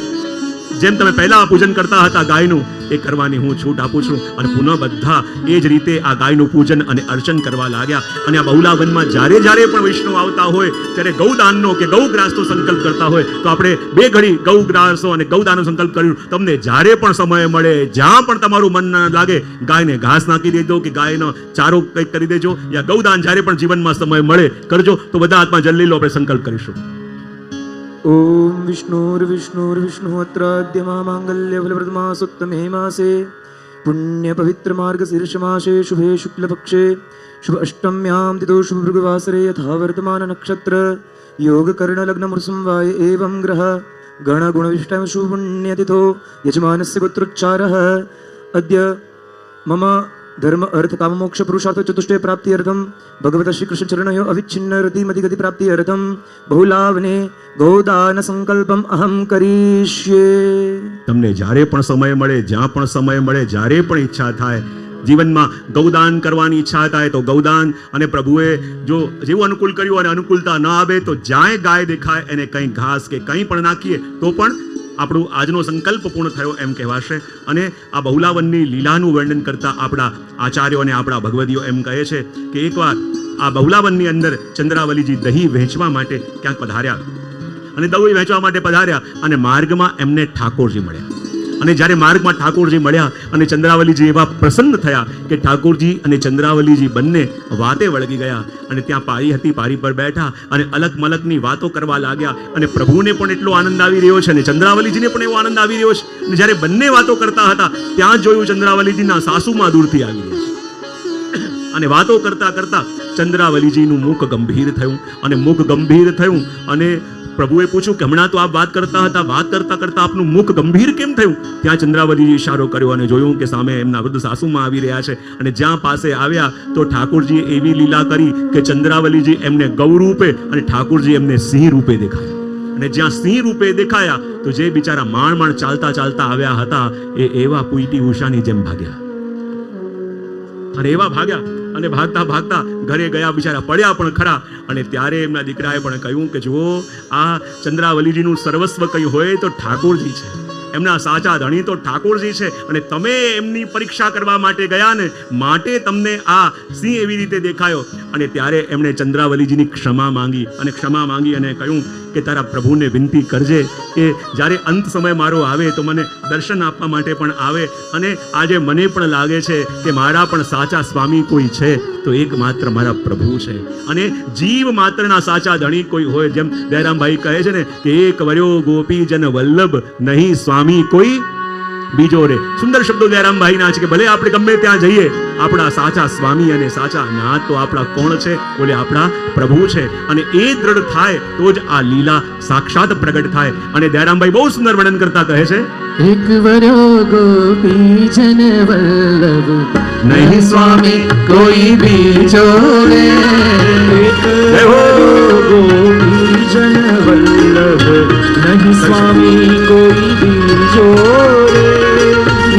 જેમ તમે પહેલા પૂજન કરતા હતા ગાયનું એ કરવાની હું છૂટ આપું છું. અને પુનઃ બધા એ જ રીતે આ ગાયનું પૂજન અને અર્ચન કરવા લાગ્યા. અને આ બહુલાવનમાં જ્યારે પણ વૈષ્ણવ આવતા હોય ત્યારે ગૌદાનનો કે ગૌગ્રાસનો સંકલ્પ કરતા હોય તો આપણે 2 ઘડી ગૌગ્રાસો અને ગૌદાનનો સંકલ્પ કર્યું. તમને જ્યારે પણ સમય મળે, જ્યાં પણ તમારું મન ન લાગે, ગાયને ઘાસ નાખી દેજો કે ગાયનો ચારો કંઈક કરી દેજો, યા ગૌદાન જ્યારે પણ જીવનમાં સમય મળે કરજો. તો બધા હાથમાં જલ લઈ લો, આપણે સંકલ્પ કરીશું. ઓમ વિષ્ણુર્વિષ્ણુર્વિષ્ણુત્રાદ્યમા માંગલ્યફલપ્રદમા સુત્તમે માસે પુણ્ય પવિત્ર માર્ગ શીર્ષ માસે શુભે શુક્લ પક્ષે શુભ અષ્ટમ્યામ તિથો શુભ ભૃગવાસરે યથા વર્તમાન નક્ષત્ર યોગ કર્ણ લગ્ન મૃસમ વાય એવં ગ્રહ ગણ ગુણ વિષ્ટમ શુભ પુણ્ય તિથો યજમાનસ્ય પુત્રોચ્ચારઃ અદ્ય મમ ધર્મ અર્થ કામ મોક્ષ પુરુષાર્થ ચતુષ્ટય પ્રાપ્તિ અર્થમ ભગવત શ્રી કૃષ્ણ ચરણયો અવિચ્છિન્ન રતિમતિ ગતિ પ્રાપ્તિ અર્થમ બહુલાવને ગૌદાન સંકલ્પમ અહમ કરીશ્યે. તમને જ્યારે પણ સમય મળે, જ્યાં પણ સમય મળે, જ્યારે પણ ઈચ્છા થાય, જીવનમાં ગૌદાન કરવાની ઈચ્છા થાય તો ગૌદાન. અને પ્રભુએ જો જેવું અનુકૂળ કર્યું અને અનુકૂળતા ન આવે તો જ્યાં ગાય દેખાય એને કંઈ ઘાસ કે કંઈ પણ નાખીએ તો પણ આપણું આજનો સંકલ્પ પૂર્ણ થયો એમ કહેવાશે. અને આ બહુલાવનની લીલાનું વર્ણન કરતા આપણા આચાર્યો અને આપણા ભગવદીઓ એમ કહે છે કે એકવાર આ બહુલાવનની અંદર ચંદ્રાવલીજી દહીં વહેંચવા માટે ક્યાંક પધાર્યા. અને દહીં વહેંચવા માટે પધાર્યા અને માર્ગમાં એમને ઠાકોરજી મળ્યા. અને જ્યારે માર્ગમાં ઠાકોરજી મળ્યા અને ચંદ્રાવલીજી એવા પ્રસન્ન થયા કે ઠાકોરજી અને ચંદ્રાવલીજી બંને વાતે વળગી ગયા. અને ત્યાં પારી હતી, પારી પર બેઠા અને અલગ મલકની વાતો કરવા લાગ્યા. અને પ્રભુને પણ એટલો આનંદ આવી રહ્યો છે અને ચંદ્રાવલીજીને પણ એવો આનંદ આવી રહ્યો છે. અને જ્યારે બંને વાતો કરતા હતા ત્યાં જોયું ચંદ્રાવલીજીના સાસુમાં દૂરથી આવી રહ્યા છે. અને વાતો કરતા કરતા ચંદ્રાવલીજીનું મુખ ગંભીર થયું. અને મુખ ગંભીર થયું અને પ્રભુએ પૂછ્યું કે હમણાં તો આપ વાત કરતા હતા, વાત કરતા કરતા આપનું મુખ ગંભીર કેમ થયું? ત્યાં ચંદ્રાવલીજી ઇશારો કર્યો અને જોયું કે સામે એમના વૃદ્ધ સાસુમાં આવી રહ્યા છે. અને જ્યાં પાસે આવ્યા તો ઠાકોરજીએ એવી લીલા કરી કે ચંદ્રાવલીજી એમને ગૌ રૂપે અને ઠાકોરજી એમને સિંહ રૂપે દેખાયા. અને જ્યાં સિંહ રૂપે દેખાયા તો જે બિચારા માણ ચાલતા ચાલતા આવ્યા હતા એ એવા પુઈટી ઉષાની જેમ ભાગ્યા. અને એવા ભાગ્યા અને ભાગતા ભાગતા ઘરે ગયા, બિચારા પડ્યા પણ ખરા. અને ત્યારે એમના દીકરાએ પણ કહ્યું કે જુઓ, આ ચંદ્રાવલીજીનું સર્વસ્વ કયું હોય તો ઠાકોરજી છે, એમના સાચા ધણી તો ઠાકોરજી છે. અને તમે એમની પરીક્ષા કરવા માટે ગયા ને, માટે તમને આ સિંહ એવી રીતે દેખાયો. અને ત્યારે એમણે ચંદ્રાવલીજીની ક્ષમા માંગી અને કહ્યું કે તારા પ્રભુને વિનંતી કરજે કે જ્યારે અંત સમય મારો આવે તો મને દર્શન આપવા માટે પણ આવે. અને આજે મને પણ લાગે છે કે મારા પણ સાચા સ્વામી કોઈ છે તો એકમાત્ર મારા પ્રભુ છે. અને જીવ માત્રના સાચા ધણી કોઈ હોય, જેમ દયારામભાઈ કહે છે ને કે એક વર્યો ગોપીજન વલ્લભ નહીં સ્વામી કોઈ બીજો રે. સુંદર શબ્દો દયારામભાઈના છે કે ભલે આપણે ગમે ત્યાં જઈએ, આપણા સાચા સ્વામી અને સાચા નાથ તો આપણા કોણ છે? બોલે આપણા પ્રભુ છે. અને એ દ્રઢ થાય તો જ આ લીલા સાક્ષાત પ્રગટ થાય. અને દયારામભાઈ બહુ સુંદર વર્ણન કરતા કહે છે, એક વર્યો ગોપીજન વલ્લભ નહીં સ્વામી કોઈ બીજો રે. એક વર્યો ગોપીજન વલ્લભ નહીં સ્વામી કોઈ બીજો રે.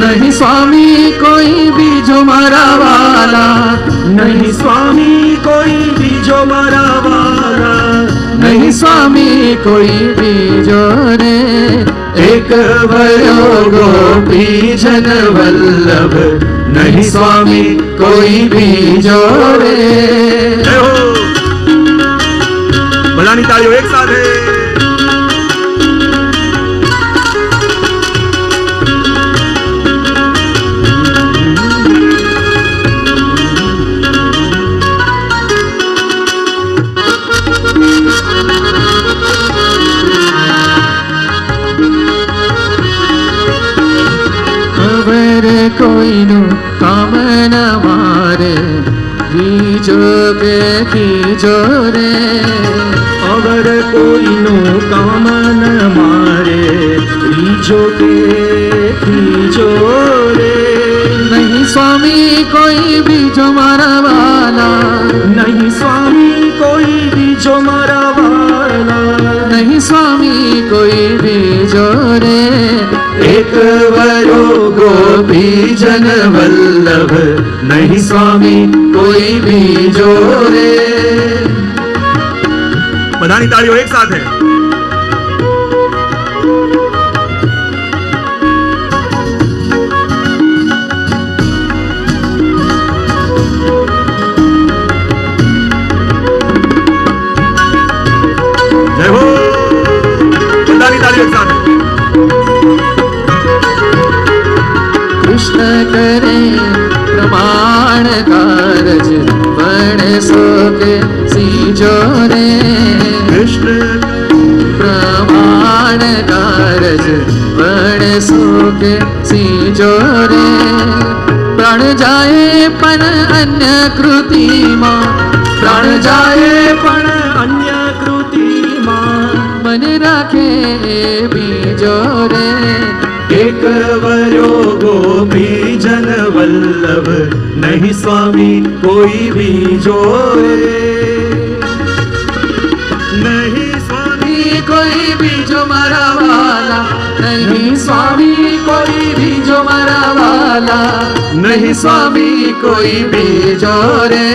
નહીં સ્વામી કોઈ બીજો મારા વાલા, નહીં સ્વામી કોઈ બીજો મારા વાલા, નહીં સ્વામી કોઈ બીજો રે. એક વર્યો ગોપીજન વલ્લભ નહીં સ્વામી કોઈ બીજો રે. બધાની તાળીઓ એક સાથે. બીજો કે ત્રીજો રે અવર કોઈનું કામ ન મારે ત્રીજો કે ત્રીજો રે નહીં સ્વામી કોઈ બીજો મારા વાલા નહીં સ્વામી કોઈ બીજો મારા વાલા નહીં સ્વામી કોઈ બીજો રે એક વરો ગોપી જન વલ્લભ નહીં સ્વામી કોઈ બીજો રે બધાની તાળીઓ એક સાથે. જય હો. બધાની તાળીઓ એક સાથે. કૃષ્ણ કરે પ્રમાણ કારજ પણ સોકે સીજો રે કૃષ્ણ પ્રમાણ કારજ પણ સોકે સીજો રે પ્રાણ જાય પણ અન્ય કૃતિમાં પ્રાણ જાય પણ અન્ય કૃતિમાં મન રાખે બીજો રે એક વરો ગોપી જન વલ્લભ નહીં સ્વામી કોઈ બીજો રે નહીં સ્વામી કોઈ બીજો મારા વાલા નહીં સ્વામી કોઈ બીજો મારા વાલા નહીં સ્વામી કોઈ બીજો રે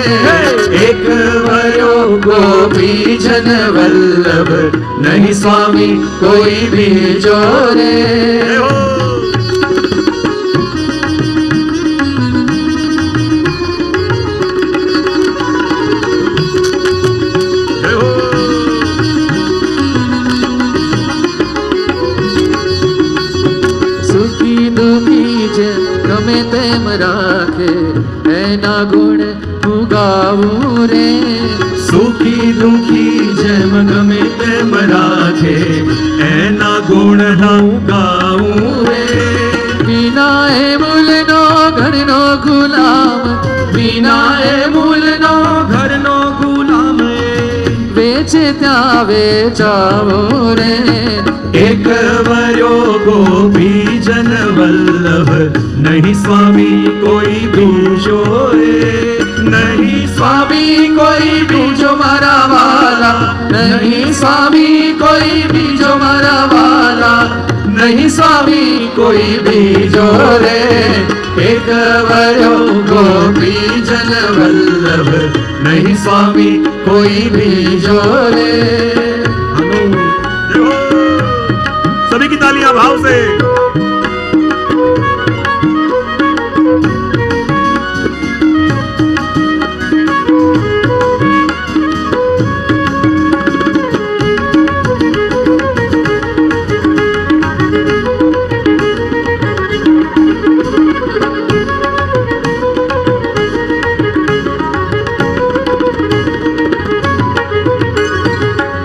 એક વરો ગોપી જન વલ્લભ નહીં સ્વામી કોઈ બીજો રે જય હો. જય હો. સુખી દુખી જે ગમે તેમ રાખે એના ગુણ હું ગાવું રે સુખી દુખી જેમ ગમે તેમ રાખે એના ગુણ હું ગાઉં રે વિના એ મૂલનો ઘરનો ગુલામ વિના એ મૂલનો ઘરનો ગુલામ વેચે ત્યાં વેચાવો રે એક વર્યો ગોપી જન વલ્લભ નહીં સ્વામી કોઈ બીજો રે નહીં સ્વામી કોઈ બીજો મારા વાલા નહીં સ્વામી કોઈ બીજો મારા વાલા નહીં સ્વામી કોઈ બીજો રે એક વર્યો ગોપી જન વલ્લભ નહીં સ્વામી કોઈ બીજો રે जय हो. सभी की तालियां भाव से.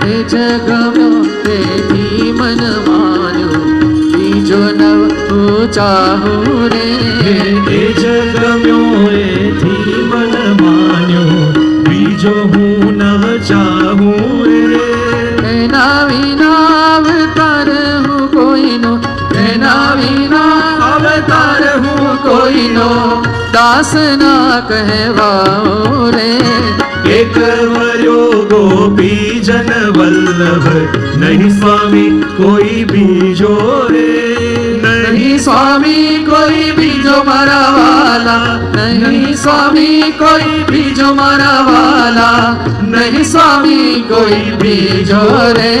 એ જગમ્યો તેથી મન માન્યું બીજો નવ હું ચાહું રે એ જ ગમ્યો એથી મન માન્યો બીજો હું નવ ચાહું રે એના વિના અવતાર હું કોઈનો એના વિના અવતાર હું કોઈનો દાસ ના કહેવાઓ રે એક વર્યો ગોપી જન વલ્લભ નહીં સ્વામી કોઈ બીજો રે નહીં સ્વામી કોઈ બીજો મારા વાલા નહીં સ્વામી કોઈ બીજો મારા વાલા નહીં સ્વામી કોઈ બીજો રે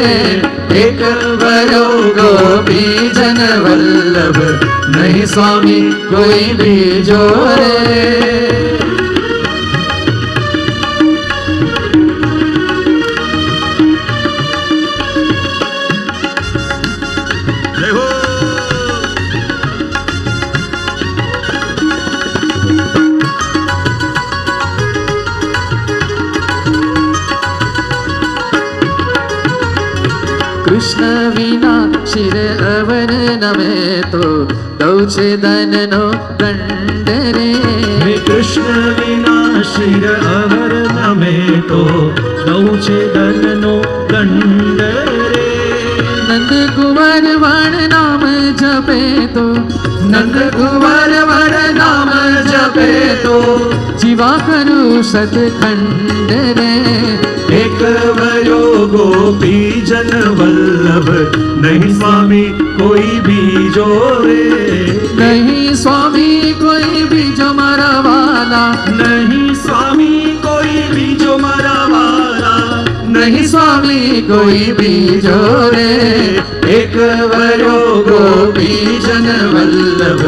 એક વરો ગોપી જન વલ્લભ નહીં સ્વામી કોઈ બીજો રે जय हो. કૃષ્ણ વિના શિર અવર નમે તો દઉં છે ધનનો દંડ રે હે કૃષ્ણ વિના શિર અવર તો દઉં છે ધનનો દંડ રે. નંદ કુંવર વણ નામ જપે તો નંદ કુંવર વર નામ જપે તો જીવા કરું સતખંડ રે. એક વયો ગોપીજન વલ્લભ નહીં સ્વામી કોઈ બીજો રે. નહીં સ્વામી કોઈ બીજો મારા વાલા, નહીં સ્વામી કોઈ બીજો મારા વાલા. નહીં સ્વામી કોઈ બીજો રે. એક વયો ગોપીજન વલ્લભ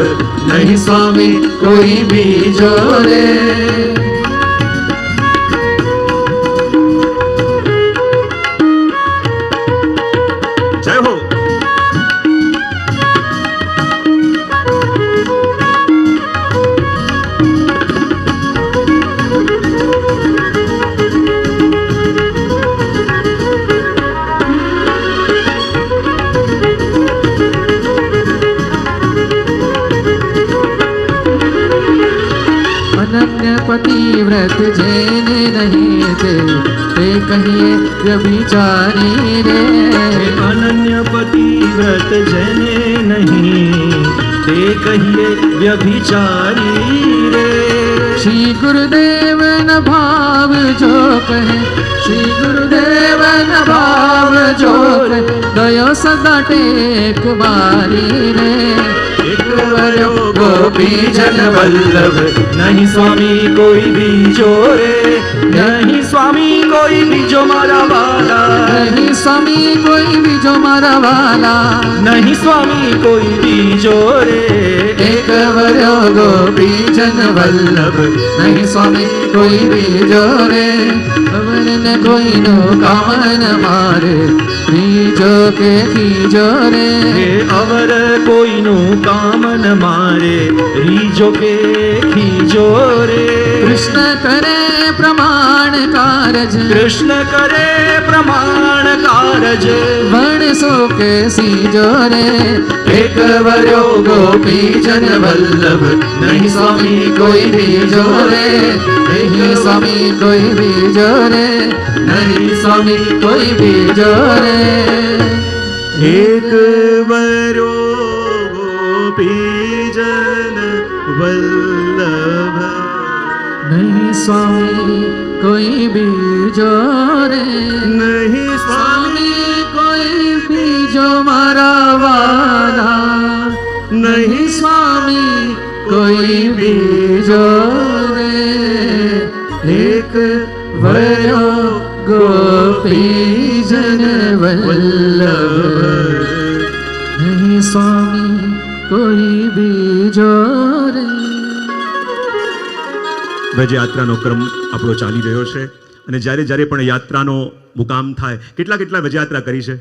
નહીં સ્વામી કોઈ બીજો રે. જય હો. અનન્ય પતિવ્રત જેને નહીં તે કહીએ વ્યભિચારી રે. અનન્ય પતિવ્રત જેને નહીં તે કહીએ વ્યભિચારી રે. શ્રી ગુરુદેવ ન ભાવ જો કહે, શ્રી ગુરુદેવ ન ભાવ જો કહે, દયો સદા ટેક બારી રે. એક વયો ગોપીજન વલ્લભ નહીં સ્વામી કોઈ બીજો રે. નહીં સ્વામી કોઈ બીજો મારા વાલા. નહીં સ્વામી કોઈ બીજો મારા વાલા. નહીં સ્વામી કોઈ બીજો રે. એક વર્યો ગોપીજન વલ્લભ, નહીં સ્વામી કોઈ બીજો રે. અવન કોઈનું કામ ન મારે, ત્રીજો કે ત્રીજો રે. હે અવર કોઈનું કામ ન મારે, રીજો કે ખીજો રે. કૃષ્ણ કરે પ્રમાણ કારજ, કૃષ્ણ કરે પ્રમાણ કારજ. વણસો કે સીજો રે. એક વર્યો ગોપીજન વલ્લભ નહીં સ્વામી કોઈ બીજો રે. નહીં સ્વામી કોઈ બીજો રે. નહીં સ્વામી કોઈ બીજો રે. એક વરો ગોપીજન વલ્લભ. નહીં સ્વામી કોઈ બીજો રે. નહીં સ્વામી કોઈ બીજો મારા વાલા. નહીં સ્વામી કોઈ બીજો રે. એક વયો ગોપીજન વલ્લભ, નહીં સ્વામી કોઈ બીજો રે. વજયાત્રાનો ક્રમ આપણો ચાલી રહ્યો છે અને જ્યારે જ્યારે પણ યાત્રાનો મુકામ થાય, કેટલા કેટલા વજયાત્રા કરી છે,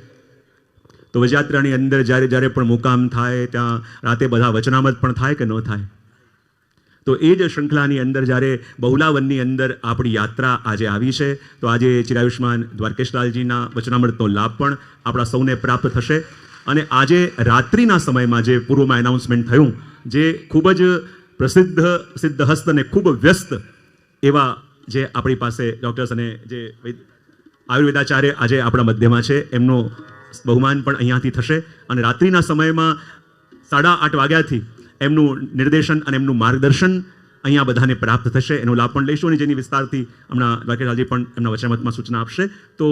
તો વજયાત્રાની અંદર જ્યારે જ્યારે પણ મુકામ થાય ત્યાં રાતે બધા વચનામૃત પણ થાય કે ન થાય. તો એ જ શૃંખલાની અંદર જ્યારે બહુલાવનની અંદર આપણી યાત્રા આજે આવી છે, તો આજે ચિરાયુષ્માન દ્વારકેશલાલજીના વચનામૃતનો લાભ પણ આપણા સૌને પ્રાપ્ત થશે. અને આજે રાત્રિના સમયમાં જે પૂર્વમાં એનાઉન્સમેન્ટ થયું, જે ખૂબ જ પ્રસિદ્ધ સિદ્ધહસ્ત અને ખૂબ વ્યસ્ત એવા જે આપણી પાસે ડૉક્ટર્સ અને જે આયુર્વેદાચાર્ય આજે આપણા મધ્યમાં છે, એમનું બહુમાન પણ અહીંયાથી થશે. અને રાત્રિના સમયમાં 8:30 વાગ્યાથી એમનું નિર્દેશન અને એમનું માર્ગદર્શન અહીંયા બધાને પ્રાપ્ત થશે. એનો લાભ પણ લઈશું અને જેની વિસ્તારથી હમણાં દ્વારકેશલાલજી પણ એમના વચનામૃતમાં સૂચના આપશે. તો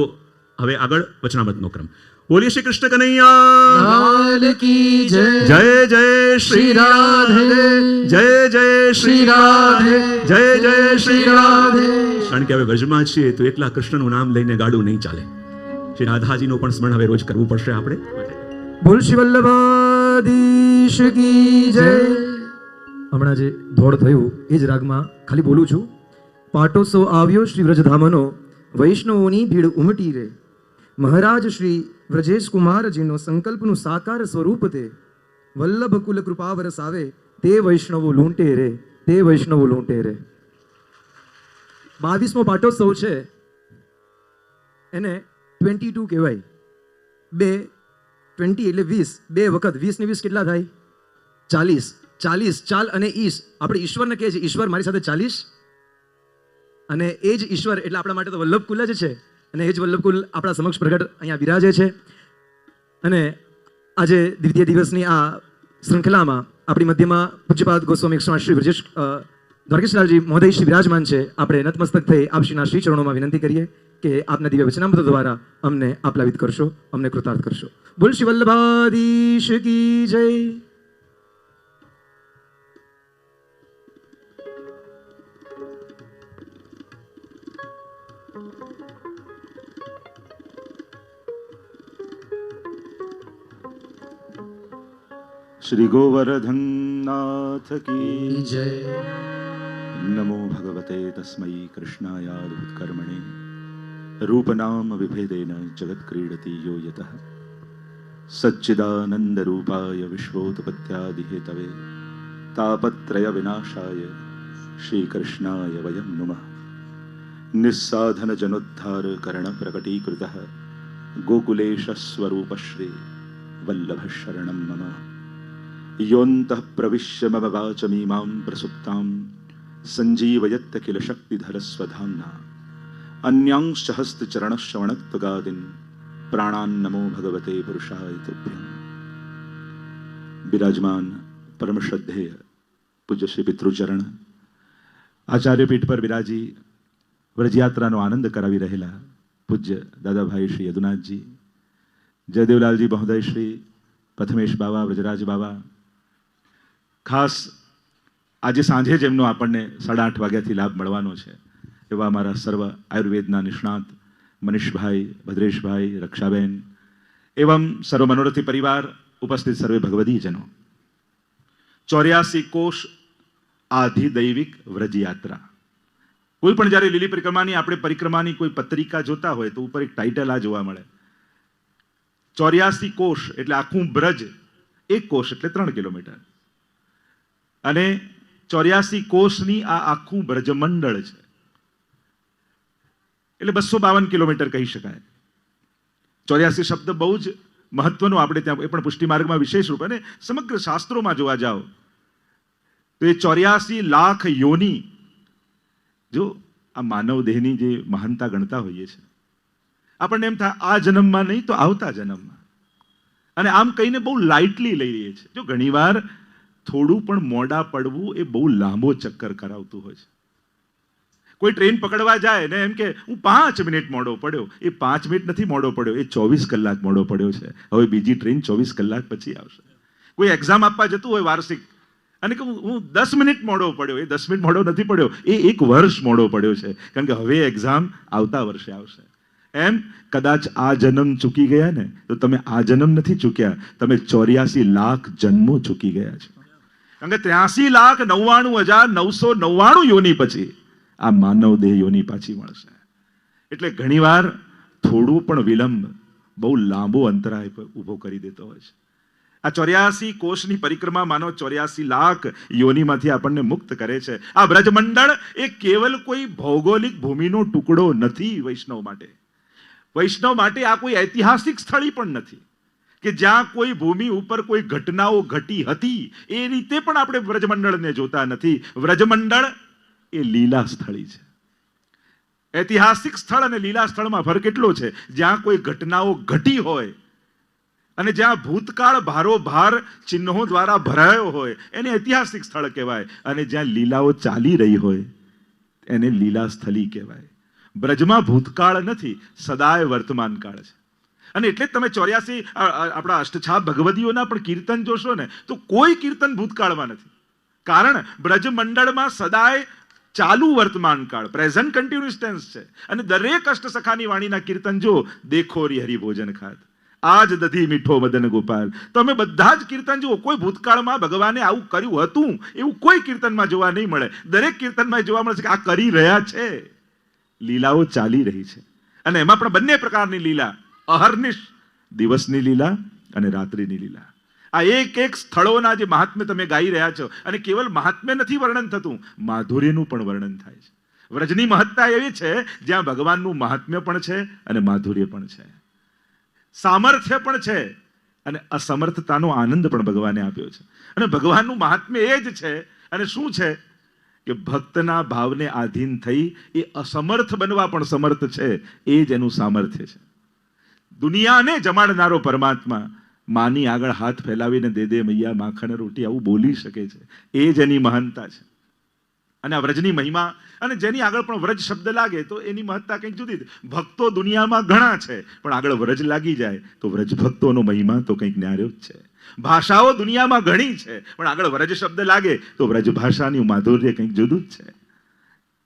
હવે આગળ વચનામૃતનો ક્રમ. બોલીએ શ્રી કૃષ્ણ કનૈયા લાલ કી જય. જય જય શ્રી રાધે, જય જય શ્રી રાધે, જય જય શ્રી રાધે. કારણ કે હવે વ્રજમાં છીએ તો એકલા કૃષ્ણનું નામ લઈને ગાડું નહીં ચાલે. શ્રી રાધાજીનું પણ સ્મરણ હવે રોજ કરવું પડશે આપણે. બોલ શ્રી વલ્લભાધીશ કી જય. હમણાં જે ધોળ થયું એ જ રાગમાં ખાલી બોલું છું. પાટોત્સવ આવ્યો શ્રી વ્રજધામનો, વૈષ્ણવોની ભીડ ઉમટી રે. મહારાજ શ્રી વ્રજેશ કુમારજીનો સંકલ્પનું સાકાર સ્વરૂપ તે, વલ્લભ કુલ કૃપા વરસાવે, તે વૈષ્ણવો લૂંટે રે, તે વૈષ્ણવો લૂંટે રે. 22મો પાટોત્સવ છે, એને 22 કહેવાય. 20 એટલે 20, 2 વખત 20 ને 20 કેટલા થાય? 40. 40 ચાલ અને ઈશ. આપણે ઈશ્વરને કહે છે ઈશ્વર મારી સાથે 40. અને એ જ ઈશ્વર એટલે આપણા માટે તો વલ્લભકુલ જ છે, અને એ જ વલ્લભકુલ આપણા સમક્ષ પ્રગટ અહીંયા બિરાજે છે. અને આજે દ્વિતીય દિવસની આ શૃંખલામાં આપણી મધ્યમાં પૂજ્યપાદ ગોસ્વામી શ્રી બ્રજેશ દ્વારકેશલાલજી મહોદય શ્રી વિરાજમાન છે. આપણે નતમસ્તક થઈ આપશ્રીના શ્રી ચરણોમાં વિનંતી કરીએ કે આપના દિવ્ય વચનામૃત દ્વારા અમને આપ્લાવિત કરશો, અમને કૃતાર્થ કરશો. બોલ શ્રી વલ્લભાધીશ કી જય. श्री गोवर्धन नाथ की जय. नमो भगवते तस्मै कृष्णायाद्भुत कर्मणे रूपनाम विभेदेन जगत क्रीडति यो यतः सच्चिदानंद रूपाय विश्वोत्पत्त्यादि हेतवे तापत्रय विनाशाय श्री कृष्णाय वयं नुमः. निस्साधन जनोद्धार करण प्रकटीकृतः गोकुलेश स्वरूप श्री वल्लभ शरणं मम. योऽन्तः प्रविश्य मम वाचमीमां प्रसुप्तां सञ्जीवयत्त किल शक्तिधरस्वधाम्ना अन्यांश्च हस्तचरणश्रवणत्वगादीन् प्राणान् नमो भगवते पुरुषाय तुभ्यम्. विराजमान परम श्रद्धेय पूज्य श्री पितृचरण आचार्यपीठ पर विराजी व्रजयात्राનો આનંદ કરાવી રહેલા પૂજ્ય દાદાભાઈ શ્રી યદુનાથજી, જયદેવલાલજી મહોદય શ્રી, પ્રથમેશ બાવા, વ્રજરાજ બાવા, ખાસ આજે સાંજે જ એમનો આપણને 8:30 વાગ્યાથી લાભ મળવાનો છે એવા અમારા સર્વ આયુર્વેદના નિષ્ણાત મનીષભાઈ, ભદ્રેશભાઈ, રક્ષાબેન એવં સર્વ મનોરથી પરિવાર, ઉપસ્થિત સર્વે ભગવદીજનો. 84 કોષ આધિદૈવિક વ્રજયાત્રા. કોઈ પણ જ્યારે લીલી પરિક્રમાની આપણે પરિક્રમાની કોઈ પત્રિકા જોતા હોય તો ઉપર એક ટાઇટલ આ જોવા મળે, 84 કોષ એટલે આખું બ્રજ. એક કોષ એટલે 3 કિલોમીટર, અને 84 કોષની આ આખું બ્રજમંડળ છે એટલે 252 કિલોમીટર કહી શકાય. 84 શબ્દ બહુ જ મહત્વનો આપણે ત્યાં એ પણ પુષ્ટિ માર્ગમાં વિશેષ રૂપે અને સમગ્ર શાસ્ત્રોમાં જોવા જાઓ તો એ 84 લાખ યોની, જો આ માનવ દેહની જે મહાનતા ગણતા હોઈએ છે આપણને એમ થાય આ જન્મમાં નહીં તો આવતા જન્મમાં, અને આમ કહીને બહુ લાઇટલી લઈ રહીએ છીએ. જો ઘણીવાર થોડું પણ મોડા પડવું એ બહુ લાંબો ચક્કર કરાવતું હોય છે. કોઈ ટ્રેન પકડવા જાય ને એમ કે હું 5 મિનિટ મોડો પડ્યો, એ 5 મિનિટ નથી મોડો પડ્યો, એ 24 કલાક મોડો પડ્યો છે. હવે બીજી ટ્રેન 24 કલાક પછી આવશે. કોઈ એક્ઝામ આપવા જતું હોય વાર્ષિક અને કે હું 10 મિનિટ મોડો પડ્યો, એ 10 મિનિટ મોડો નથી પડ્યો, એ 1 વર્ષ મોડો પડ્યો છે, કારણ કે હવે એક્ઝામ આવતા વર્ષે આવશે. એમ કદાચ આ જન્મ ચૂકી ગયા ને તો તમે આ જન્મ નથી ચૂક્યા, તમે 84 લાખ જન્મો ચૂકી ગયા છો. કારણ કે 83,99,999 યોની પછી આ માનવ દેહ યોની પાછી મળશે. એટલે ઘણીવાર થોડું પણ વિલંબ બહુ લાંબો અંતરાય ઊભો કરી દેતો હોય છે. આ 84 કોષની પરિક્રમા માનો 84 લાખ યોનીમાંથી આપણને મુક્ત કરે છે. આ બ્રજમંડળ એ કેવલ કોઈ ભૌગોલિક ભૂમિનો ટુકડો નથી. વૈષ્ણવ માટે આ કોઈ ઐતિહાસિક સ્થળી પણ નથી કે જ્યાં કોઈ ભૂમિ ઉપર કોઈ ઘટનાઓ ઘટી હતી. એ રીતે પણ આપણે વ્રજમંડળને જોતા નથી. વ્રજમંડળ એ લીલા સ્થળી છે. ઐતિહાસિક સ્થળ અને લીલા સ્થળમાં ફરક એટલો છે, જ્યાં કોઈ ઘટનાઓ ઘટી હોય અને જ્યાં ભૂતકાળ ભારોભાર ચિહ્નો દ્વારા ભરાયો હોય એને ઐતિહાસિક સ્થળ કહેવાય, અને જ્યાં લીલાઓ ચાલી રહી હોય એને લીલા સ્થળી કહેવાય. બ્રજમાં ભૂતકાળ નથી, સદાય વર્તમાન કાળ છે. અને એટલે જ તમે 84 આપણા અષ્ટછાપ ભગવદીઓના પણ કીર્તન જોશો ને તો કોઈ કીર્તન ભૂતકાળમાં નથી, કારણ બ્રજમંડળમાં સદાય ચાલુ વર્તમાન કાળ, પ્રેઝન્ટ કન્ટિન્યુઅસ ટેન્સ છે. અને દરેક અષ્ટસખાની વાણીના કીર્તન જો, દેખો રી હરિ ભોજન ખાત, આજ દધી મીઠો મદન ગોપાલ, તમે બધા જ કીર્તન જુઓ, કોઈ ભૂતકાળમાં ભગવાને આવું કર્યું હતું એવું કોઈ કીર્તનમાં જોવા નહીં મળે. દરેક કીર્તનમાં જોવા મળે છે કે આ કરી રહ્યા છે, લીલાઓ ચાલી રહી છે. અને એમાં પણ બંને પ્રકારની લીલા, અહર્નિશ દિવસની લીલા અને રાત્રિની લીલા. આ એક એક સ્થળોના જે મહાત્મ્ય તમે ગાઈ રહ્યા છો, અને કેવલ મહાત્મ્ય નથી વર્ણન થતું, માધુર્યનું પણ વર્ણન થાય છે. વ્રજની મહત્તા એવી છે જ્યાં ભગવાનનું મહાત્મ્ય પણ છે અને માધુર્ય પણ છે, સામર્થ્ય પણ છે અને અસમર્થતાનો આનંદ પણ ભગવાને આપ્યો છે. અને ભગવાનનું મહાત્મ્ય એ જ છે. અને શું છે કે ભક્તના ભાવને આધીન થઈ એ અસમર્થ બનવા પણ સમર્થ છે, એ જ એનું સામર્થ્ય છે. દુનિયાને જમાડનારો પરમાત્મા માની આગળ હાથ ફેલાવીને દે દે મૈયા માખણ રોટી આવું બોલી શકે છે, એ જ એની મહાનતા છે. અને આ વ્રજની મહિમા, અને જેની આગળ પણ વ્રજ શબ્દ લાગે તો એની મહત્તા કંઈક જુદી છે. ભક્તો દુનિયામાં ઘણા છે, પણ આગળ વ્રજ લાગી જાય તો વ્રજ ભક્તોનો મહિમા તો કંઈક ન્યારો જ છે. ભાષાઓ દુનિયામાં ઘણી છે, પણ આગળ વ્રજ શબ્દ લાગે તો વ્રજ ભાષાની માધુર્ય કંઈક જુદું જ છે.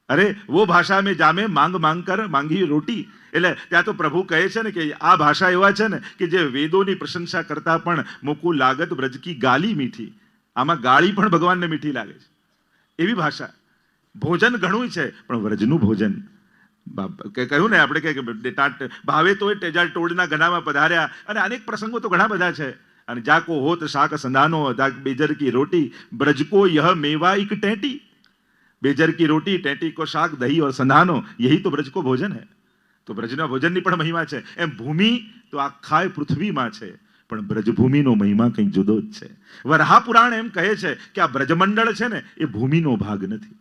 અરે વો ભાષા મેં જામે માંગ માંગ કર માંગી રોટી. એટલે ત્યાં તો પ્રભુ કહે છે ને કે આ ભાષા એવા છે ને કે જે વેદોની પ્રશંસા કરતા પણ મોકું લાગત વ્રજ કી ગાલી મીઠી. આમાં ગાળી પણ ભગવાનને મીઠી લાગે છે, એવી ભાષા. ભોજન ઘણું છે, પણ વ્રજનું ભોજન કહ્યું ને આપણે કે ભાવે તો એ ટેજાલ ટોળના ગનામાં પધાર્યા, અને અનેક પ્રસંગો તો ઘણા બધા છે. અને જાકો હોત શાક સંધાનો બેજર કી રોટી ब्रज को यह मेवा एक टेटी. बेजर की रोटी, टेटी को शाक, दही और संधानो, यही तो ब्रज को भोजन है. તો બ્રજના ભોજનની પણ મહિમા છે. એમ ભૂમિ તો આખા પૃથ્વીમાં છે, પણ બ્રજભૂમિનો મહિમા કંઈક જુદો જ છે. વરાહ પુરાણ એમ કહે છે કે આ બ્રજમંડળ છે ને એ ભૂમિનો ભાગ નથી.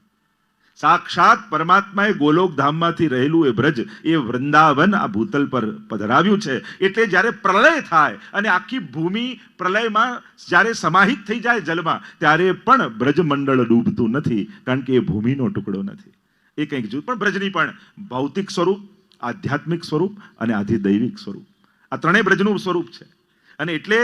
સાક્ષાત પરમાત્માએ ગોલોક ધામમાંથી રહેલું એ બ્રજ, એ વૃંદાવન આ ભૂતલ પર પધરાવ્યું છે. એટલે જ્યારે પ્રલય થાય અને આખી ભૂમિ પ્રલયમાં જ્યારે સમાહિત થઈ જાય જલમાં, ત્યારે પણ બ્રજમંડળ ડૂબતું નથી, કારણ કે એ ભૂમિનો ટુકડો નથી. એ કંઈક જુદું. પણ બ્રજની પણ ભૌતિક સ્વરૂપ, આધ્યાત્મિક સ્વરૂપ અને આધિદૈવિક સ્વરૂપ, આ ત્રણેય બ્રજનું સ્વરૂપ છે. અને એટલે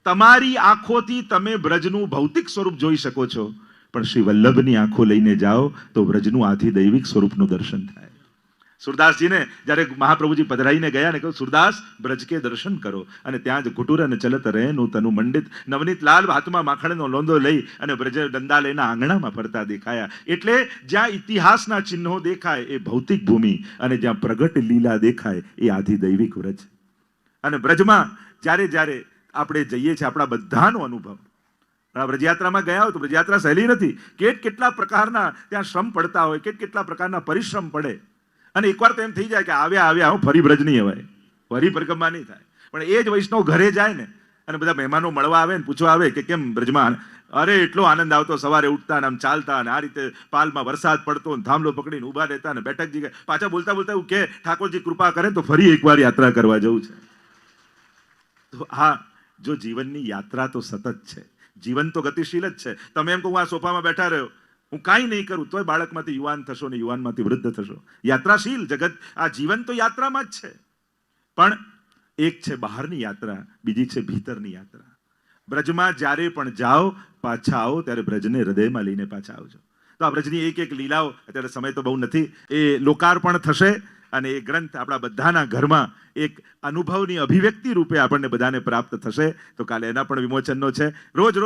તમારી આંખોથી તમે બ્રજનું ભૌતિક સ્વરૂપ જોઈ શકો છો, પણ શ્રી વલ્લભની આંખો લઈને જાઓ તો બ્રજનું આધિદૈવિક સ્વરૂપનું દર્શન થાય. સુરદાસજીને જ્યારે મહાપ્રભુજી પધરાઈને ગયા ને કહ્યું, સુરદાસ બ્રજ કે દર્શન કરો. અને ત્યાં જ ઘુટુરન ચલત રહેનું તનુ મંડિત નવનીત લાલ હાથમાં માખણનો લોંદો લઈ અને બ્રજ દંડા લઈને આંગણામાં ફરતા દેખાયા. એટલે જ્યાં ઇતિહાસના ચિહ્નો દેખાય એ ભૌતિક ભૂમિ, અને જ્યાં પ્રગટ લીલા દેખાય એ આધિદૈવિક વ્રજ. અને બ્રજમાં જ્યારે જ્યારે આપણે જઈએ છીએ, આપણા બધાનો અનુભવ, વ્રજયાત્રામાં ગયા હોય તો વ્રજયાત્રા સહેલી નથી. કેટલા પ્રકારના ત્યાં શ્રમ પડતા હોય, કેટલા પ્રકારના પરિશ્રમ પડે. અને એકવાર તો એમ થઈ જાય કે આવ્યા હું ફરી બ્રજ નહીં અવાય, ફરી પરિક્રમા નહીં થાય. પણ એ જ વૈષ્ણવ ઘરે જાય ને અને બધા મહેમાનો મળવા આવે ને પૂછવા આવે કે કેમ બ્રજમાં, અરે એટલો આનંદ આવતો, સવારે ઉઠતા ને આમ ચાલતા ને આ રીતે પાલમાં વરસાદ પડતો ને થાંભલો પકડીને ઊભા રહેતા ને બેઠકજી પાછા બોલતા બોલતા એવું કે ઠાકોરજી કૃપા કરે તો ફરી એકવાર યાત્રા કરવા જવું છે. તો હા, જો જીવનની યાત્રા તો સતત છે, જીવન તો ગતિશીલ જ છે. તમે એમ કહો હું આ સોફામાં બેઠા રહ્યો, હું કાંઈ નહીં કરું, તોય બાળકમાંથી યુવાન થશો ને યુવાનમાંથી વૃદ્ધ થશો. યાત્રાશીલ જગત, આ જીવન તો યાત્રામાં જ છે. પણ એક છે બહારની યાત્રા, બીજી છે ભીતરની યાત્રા. બ્રજમાં જ્યારે પણ જાઓ, પાછા આવો ત્યારે બ્રજને હૃદયમાં લઈને પાછા આવજો. તો આ બ્રજની એક એક લીલાઓ, અત્યારે સમય તો બહુ નથી, એ લોકાર્પણ થશે અને એ ગ્રંથ આપણા બધાના ઘરમાં એક અનુભવની અભિવ્યક્તિ રૂપે આપણને બધાને પ્રાપ્ત થશે. તો કાલે એના પણ વિમોચનનો છે. રોજ